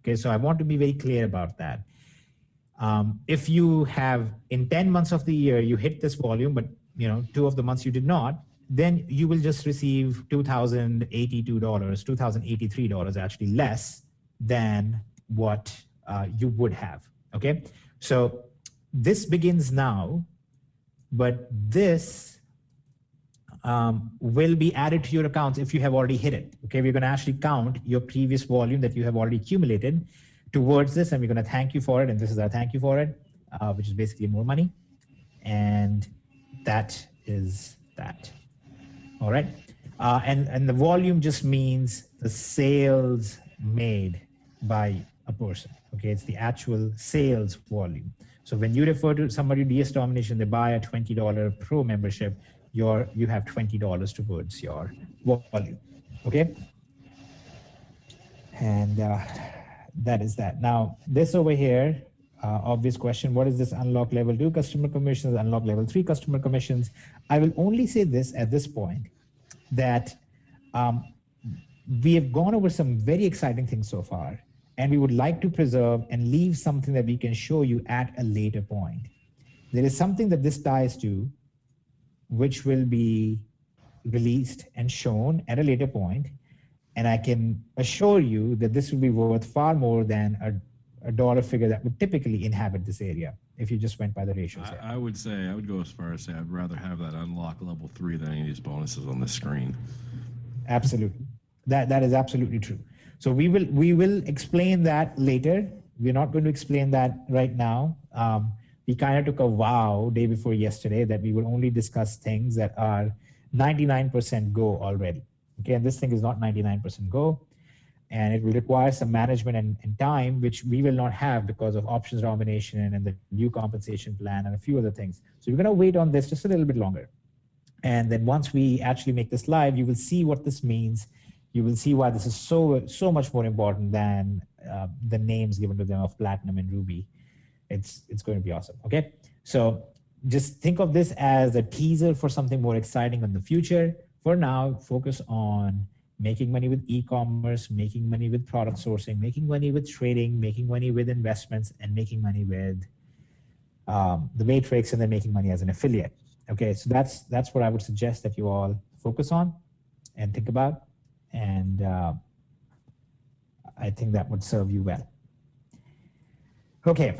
okay? So I want to be very clear about that. If you have, in 10 months of the year, you hit this volume, but you know, 2 of the months you did not, then you will just receive $2,082, $2,083 actually less than what you would have, okay? So this begins now, but this will be added to your accounts if you have already hit it, okay? We're gonna actually count your previous volume that you have already accumulated towards this, and we're gonna thank you for it, and this is our thank you for it, which is basically more money, and that is that, all right? And the volume just means the sales made by a person, okay? It's the actual sales volume. So when you refer to somebody DS Domination, they buy a $20 pro membership, you have $20 towards your volume, okay? And that is that. Now, this over here, obvious question, what is this unlock level 2 customer commissions, unlock level 3 customer commissions? I will only say this at this point, that we have gone over some very exciting things so far, and we would like to preserve and leave something that we can show you at a later point. There is something that this ties to, which will be released and shown at a later point, And I can assure you that this will be worth far more than a dollar figure that would typically inhabit this area if you just went by the ratios here. I would say, I would go as far as say I'd rather have that unlock level 3 than any of these bonuses on the screen. Absolutely. That is absolutely true. So we will explain that later. We're not going to explain that right now. We kind of took a vow day before yesterday that we will only discuss things that are 99% go already. Okay, and this thing is not 99% go, and it will require some management and time, which we will not have because of options domination and the new compensation plan and a few other things. So we're going to wait on this just a little bit longer. And then once we actually make this live, you will see what this means. You will see why this is so much more important than the names given to them of Platinum and Ruby. It's going to be awesome. Okay, so just think of this as a teaser for something more exciting in the future. For now, focus on making money with e-commerce, making money with product sourcing, making money with trading, making money with investments, and making money with the matrix, and then making money as an affiliate. Okay, so that's what I would suggest that you all focus on and think about, and I think that would serve you well. Okay,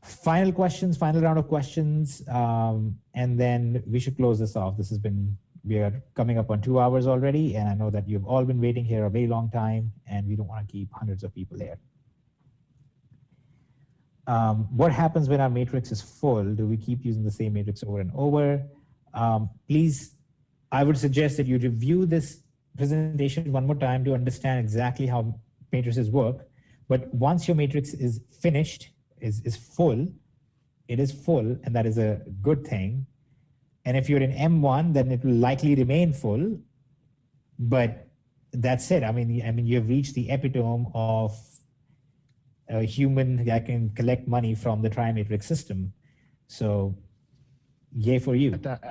final questions, final round of questions, and then we should close this off. We are coming up on 2 hours already, and I know that you've all been waiting here a very long time, and we don't want to keep hundreds of people here. What happens when our matrix is full? Do we keep using the same matrix over and over? Please, I would suggest that you review this presentation one more time to understand exactly how matrices work. But once your matrix is finished, is full, it is full, and that is a good thing. And if you're in M1, then it will likely remain full. But that's it. I mean, you have reached the epitome of a human that can collect money from the trimatrix system. So, yay for you. At that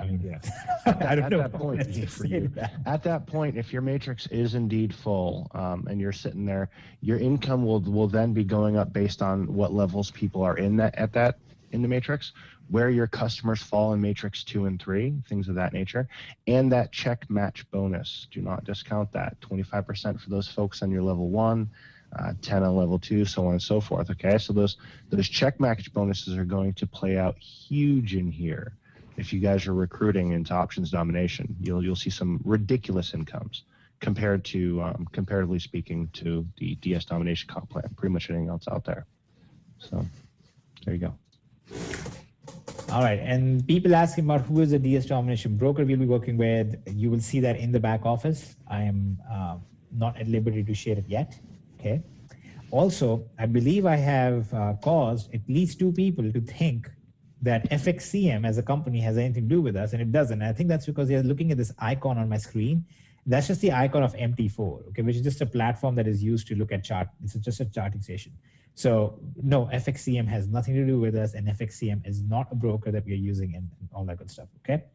point, if your matrix is indeed full and you're sitting there, your income will then be going up based on what levels people are in the matrix, where your customers fall in matrix 2 and 3, things of that nature, and that check match bonus. Do not discount that. 25% for those folks on your level 1, 10 on level 2, so on and so forth. Okay, so those check match bonuses are going to play out huge in here. If you guys are recruiting into options domination, you'll see some ridiculous incomes compared to, comparatively speaking, to the DS domination comp plan. Pretty much anything else out there. So there you go. All right, and people asking about who is a DS domination broker we'll be working with. You will see that in the back office. I am not at liberty to share it yet. Okay. Also, I believe I have caused at least 2 people to think that FXCM as a company has anything to do with us, and it doesn't. And I think that's because they're looking at this icon on my screen. That's just the icon of MT4, okay, which is just a platform that is used to look at chart. It's just a charting station. So no, FXCM has nothing to do with us, and FXCM is not a broker that we are using and all that good stuff, okay?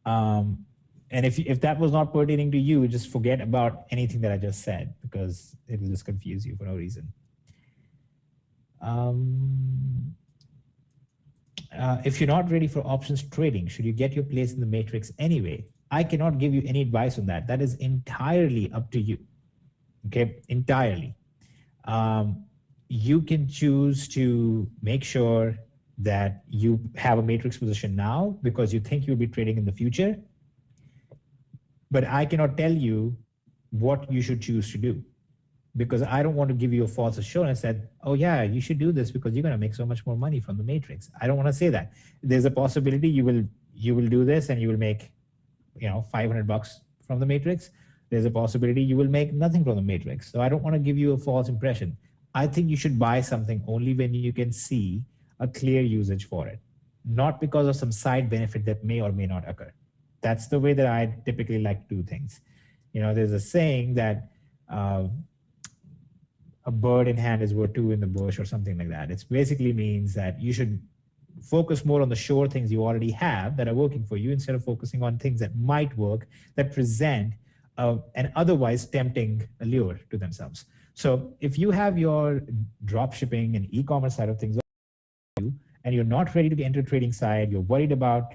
And if that was not pertaining to you, just forget about anything that I just said, because it will just confuse you for no reason. If you're not ready for options trading, should you get your place in the matrix anyway? I cannot give you any advice on that. That is entirely up to you, okay? Entirely. You can choose to make sure that you have a matrix position now because you think you'll be trading in the future. But I cannot tell you what you should choose to do, because I don't want to give you a false assurance that, oh yeah, you should do this because you're going to make so much more money from the matrix. I don't want to say that. There's a possibility you will do this and you will make, $500 from the matrix. There's a possibility you will make nothing from the matrix. So I don't want to give you a false impression. I think you should buy something only when you can see a clear usage for it, not because of some side benefit that may or may not occur. That's the way that I typically like to do things. There's a saying that a bird in hand is worth 2 in the bush or something like that. It basically means that you should focus more on the sure things you already have that are working for you instead of focusing on things that might work, that present an otherwise tempting allure to themselves. So if you have your drop shipping and e-commerce side of things and you're not ready to enter trading side, you're worried about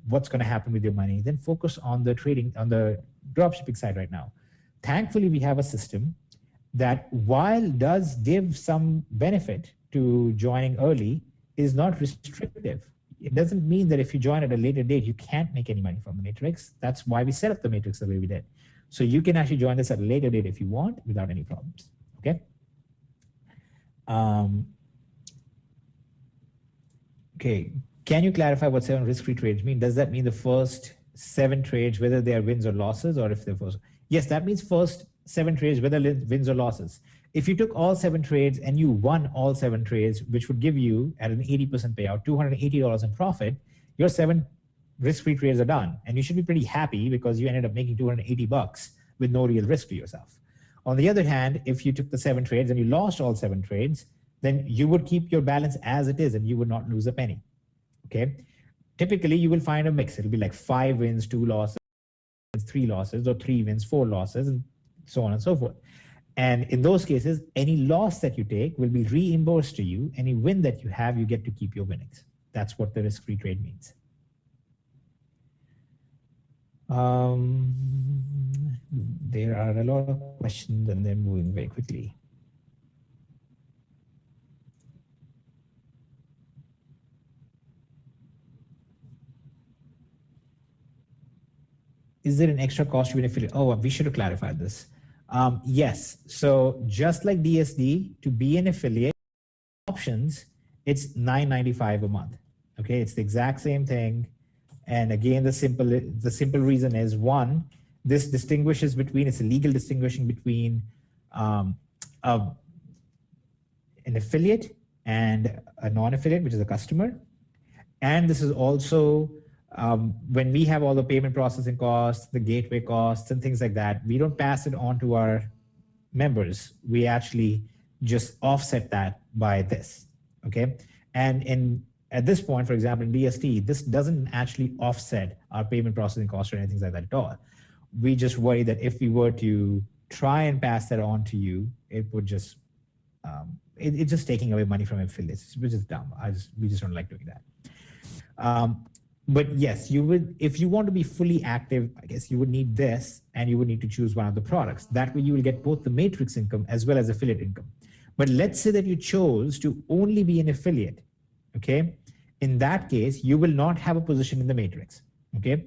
what's going to happen with your money, then focus on the trading, on the dropshipping site right now. Thankfully, we have a system that, while does give some benefit to joining early, is not restrictive. It doesn't mean that if you join at a later date, you can't make any money from the matrix. That's why we set up the matrix the way we did. So you can actually join this at a later date if you want without any problems, okay? Okay, can you clarify what 7 risk-free trades mean? Does that mean the first 7 trades, whether they are wins or losses, or if they're first? Yes, that means first 7 trades, whether wins or losses. If you took all 7 trades and you won all 7 trades, which would give you, at an 80% payout, $280 in profit, your 7 risk-free trades are done. And you should be pretty happy because you ended up making $280 with no real risk to yourself. On the other hand, if you took the 7 trades and you lost all 7 trades, then you would keep your balance as it is and you would not lose a penny, okay? Typically, you will find a mix. It'll be like 5 wins, 2 losses, 3 losses, or 3 wins, 4 losses, and so on and so forth. And in those cases, any loss that you take will be reimbursed to you. Any win that you have, you get to keep your winnings. That's what the risk-free trade means. There are a lot of questions and they're moving very quickly. Is there an extra cost to be an affiliate? Oh, we should have clarified this. Yes, so just like DSD, to be an affiliate, options, it's $9.95 a month. Okay, it's the exact same thing. And again, the simple reason is, one, this distinguishes between, it's a legal distinguishing between an affiliate and a non-affiliate, which is a customer. And this is also, when we have all the payment processing costs, the gateway costs and things like that, we don't pass it on to our members. We actually just offset that by this, okay? And at this point, for example, in DST, this doesn't actually offset our payment processing costs or anything like that at all. We just worry that if we were to try and pass that on to you, it would just, it's just taking away money from affiliates, which is dumb. We just don't like doing that. But yes, you would, if you want to be fully active, I guess you would need this, and you would need to choose one of the products. That way you will get both the matrix income as well as affiliate income. But let's say that you chose to only be an affiliate, okay? In that case, you will not have a position in the matrix, okay?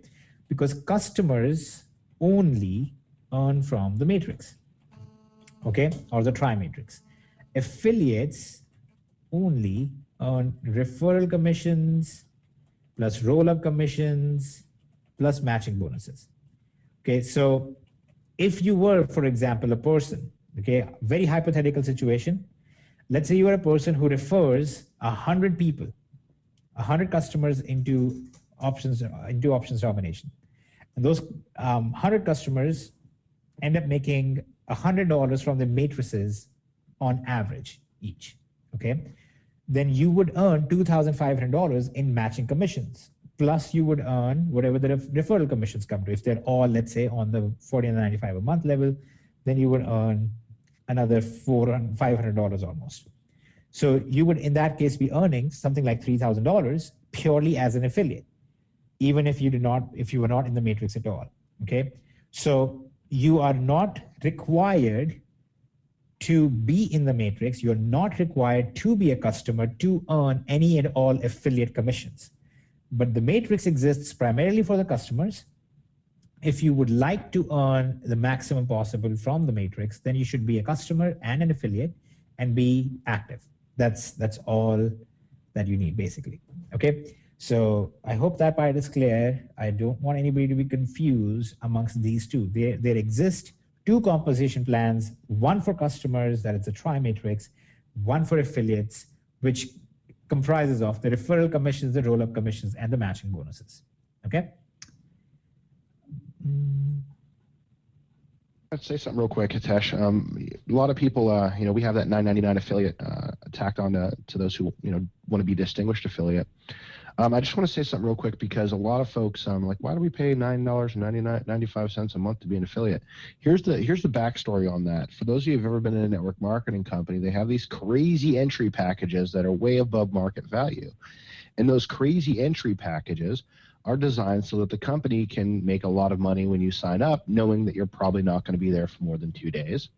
Because customers only earn from the matrix, okay? Or the tri-matrix. Affiliates only earn referral commissions, plus roll-up commissions, plus matching bonuses. Okay, so if you were, for example, a person, okay, very hypothetical situation, let's say you are a person who refers 100 people, 100 customers into options domination. And those 100 customers end up making $100 from the matrices on average each, okay? Then you would earn $2,500 in matching commissions. Plus you would earn whatever the referral commissions come to. If they're all, let's say, on the $49.95 a month level, then you would earn another $500 almost. So you would, in that case, be earning something like $3,000 purely as an affiliate, even if you were not in the matrix at all, okay? So you are not required to be in the matrix. You're not required to be a customer to earn any and all affiliate commissions. But the matrix exists primarily for the customers. If you would like to earn the maximum possible from the matrix, then you should be a customer and an affiliate and be active. That's all that you need, basically. Okay, so I hope that part is clear. I don't want anybody to be confused amongst these two. There exist 2 compensation plans, one for customers, that is a tri-matrix, one for affiliates, which comprises of the referral commissions, the roll-up commissions, and the matching bonuses. Okay? I'd say something real quick, Hitesh. A lot of people, we have that $9.99 affiliate tacked on to those who, want to be distinguished affiliate. I just want to say something real quick because a lot of folks like, why do we pay $9.95 a month to be an affiliate? Here's the backstory on that. For those of you who've ever been in a network marketing company, they have these crazy entry packages that are way above market value. And those crazy entry packages are designed so that the company can make a lot of money when you sign up, knowing that you're probably not going to be there for more than 2 days.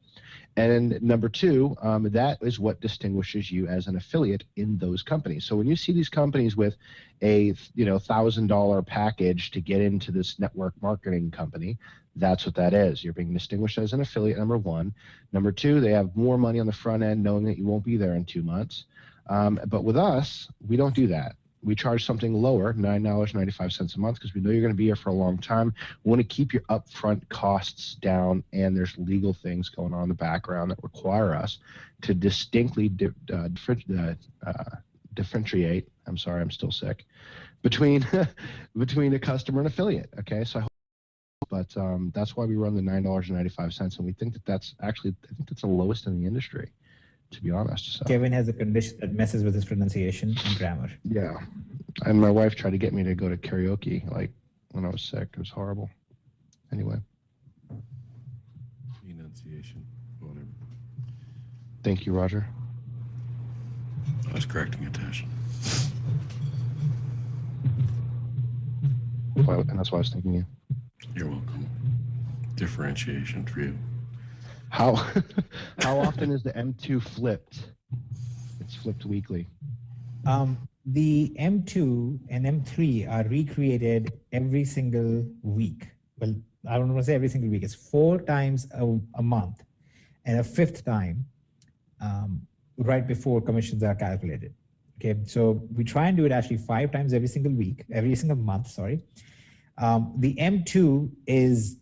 And number two, that is what distinguishes you as an affiliate in those companies. So when you see these companies with a $1,000 package to get into this network marketing company, that's what that is. You're being distinguished as an affiliate, number one. Number two, they have more money on the front end, knowing that you won't be there in 2 months. But with us, we don't do that. We charge something lower, $9.95 a month, because we know you're going to be here for a long time. We want to keep your upfront costs down, and there's legal things going on in the background that require us to distinctly differentiate. I'm sorry, I'm still sick. Between a customer and affiliate. Okay, so that's why we run the $9.95, and we think that that's actually, I think that's the lowest in the industry, to be honest. So. Kevin has a condition that messes with his pronunciation and grammar. Yeah. And my wife tried to get me to go to karaoke, like, when I was sick. It was horrible. Anyway. Enunciation. Whatever. Thank you, Roger. I was correcting attention. And that's why I was thinking you. You're welcome. Differentiation for you. How often is the M2 flipped? It's flipped weekly. The M2 and M3 are recreated every single week. Well, I don't want to say every single week. It's 4 times a month, and a 5th time right before commissions are calculated. Okay, so we try and do it actually 5 times every single month. Sorry. The M2 is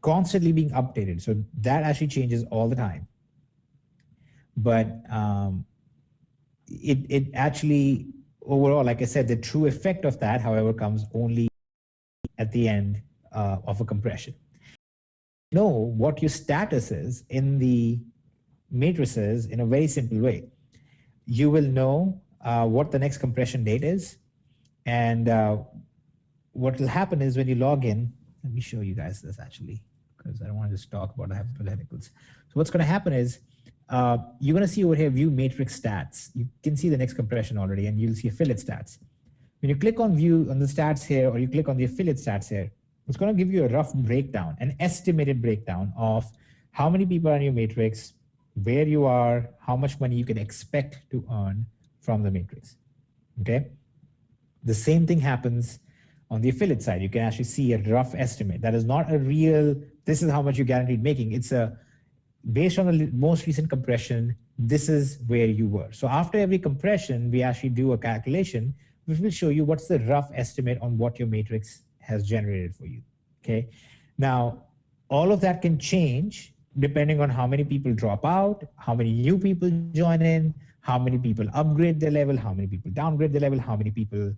constantly being updated, so that actually changes all the time. But it actually, overall, like I said, the true effect of that, however, comes only at the end of a compression. Know what your status is in the matrices in a very simple way. You will know what the next compression date is, and what will happen is when you log in, let me show you guys this actually, because I don't want to just talk about hypotheticals. So what's going to happen is you're going to see over here, view matrix stats. You can see the next compression already, and you'll see affiliate stats. When you click on view on the stats here, or you click on the affiliate stats here, it's going to give you a rough breakdown, an estimated breakdown of how many people are in your matrix, where you are, how much money you can expect to earn from the matrix. Okay. The same thing happens on the affiliate side. You can actually see a rough estimate. That is not a real, this is how much you're guaranteed making. It's based on the most recent compression, this is where you were. So after every compression, we actually do a calculation, which will show you what's the rough estimate on what your matrix has generated for you. Okay. Now, all of that can change depending on how many people drop out, how many new people join in, how many people upgrade their level, how many people downgrade their level, how many people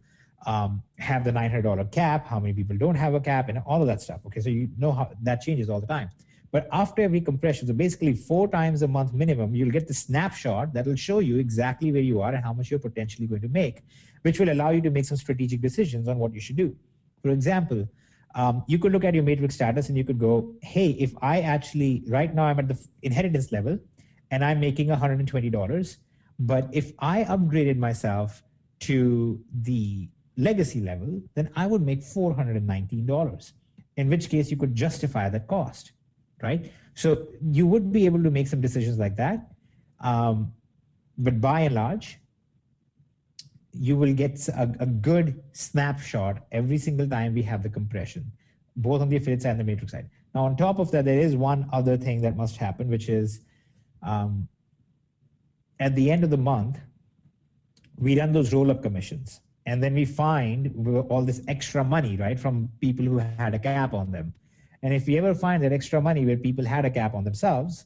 have the $900 cap, how many people don't have a cap, and all of that stuff. Okay, so you know how that changes all the time. But after every compression, so basically 4 times a month minimum, you'll get the snapshot that will show you exactly where you are and how much you're potentially going to make, which will allow you to make some strategic decisions on what you should do. For example, you could look at your matrix status and you could go, hey, if I actually, right now I'm at the inheritance level and I'm making $120, but if I upgraded myself to the legacy level, then I would make $419, in which case you could justify that cost, right? So you would be able to make some decisions like that. But by and large, you will get a good snapshot every single time we have the compression, both on the affiliate side and the matrix side. Now, on top of that, there is one other thing that must happen, which is at the end of the month, we run those roll-up commissions. And then we find all this extra money, right, from people who had a cap on them. And if we ever find that extra money where people had a cap on themselves,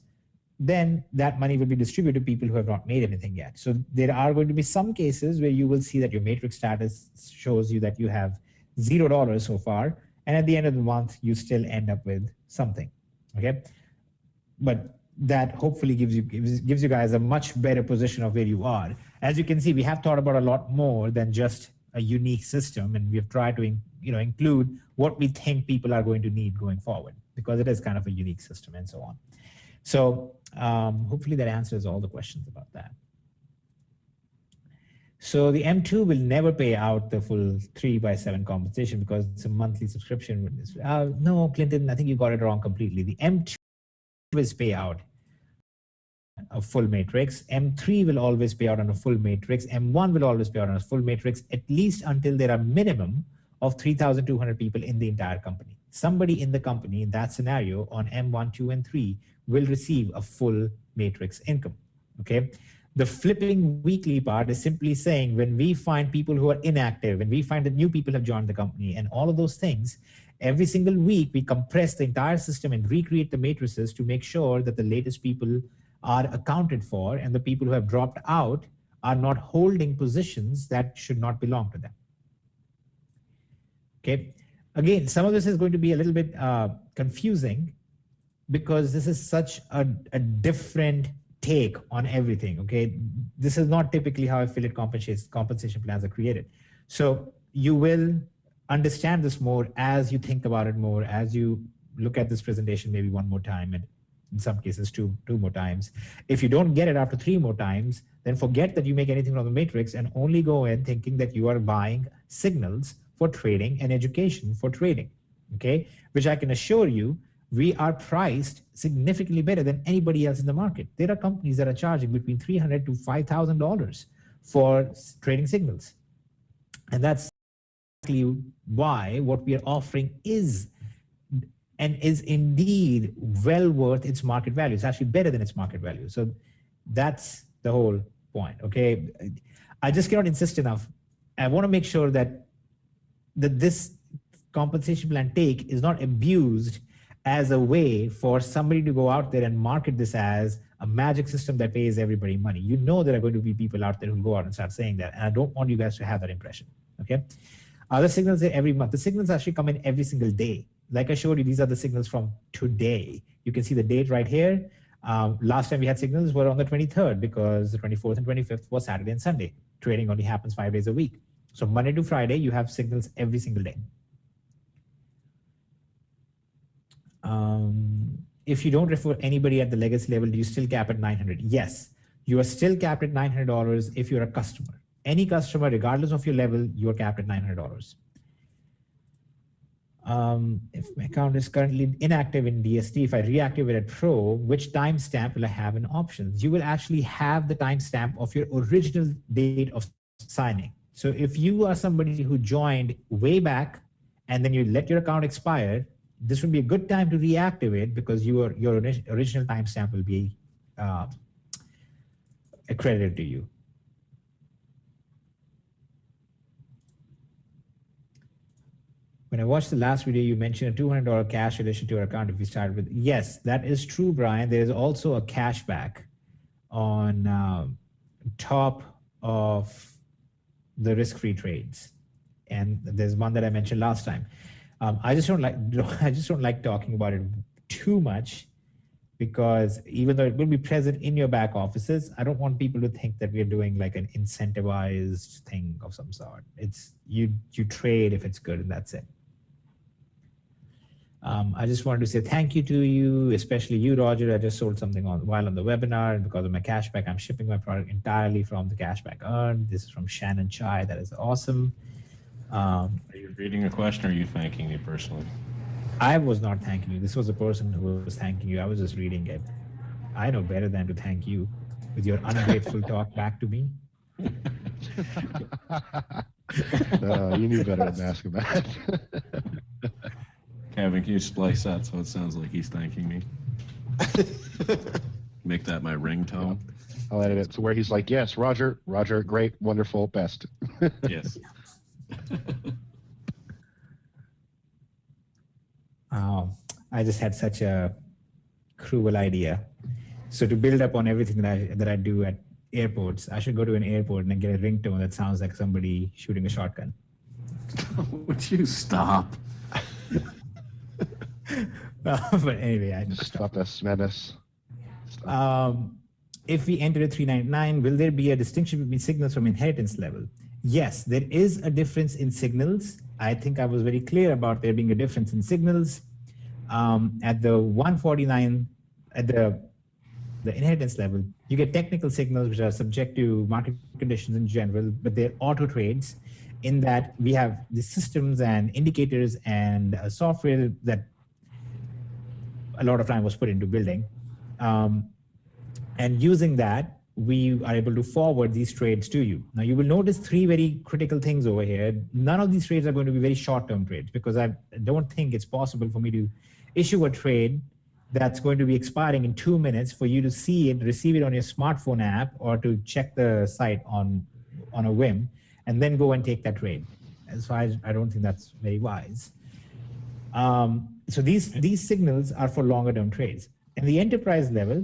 then that money will be distributed to people who have not made anything yet. So there are going to be some cases where you will see that your matrix status shows you that you have $0 so far. And at the end of the month, you still end up with something, okay? But that hopefully gives you guys a much better position of where you are. As you can see, we have thought about a lot more than just a unique system, and we've tried to include what we think people are going to need going forward, because it is kind of a unique system and so on. So hopefully that answers all the questions about that. So the M2 will never pay out the full 3x7 compensation because it's a monthly subscription. No, Clinton, I think you got it wrong completely. The M2 is pay out a full matrix. M3 will always pay out on a full matrix. M1 will always pay out on a full matrix, at least until there are minimum of 3,200 people in the entire company. Somebody in the company in that scenario on M1, 2, and 3 will receive a full matrix income, okay? The flipping weekly part is simply saying when we find people who are inactive, when we find that new people have joined the company and all of those things, every single week we compress the entire system and recreate the matrices to make sure that the latest people are accounted for and the people who have dropped out are not holding positions that should not belong to them. Okay. Again, some of this is going to be a little bit confusing because this is such a different take on everything. Okay. This is not typically how affiliate compensation plans are created. So you will understand this more as you think about it more, as you look at this presentation maybe one more time, and in some cases two more times. If you don't get it after 3 more times, then forget that you make anything from the matrix and only go in thinking that you are buying signals for trading and education for trading, okay? Which I can assure you, we are priced significantly better than anybody else in the market. There are companies that are charging between $300 to $5,000 for trading signals. And that's exactly why what we are offering is indeed well worth its market value. It's actually better than its market value. So that's the whole point, okay? I just cannot insist enough. I want to make sure that this compensation plan take is not abused as a way for somebody to go out there and market this as a magic system that pays everybody money. You know there are going to be people out there who go out and start saying that, and I don't want you guys to have that impression, okay? Other signals are every month. The signals actually come in every single day. Like I showed you, these are the signals from today. You can see the date right here. Last time we had signals were on the 23rd because the 24th and 25th was Saturday and Sunday. Trading only happens 5 days a week. So Monday to Friday, you have signals every single day. If you don't refer anybody at the legacy level, do you still cap at $900? Yes, you are still capped at $900 if you're a customer. Any customer, regardless of your level, you are capped at $900. If my account is currently inactive in DSD, if I reactivate at Pro, which timestamp will I have in options? You will actually have the timestamp of your original date of signing. So if you are somebody who joined way back and then you let your account expire, this would be a good time to reactivate because your original timestamp will be accredited to you. When I watched the last video, you mentioned a $200 cash addition to your account if you started with. Yes, that is true, Brian. There is also a cashback on top of the risk-free trades, and there's one that I mentioned last time. I just don't like talking about it too much because even though it will be present in your back offices, I don't want people to think that we are doing like an incentivized thing of some sort. It's you trade if it's good, and that's it. I just wanted to say thank you to you, especially you, Roger. I just sold something while on the webinar, and because of my cashback, I'm shipping my product entirely from the cashback earned. This is from Shannon Chai. That is awesome. Are you reading a question or are you thanking me personally? I was not thanking you. This was the person who was thanking you. I was just reading it. I know better than to thank you with your ungrateful talk back to me. You knew better than asking that. Kevin, can you splice that so it sounds like he's thanking me? Make that my ringtone. I'll edit it to where he's like, yes, Roger, great, wonderful, best. Yes. I just had such a cruel idea. So to build up on everything that I do at airports, I should go to an airport and get a ringtone that sounds like somebody shooting a shotgun. Would you stop? But anyway, I just stop this madness. If we enter a 399, will there be a distinction between signals from inheritance level? Yes, there is a difference in signals. I think I was very clear about there being a difference in signals. At the 149, at the the inheritance level, you get technical signals which are subject to market conditions in general, but they're auto trades in that we have the systems and indicators and software that a lot of time was put into building. And using that, we are able to forward these trades to you. Now, you will notice three very critical things over here. None of these trades are going to be very short-term trades because I don't think it's possible for me to issue a trade that's going to be expiring in 2 minutes for you to see it, receive it on your smartphone app, or to check the site on a whim, and then go and take that trade. So I don't think that's very wise. So these signals are for longer-term trades. In the enterprise level,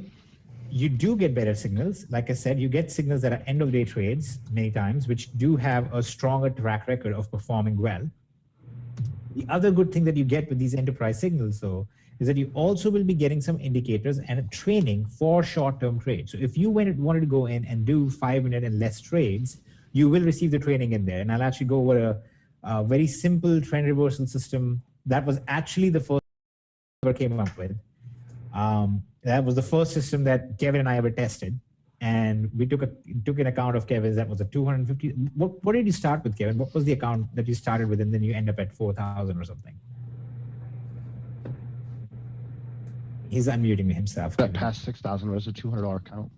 you do get better signals. Like I said, you get signals that are end-of-day trades many times, which do have a stronger track record of performing well. The other good thing that you get with these enterprise signals, though, is that you also will be getting some indicators and training for short-term trades. So if you wanted to go in and do 5-minute and less trades, you will receive the training in there. And I'll actually go over a very simple trend reversal system that was actually the first I ever came up with. That was the first system that Kevin and I ever tested, and we took an account of Kevin's. That was a 250. What did you start with, Kevin? What was the account that you started with, and then you end up at 4,000 or something? He's unmuting himself. That past 6,000 was a $200 account.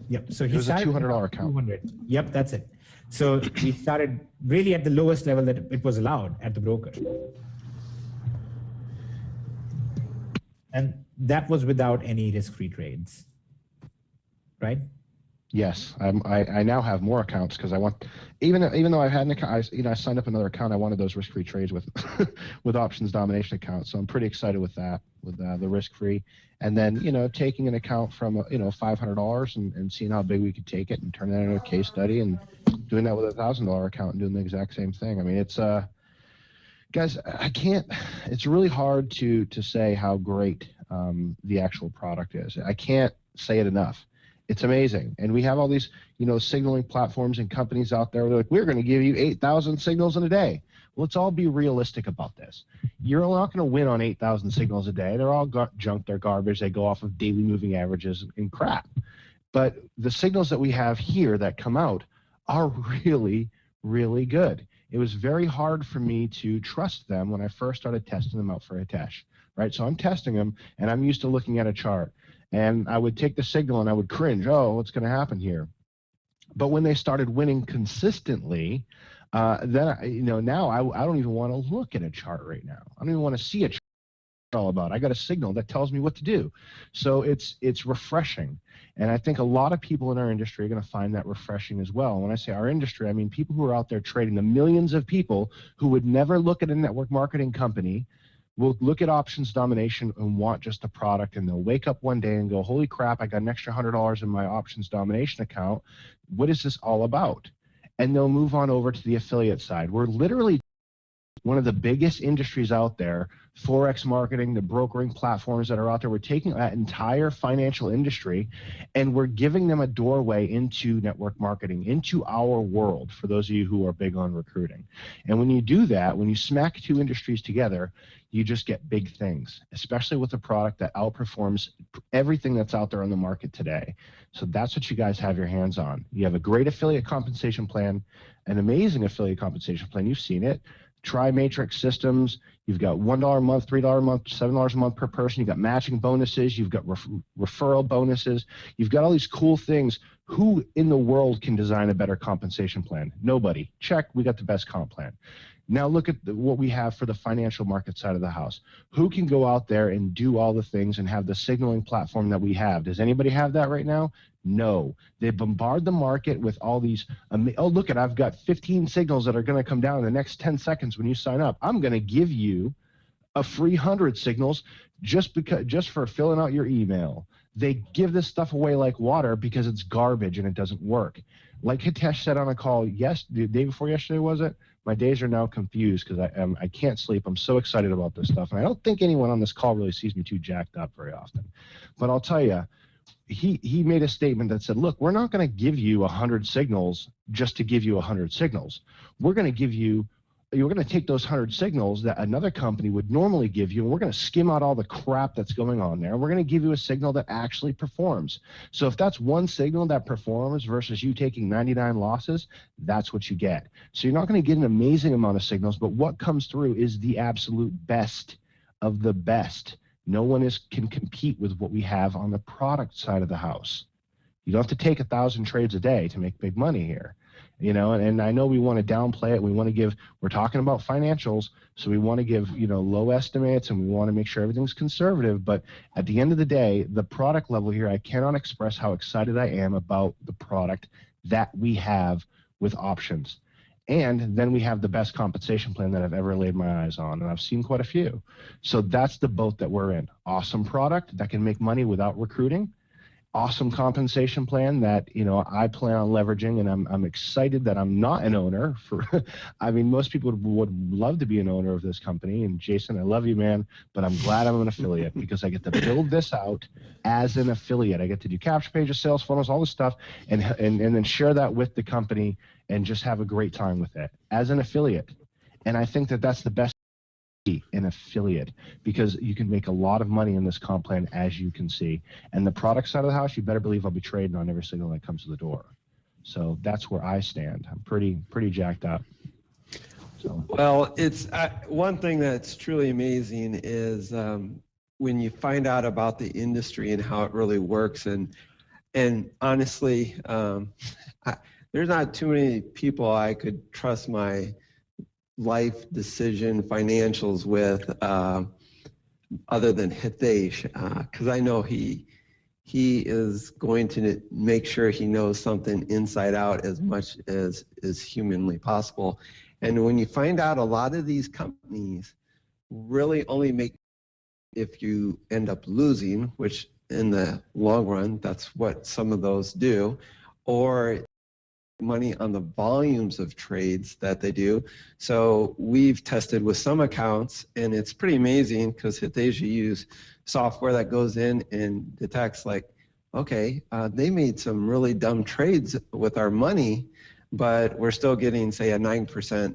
Yep. So he started with a $200 account. 200. Yep, that's it. So we started really at the lowest level that it was allowed at the broker. And that was without any risk-free trades, right? Yes, I now have more accounts because I want, even though I've had an account, I signed up another account. I wanted those risk-free trades with with options domination accounts. So I'm pretty excited with that, with the risk-free, and then taking an account from $500 and seeing how big we could take it and turn that into a case study, and doing that with a $1,000 account and doing the exact same thing. I mean, it's guys, it's really hard to say how great the actual product is. I can't say it enough. It's amazing. And we have all these, signaling platforms and companies out there. They're like, we're going to give you 8,000 signals in a day. Well, let's all be realistic about this. You're not going to win on 8,000 signals a day. They're all junk. They're garbage. They go off of daily moving averages and crap. But the signals that we have here that come out are really, really good. It was very hard for me to trust them when I first started testing them out for Hitesh, right? So I'm testing them, and I'm used to looking at a chart. And I would take the signal, and I would cringe, oh, what's going to happen here? But when they started winning consistently, then, now I don't even want to look at a chart right now. I don't even want to see a chart all about. I got a signal that tells me what to do. So it's refreshing. And I think a lot of people in our industry are going to find that refreshing as well. And when I say our industry, I mean people who are out there trading, the millions of people who would never look at a network marketing company, will look at options domination and want just a product, and they'll wake up one day and go, holy crap, I got an extra $100 in my options domination account. What is this all about? And they'll move on over to the affiliate side. We're literally one of the biggest industries out there, Forex marketing, the brokering platforms that are out there. We're taking that entire financial industry and we're giving them a doorway into network marketing, into our world, for those of you who are big on recruiting. And when you do that, when you smack two industries together, you just get big things, especially with a product that outperforms everything that's out there on the market today. So that's what you guys have your hands on. You have a great affiliate compensation plan, an amazing affiliate compensation plan. You've seen it. Tri-matrix systems. You've got $1 a month, $3 a month, $7 a month per person. You've got matching bonuses. You've got referral bonuses. You've got all these cool things. Who in the world can design a better compensation plan? Nobody. Check. We got the best comp plan. Now look at what we have for the financial market side of the house. Who can go out there and do all the things and have the signaling platform that we have? Does anybody have that right now? No. They bombard the market with all these, oh, look at, I've got 15 signals that are going to come down in the next 10 seconds when you sign up. I'm going to give you a free 100 signals just for filling out your email. They give this stuff away like water because it's garbage and it doesn't work. Like Hitesh said on a call the day before yesterday, was it? My days are now confused because I can't sleep. I'm so excited about this stuff. And I don't think anyone on this call really sees me too jacked up very often. But I'll tell you, he made a statement that said, look, we're not going to give you 100 signals just to give you 100 signals. We're going to give you you're going to take those 100 signals that another company would normally give you, and we're going to skim out all the crap that's going on there, and we're going to give you a signal that actually performs. So if that's one signal that performs versus you taking 99 losses, that's what you get. So you're not going to get an amazing amount of signals, but what comes through is the absolute best of the best. No one can compete with what we have on the product side of the house. You don't have to take 1,000 trades a day to make big money here. You know, and I know we want to downplay it. We want to give, we're talking about financials, so we want to give, you know, low estimates, and we want to make sure everything's conservative. But at the end of the day, the product level here, I cannot express how excited I am about the product that we have with options. And then we have the best compensation plan that I've ever laid my eyes on, and I've seen quite a few. So that's the boat that we're in. Awesome product that can make money without recruiting. Awesome compensation plan that, you know, I plan on leveraging, and I'm excited that I'm not an owner for, I mean, most people would love to be an owner of this company, and Jason, I love you, man, but I'm glad I'm an affiliate because I get to build this out as an affiliate. I get to do capture pages, sales funnels, all this stuff, and then share that with the company and just have a great time with it as an affiliate. And I think that that's the best, an affiliate, because you can make a lot of money in this comp plan, as you can see. And the product side of the house, you better believe I'll be trading on every signal that comes to the door. So that's where I stand. I'm pretty jacked up. So. Well, it's one thing that's truly amazing is when you find out about the industry and how it really works. And honestly, there's not too many people I could trust my life decision financials with other than Hitesh, because I know he is going to make sure he knows something inside out as much as is humanly possible. And when you find out a lot of these companies really only make if you end up losing, which in the long run, that's what some of those do, or money on the volumes of trades that they do. So we've tested with some accounts, and it's pretty amazing because Hitesh use software that goes in and detects like, okay, they made some really dumb trades with our money, but we're still getting, say, a 9%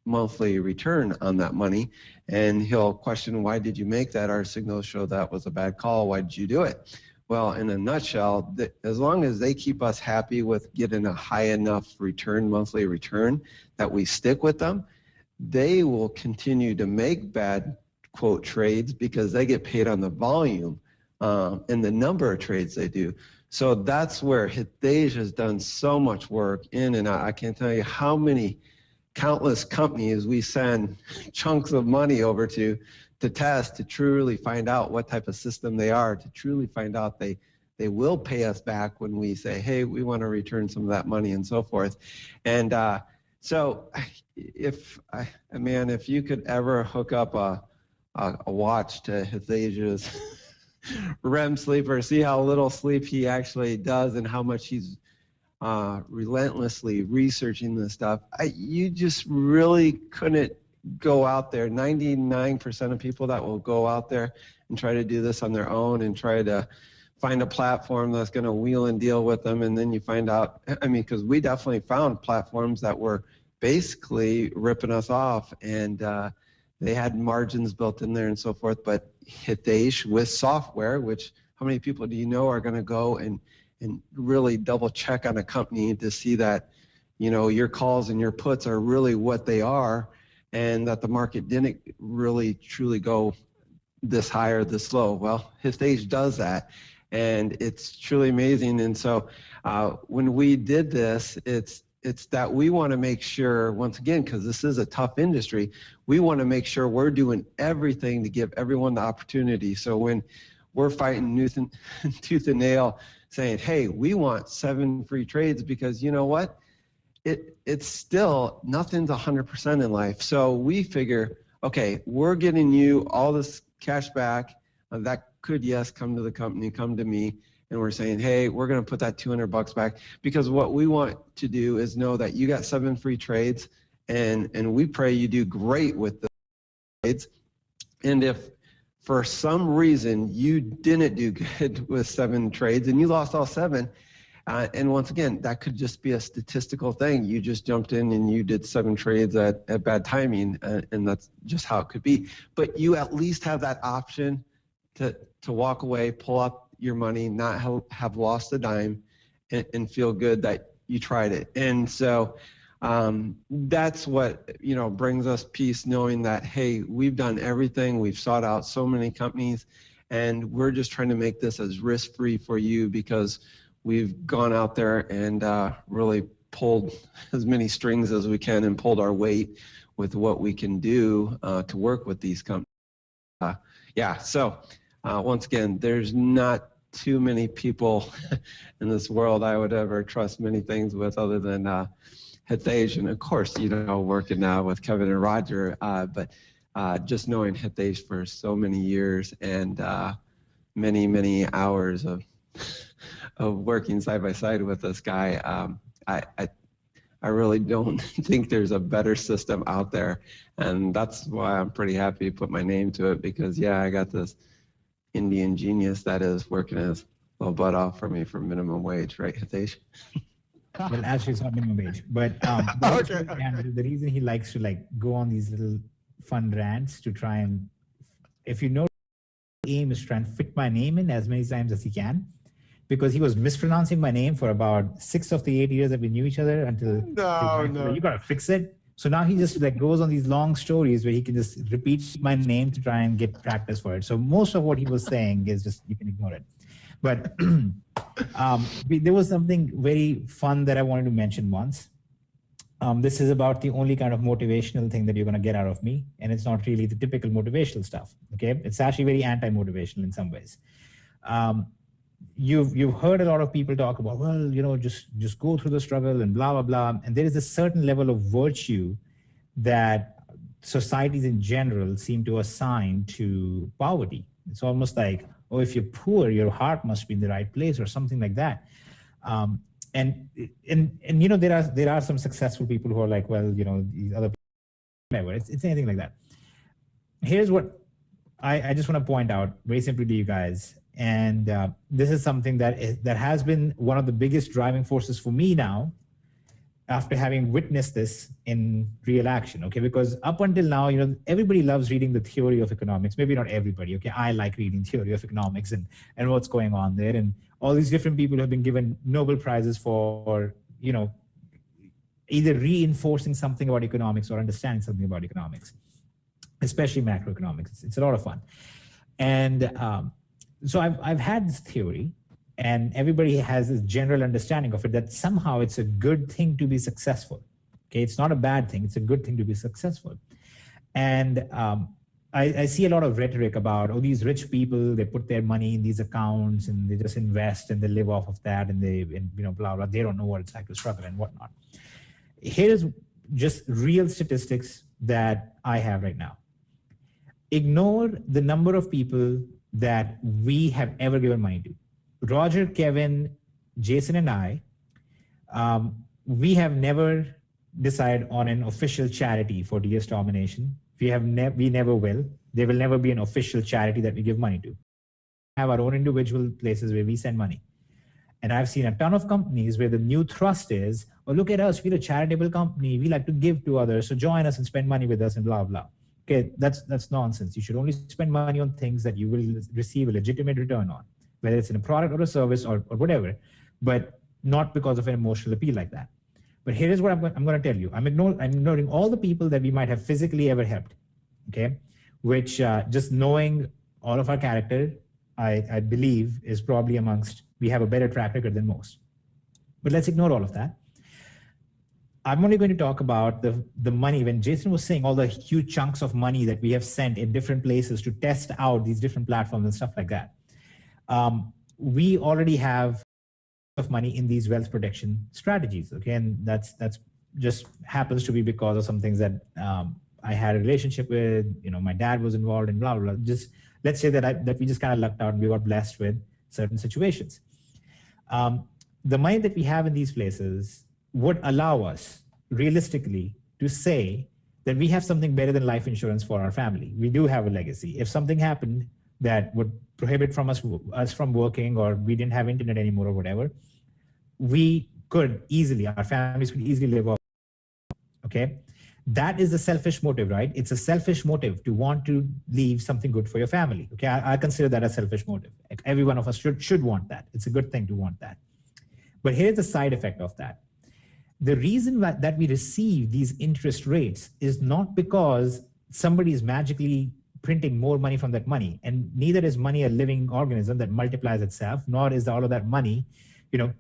monthly return on that money. And he'll question, why did you make that? Our signals show that was a bad call. Why did you do it? Well, in a nutshell, as long as they keep us happy with getting a high enough return, monthly return, that we stick with them, they will continue to make bad, quote, trades because they get paid on the volume and the number of trades they do. So that's where Hitesh has done so much work in and out. I can't tell you how many countless companies we send chunks of money over to test, to truly find out what type of system they are, to truly find out they will pay us back when we say, hey, we want to return some of that money and so forth. And so if you could ever hook up a watch to Hitesh's REM sleep, or see how little sleep he actually does and how much he's relentlessly researching this stuff, you just really couldn't go out there. 99% of people that will go out there and try to do this on their own and try to find a platform that's going to wheel and deal with them. And then you find out, I mean, because we definitely found platforms that were basically ripping us off, and they had margins built in there and so forth. But Hitesh with software, which how many people do you know are going to go and really double check on a company to see that, you know, your calls and your puts are really what they are, and that the market didn't really truly go this high or this low? Well, Hitesh does that, and it's truly amazing. And so when we did this, it's that we want to make sure, once again, because this is a tough industry, we want to make sure we're doing everything to give everyone the opportunity. So when we're fighting tooth and nail saying, hey, we want 7 free trades, because you know what? It's still, nothing's 100% in life. So we figure, okay, we're getting you all this cash back. That could, yes, come to the company, come to me, and we're saying, hey, we're going to put that $200 back, because what we want to do is know that you got 7 free trades, and we pray you do great with the trades. And if for some reason you didn't do good with 7 trades and you lost all 7, And once again, that could just be a statistical thing. You just jumped in and you did 7 trades at bad timing, and that's just how it could be. But you at least have that option to walk away, pull up your money, not have lost a dime, and feel good that you tried it. And so that's what, you know, brings us peace, knowing that, hey, we've done everything. We've sought out so many companies, and we're just trying to make this as risk-free for you, because we've gone out there and really pulled as many strings as we can and pulled our weight with what we can do to work with these companies. Yeah, so once again, there's not too many people in this world I would ever trust many things with other than Hitesh, and of course, you know, working now with Kevin and Roger, but just knowing Hitesh for so many years and many, many hours of working side by side with this guy, I really don't think there's a better system out there, and that's why I'm pretty happy to put my name to it, because yeah, I got this Indian genius that is working his little butt off for me for minimum wage, right, Hitesh? Well, actually, it's not minimum wage, but Okay. the reason he likes to like go on these little fun rants to try and, if you know, aim is to try and fit my name in as many times as he can, because he was mispronouncing my name for about 6 of the 8 years that we knew each other until No. you gotta fix it. So now he just like goes on these long stories where he can just repeat my name to try and get practice for it. So most of what he was saying is just, you can ignore it. But there was something very fun that I wanted to mention once. This is about the only kind of motivational thing that you're going to get out of me. And it's not really the typical motivational stuff. Okay. It's actually very anti-motivational in some ways. You've heard a lot of people talk about, well, you know, just go through the struggle and blah, blah, blah. And there is a certain level of virtue that societies in general seem to assign to poverty. It's almost like, oh, if you're poor, your heart must be in the right place or something like that. And you know, there are some successful people who are like, well, you know, these other people, whatever. It's anything like that. Here's what I just want to point out very simply to you guys. And this is something that has been one of the biggest driving forces for me now, after having witnessed this in real action, okay? Because up until now, you know, everybody loves reading the theory of economics. Maybe not everybody, okay? I like reading theory of economics and what's going on there. And all these different people have been given Nobel Prizes for, you know, either reinforcing something about economics or understanding something about economics, especially macroeconomics. It's a lot of fun. And so I've had this theory, and everybody has this general understanding of it, that somehow it's a good thing to be successful. Okay, it's not a bad thing, it's a good thing to be successful. And I see a lot of rhetoric about, oh, these rich people, they put their money in these accounts and they just invest and they live off of that, and you know, blah, blah, they don't know what it's like to struggle and whatnot. Here's just real statistics that I have right now. Ignore the number of people that we have ever given money to. Roger, Kevin, Jason, and I, we have never decided on an official charity for DS Domination. We never will. There will never be an official charity that we give money to. We have our own individual places where we send money. And I've seen a ton of companies where the new thrust is, oh, look at us, we're a charitable company. We like to give to others, so join us and spend money with us and blah, blah. Okay, that's nonsense. You should only spend money on things that you will receive a legitimate return on, whether it's in a product or a service or whatever, but not because of an emotional appeal like that. But here is what I'm going to tell you. I'm ignoring all the people that we might have physically ever helped, okay? Which just knowing all of our character, I believe is probably we have a better track record than most. But let's ignore all of that. I'm only going to talk about the money. When Jason was saying all the huge chunks of money that we have sent in different places to test out these different platforms and stuff like that, we already have of money in these wealth protection strategies, okay? And that's just happens to be because of some things that I had a relationship with, you know, my dad was involved in, blah, blah, blah. Just let's say that we just kind of lucked out and we got blessed with certain situations. The money that we have in these places would allow us realistically to say that we have something better than life insurance for our family. We do have a legacy. If something happened that would prohibit us from working, or we didn't have internet anymore or whatever, our families could easily live off. Okay. That is the selfish motive, right? It's a selfish motive to want to leave something good for your family. Okay. I consider that a selfish motive. Like every one of us should want that. It's a good thing to want that. But here's the side effect of that. The reason that we receive these interest rates is not because somebody is magically printing more money from that money, and neither is money a living organism that multiplies itself, nor is all of that money,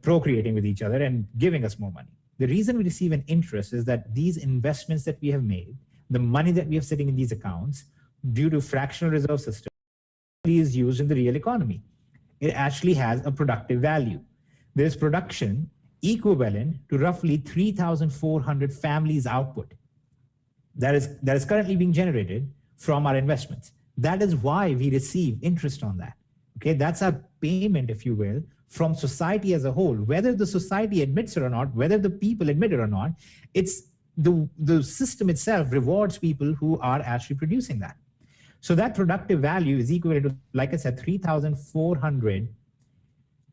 procreating with each other and giving us more money. The reason we receive an interest is that these investments that we have made, the money that we have sitting in these accounts, due to fractional reserve system, is used in the real economy. It actually has a productive value. There is production equivalent to roughly 3,400 families' output that is currently being generated from our investments. That is why we receive interest on that. Okay, that's our payment, if you will, from society as a whole. Whether the society admits it or not, whether the people admit it or not, it's the system itself rewards people who are actually producing that. So that productive value is equal to, like I said, 3,400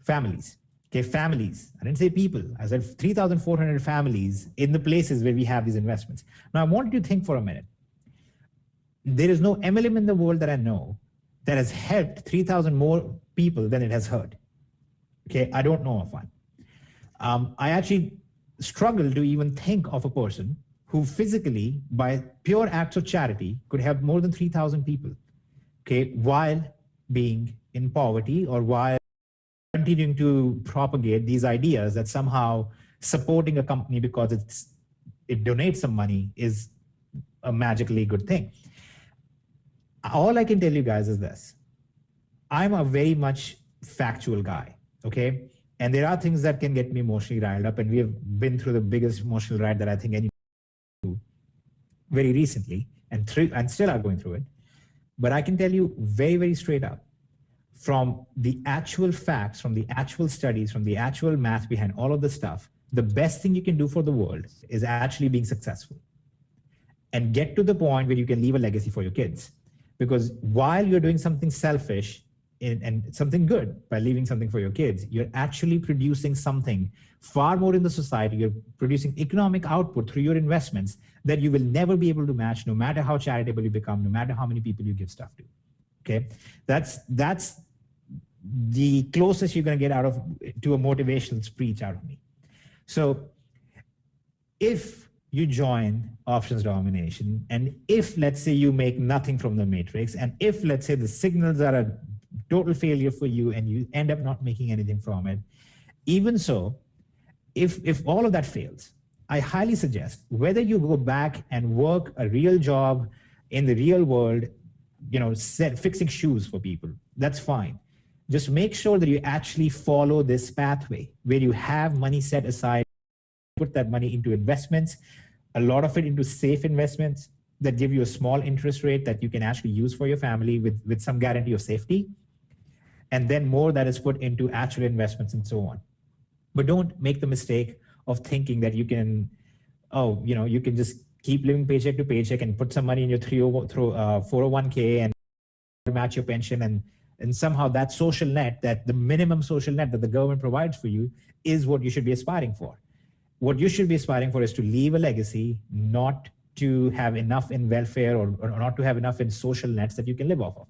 families. Okay, families. I didn't say people. I said 3,400 families in the places where we have these investments. Now, I want you to think for a minute. There is no MLM in the world that I know that has helped 3,000 more people than it has hurt. Okay, I don't know of one. I actually struggle to even think of a person who physically, by pure acts of charity, could help more than 3,000 people, okay, while being in poverty or while continuing to propagate these ideas that somehow supporting a company because it donates some money is a magically good thing. All I can tell you guys is this. I'm a very much factual guy, okay? And there are things that can get me emotionally riled up, and we have been through the biggest emotional ride that I think any very recently, and still are going through it. But I can tell you very, very straight up, from the actual facts, from the actual studies, from the actual math behind all of the stuff, the best thing you can do for the world is actually being successful and get to the point where you can leave a legacy for your kids. Because while you're doing something selfish and something good by leaving something for your kids, you're actually producing something far more in the society. You're producing economic output through your investments that you will never be able to match, no matter how charitable you become, no matter how many people you give stuff to. Okay, that's the closest you're going to get to a motivational speech out of me. So if you join Options Domination, and if, let's say, you make nothing from the matrix, and if, let's say, the signals are a total failure for you and you end up not making anything from it, even so, if all of that fails, I highly suggest whether you go back and work a real job in the real world, fixing shoes for people, that's fine. Just make sure that you actually follow this pathway where you have money set aside, put that money into investments, a lot of it into safe investments that give you a small interest rate that you can actually use for your family with some guarantee of safety. And then more that is put into actual investments and so on. But don't make the mistake of thinking that you can, you can just keep living paycheck to paycheck and put some money in your 401k and match your pension, and somehow that social net, that the minimum social net that the government provides for you, is what you should be aspiring for. What you should be aspiring for is to leave a legacy, not to have enough in welfare or not to have enough in social nets that you can live off of.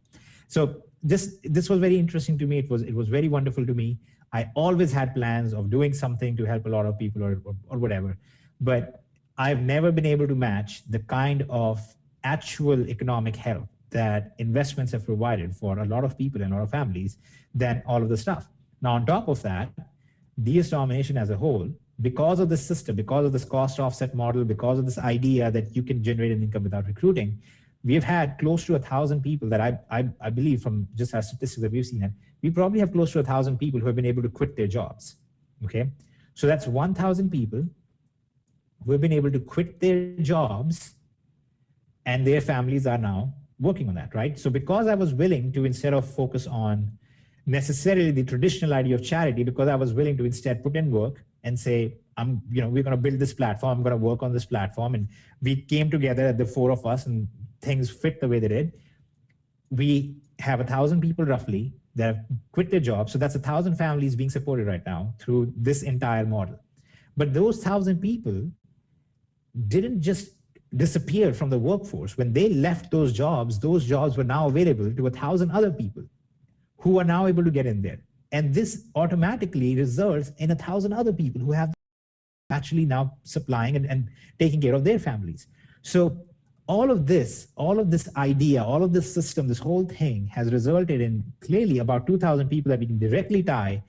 So this was very interesting to me. It was very wonderful to me. I always had plans of doing something to help a lot of people or whatever, but I've never been able to match the kind of actual economic help that investments have provided for a lot of people and a lot of families than all of the stuff. Now, on top of that, DS Domination as a whole, because of this system, because of this cost offset model, because of this idea that you can generate an income without recruiting, we've had close to 1,000 people that I believe, from just our statistics that we've seen, that we probably have close to 1,000 people who have been able to quit their jobs. Okay, so that's 1,000 people who have been able to quit their jobs, and their families are now working on that, right? So because I was willing to, instead of focus on necessarily the traditional idea of charity, because I was willing to instead put in work and say, we're going to build this platform, I'm going to work on this platform, and we came together, the four of us, and things fit the way they did. We have 1,000 people roughly that have quit their jobs. So that's 1,000 families being supported right now through this entire model. But those 1,000 people didn't just disappear from the workforce. When they left those jobs were now available to 1,000 other people who are now able to get in there. And this automatically results in 1,000 other people who have actually now supplying and taking care of their families. So all of this idea, all of this system, this whole thing has resulted in clearly about 2,000 people that we can directly tie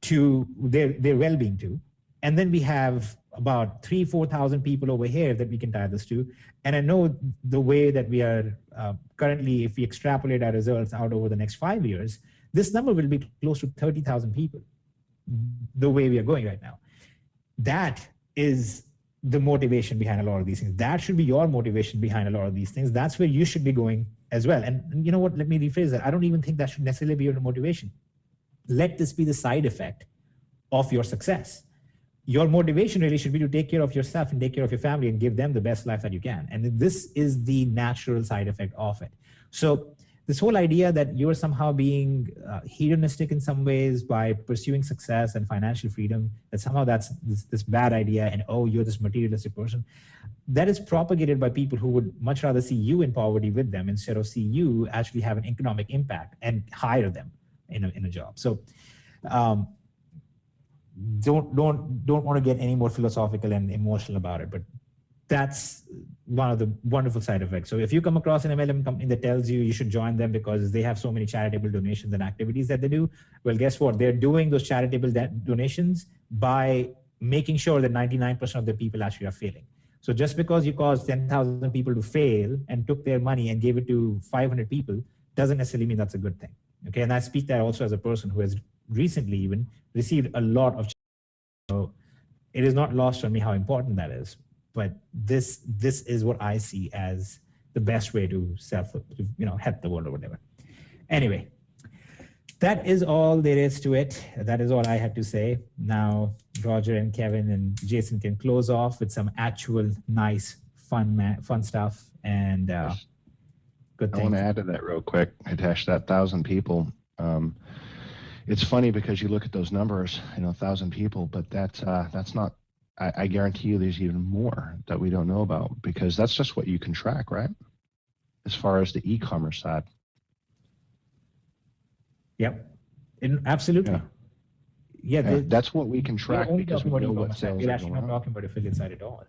to their well-being to. And then we have about 4,000 people over here that we can tie this to. And I know the way that we are currently, if we extrapolate our results out over the next 5 years, this number will be close to 30,000 people, the way we are going right now. That is the motivation behind a lot of these things. That should be your motivation behind a lot of these things. That's where you should be going as well. And you know what, let me rephrase that. I don't even think that should necessarily be your motivation. Let this be the side effect of your success. Your motivation really should be to take care of yourself and take care of your family and give them the best life that you can. And this is the natural side effect of it. So this whole idea that you're somehow being hedonistic in some ways by pursuing success and financial freedom, that somehow that's this bad idea and, oh, you're this materialistic person, that is propagated by people who would much rather see you in poverty with them instead of see you actually have an economic impact and hire them in a job. So don't want to get any more philosophical and emotional about it, but that's one of the wonderful side effects. So if you come across an MLM company that tells you you should join them because they have so many charitable donations and activities that they do, well, guess what? They're doing those charitable donations by making sure that 99% of the people actually are failing. So just because you caused 10,000 people to fail and took their money and gave it to 500 people doesn't necessarily mean that's a good thing. Okay, and I speak that also as a person who has recently even received a lot of. So it is not lost on me how important that is. But this is what I see as the best way to help the world or whatever. Anyway, that is all there is to it. That is all I had to say. Now, Roger and Kevin and Jason can close off with some actual nice, fun stuff and good things. I want to add to that real quick. Hitesh, that 1,000 people. It's funny because you look at those numbers, 1,000 people, but that's not. I guarantee you there's even more that we don't know about because that's just what you can track, right? As far as the e-commerce side. Yep, absolutely. Yeah, that's what we can track because we know what sales are going on. We're actually not talking about affiliate side at all.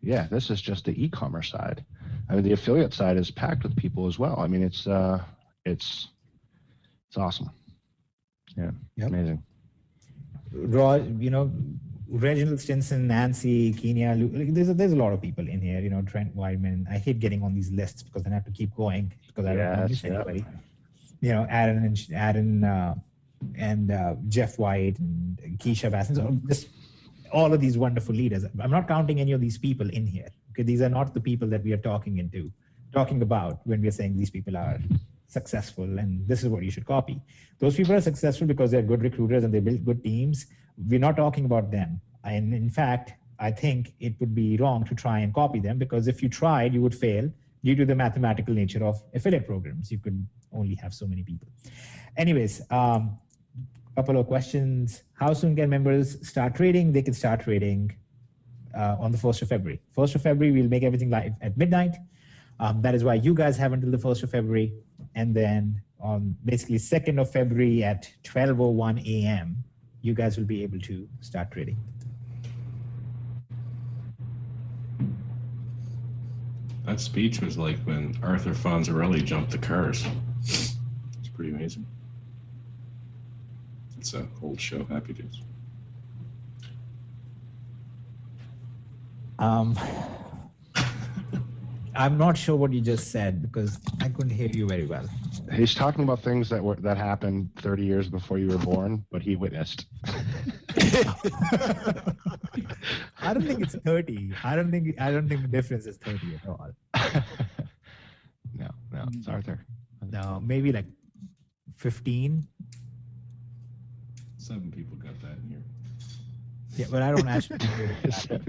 Yeah, this is just the e-commerce side. I mean, the affiliate side is packed with people as well. I mean, it's awesome. Yeah, yep. Amazing. Reginald Stinson, Nancy, Kenya, there's a lot of people in here, Trent Weidman. I hate getting on these lists because then I have to keep going because I don't want to miss anybody. Aaron and Jeff White and Keisha Bass, just all of these wonderful leaders. I'm not counting any of these people in here. Okay, these are not the people that we are talking about when we're saying these people are successful and this is what you should copy. Those people are successful because they're good recruiters and they build good teams. We're not talking about them. And in fact, I think it would be wrong to try and copy them because if you tried, you would fail due to the mathematical nature of affiliate programs. You could only have so many people. Anyways, couple of questions. How soon can members start trading? They can start trading on the 1st of February. 1st of February, we'll make everything live at midnight. That is why you guys have until the 1st of February. And then on basically 2nd of February at 12:01 a.m., you guys will be able to start trading. That speech was like when Arthur Fonzarelli jumped the cars. It's pretty amazing. It's an old show, Happy Days. I'm not sure what you just said because I couldn't hear you very well. He's talking about things that happened 30 years before you were born, but he witnessed. I don't think it's 30. I don't think the difference is 30 at all. No, it's Arthur. No, maybe like 15. 7 people got that in here. Yeah, but I don't actually hear that.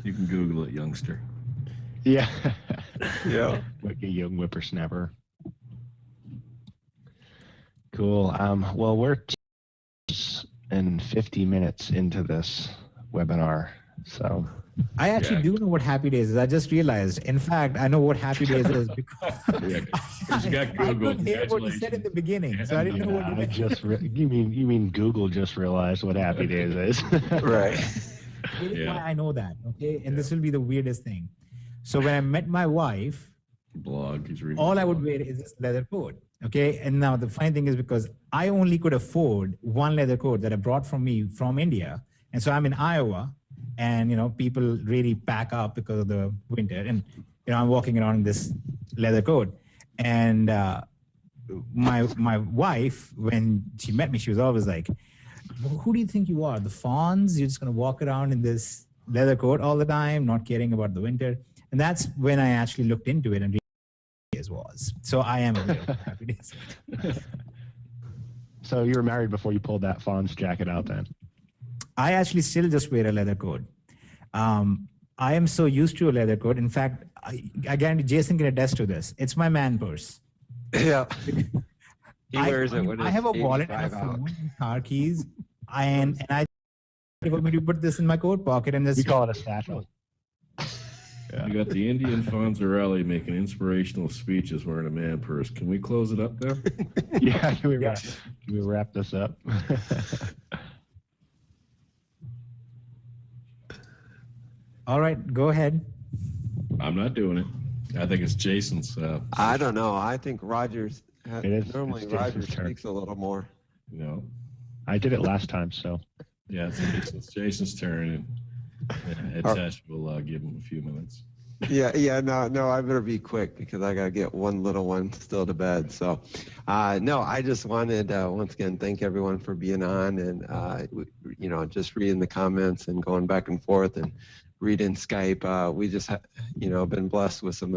You can Google it, youngster. Yeah. Yeah. Like a young whippersnapper. Cool. Well, we're 50 minutes into this webinar, so. I actually do know what Happy Days is. I just realized. In fact, I know what Happy Days is because You got I Google. couldn't hear what you said in the beginning, so I didn't know what you meant. You mean Google just realized what Happy Days is? Right. Here's why I know that, okay? And this will be the weirdest thing. So when I met my wife, Blog. He's reading. all I would wear is this leather coat, okay? And now the funny thing is because I only could afford one leather coat that I brought from India, and so I'm in Iowa. And, people really pack up because of the winter. And, I'm walking around in this leather coat. And my wife, when she met me, she was always like, who do you think you are? The Fawns? You're just going to walk around in this leather coat all the time, not caring about the winter. And that's when I actually looked into it and realized it was. So I am aware of Happy Days. So you were married before you pulled that Fawns jacket out then? I actually still just wear a leather coat. I am so used to a leather coat. In fact, I guarantee Jason can attest to this. It's my man purse. Yeah. He wears it when I have a wallet and a phone and car keys, and I want me to put this in my coat pocket and just. We call it a satchel. Yeah. You got the Indian Fonzarelli making inspirational speeches wearing a man purse. Can we close it up there? Yeah. Can we wrap this up? All right, go ahead. I'm not doing it. I think it's Jason's. I don't know. I think Rogers. Normally, it's Rogers Jason's turn. speaks a little more. No. I did it last time, so. Yeah, it's Jason's turn, and Tesh will give him a few minutes. Yeah. No. I better be quick because I gotta get one little one still to bed. So, no. I just wanted once again thank everyone for being on and just reading the comments and going back and forth and reading Skype. We just been blessed with some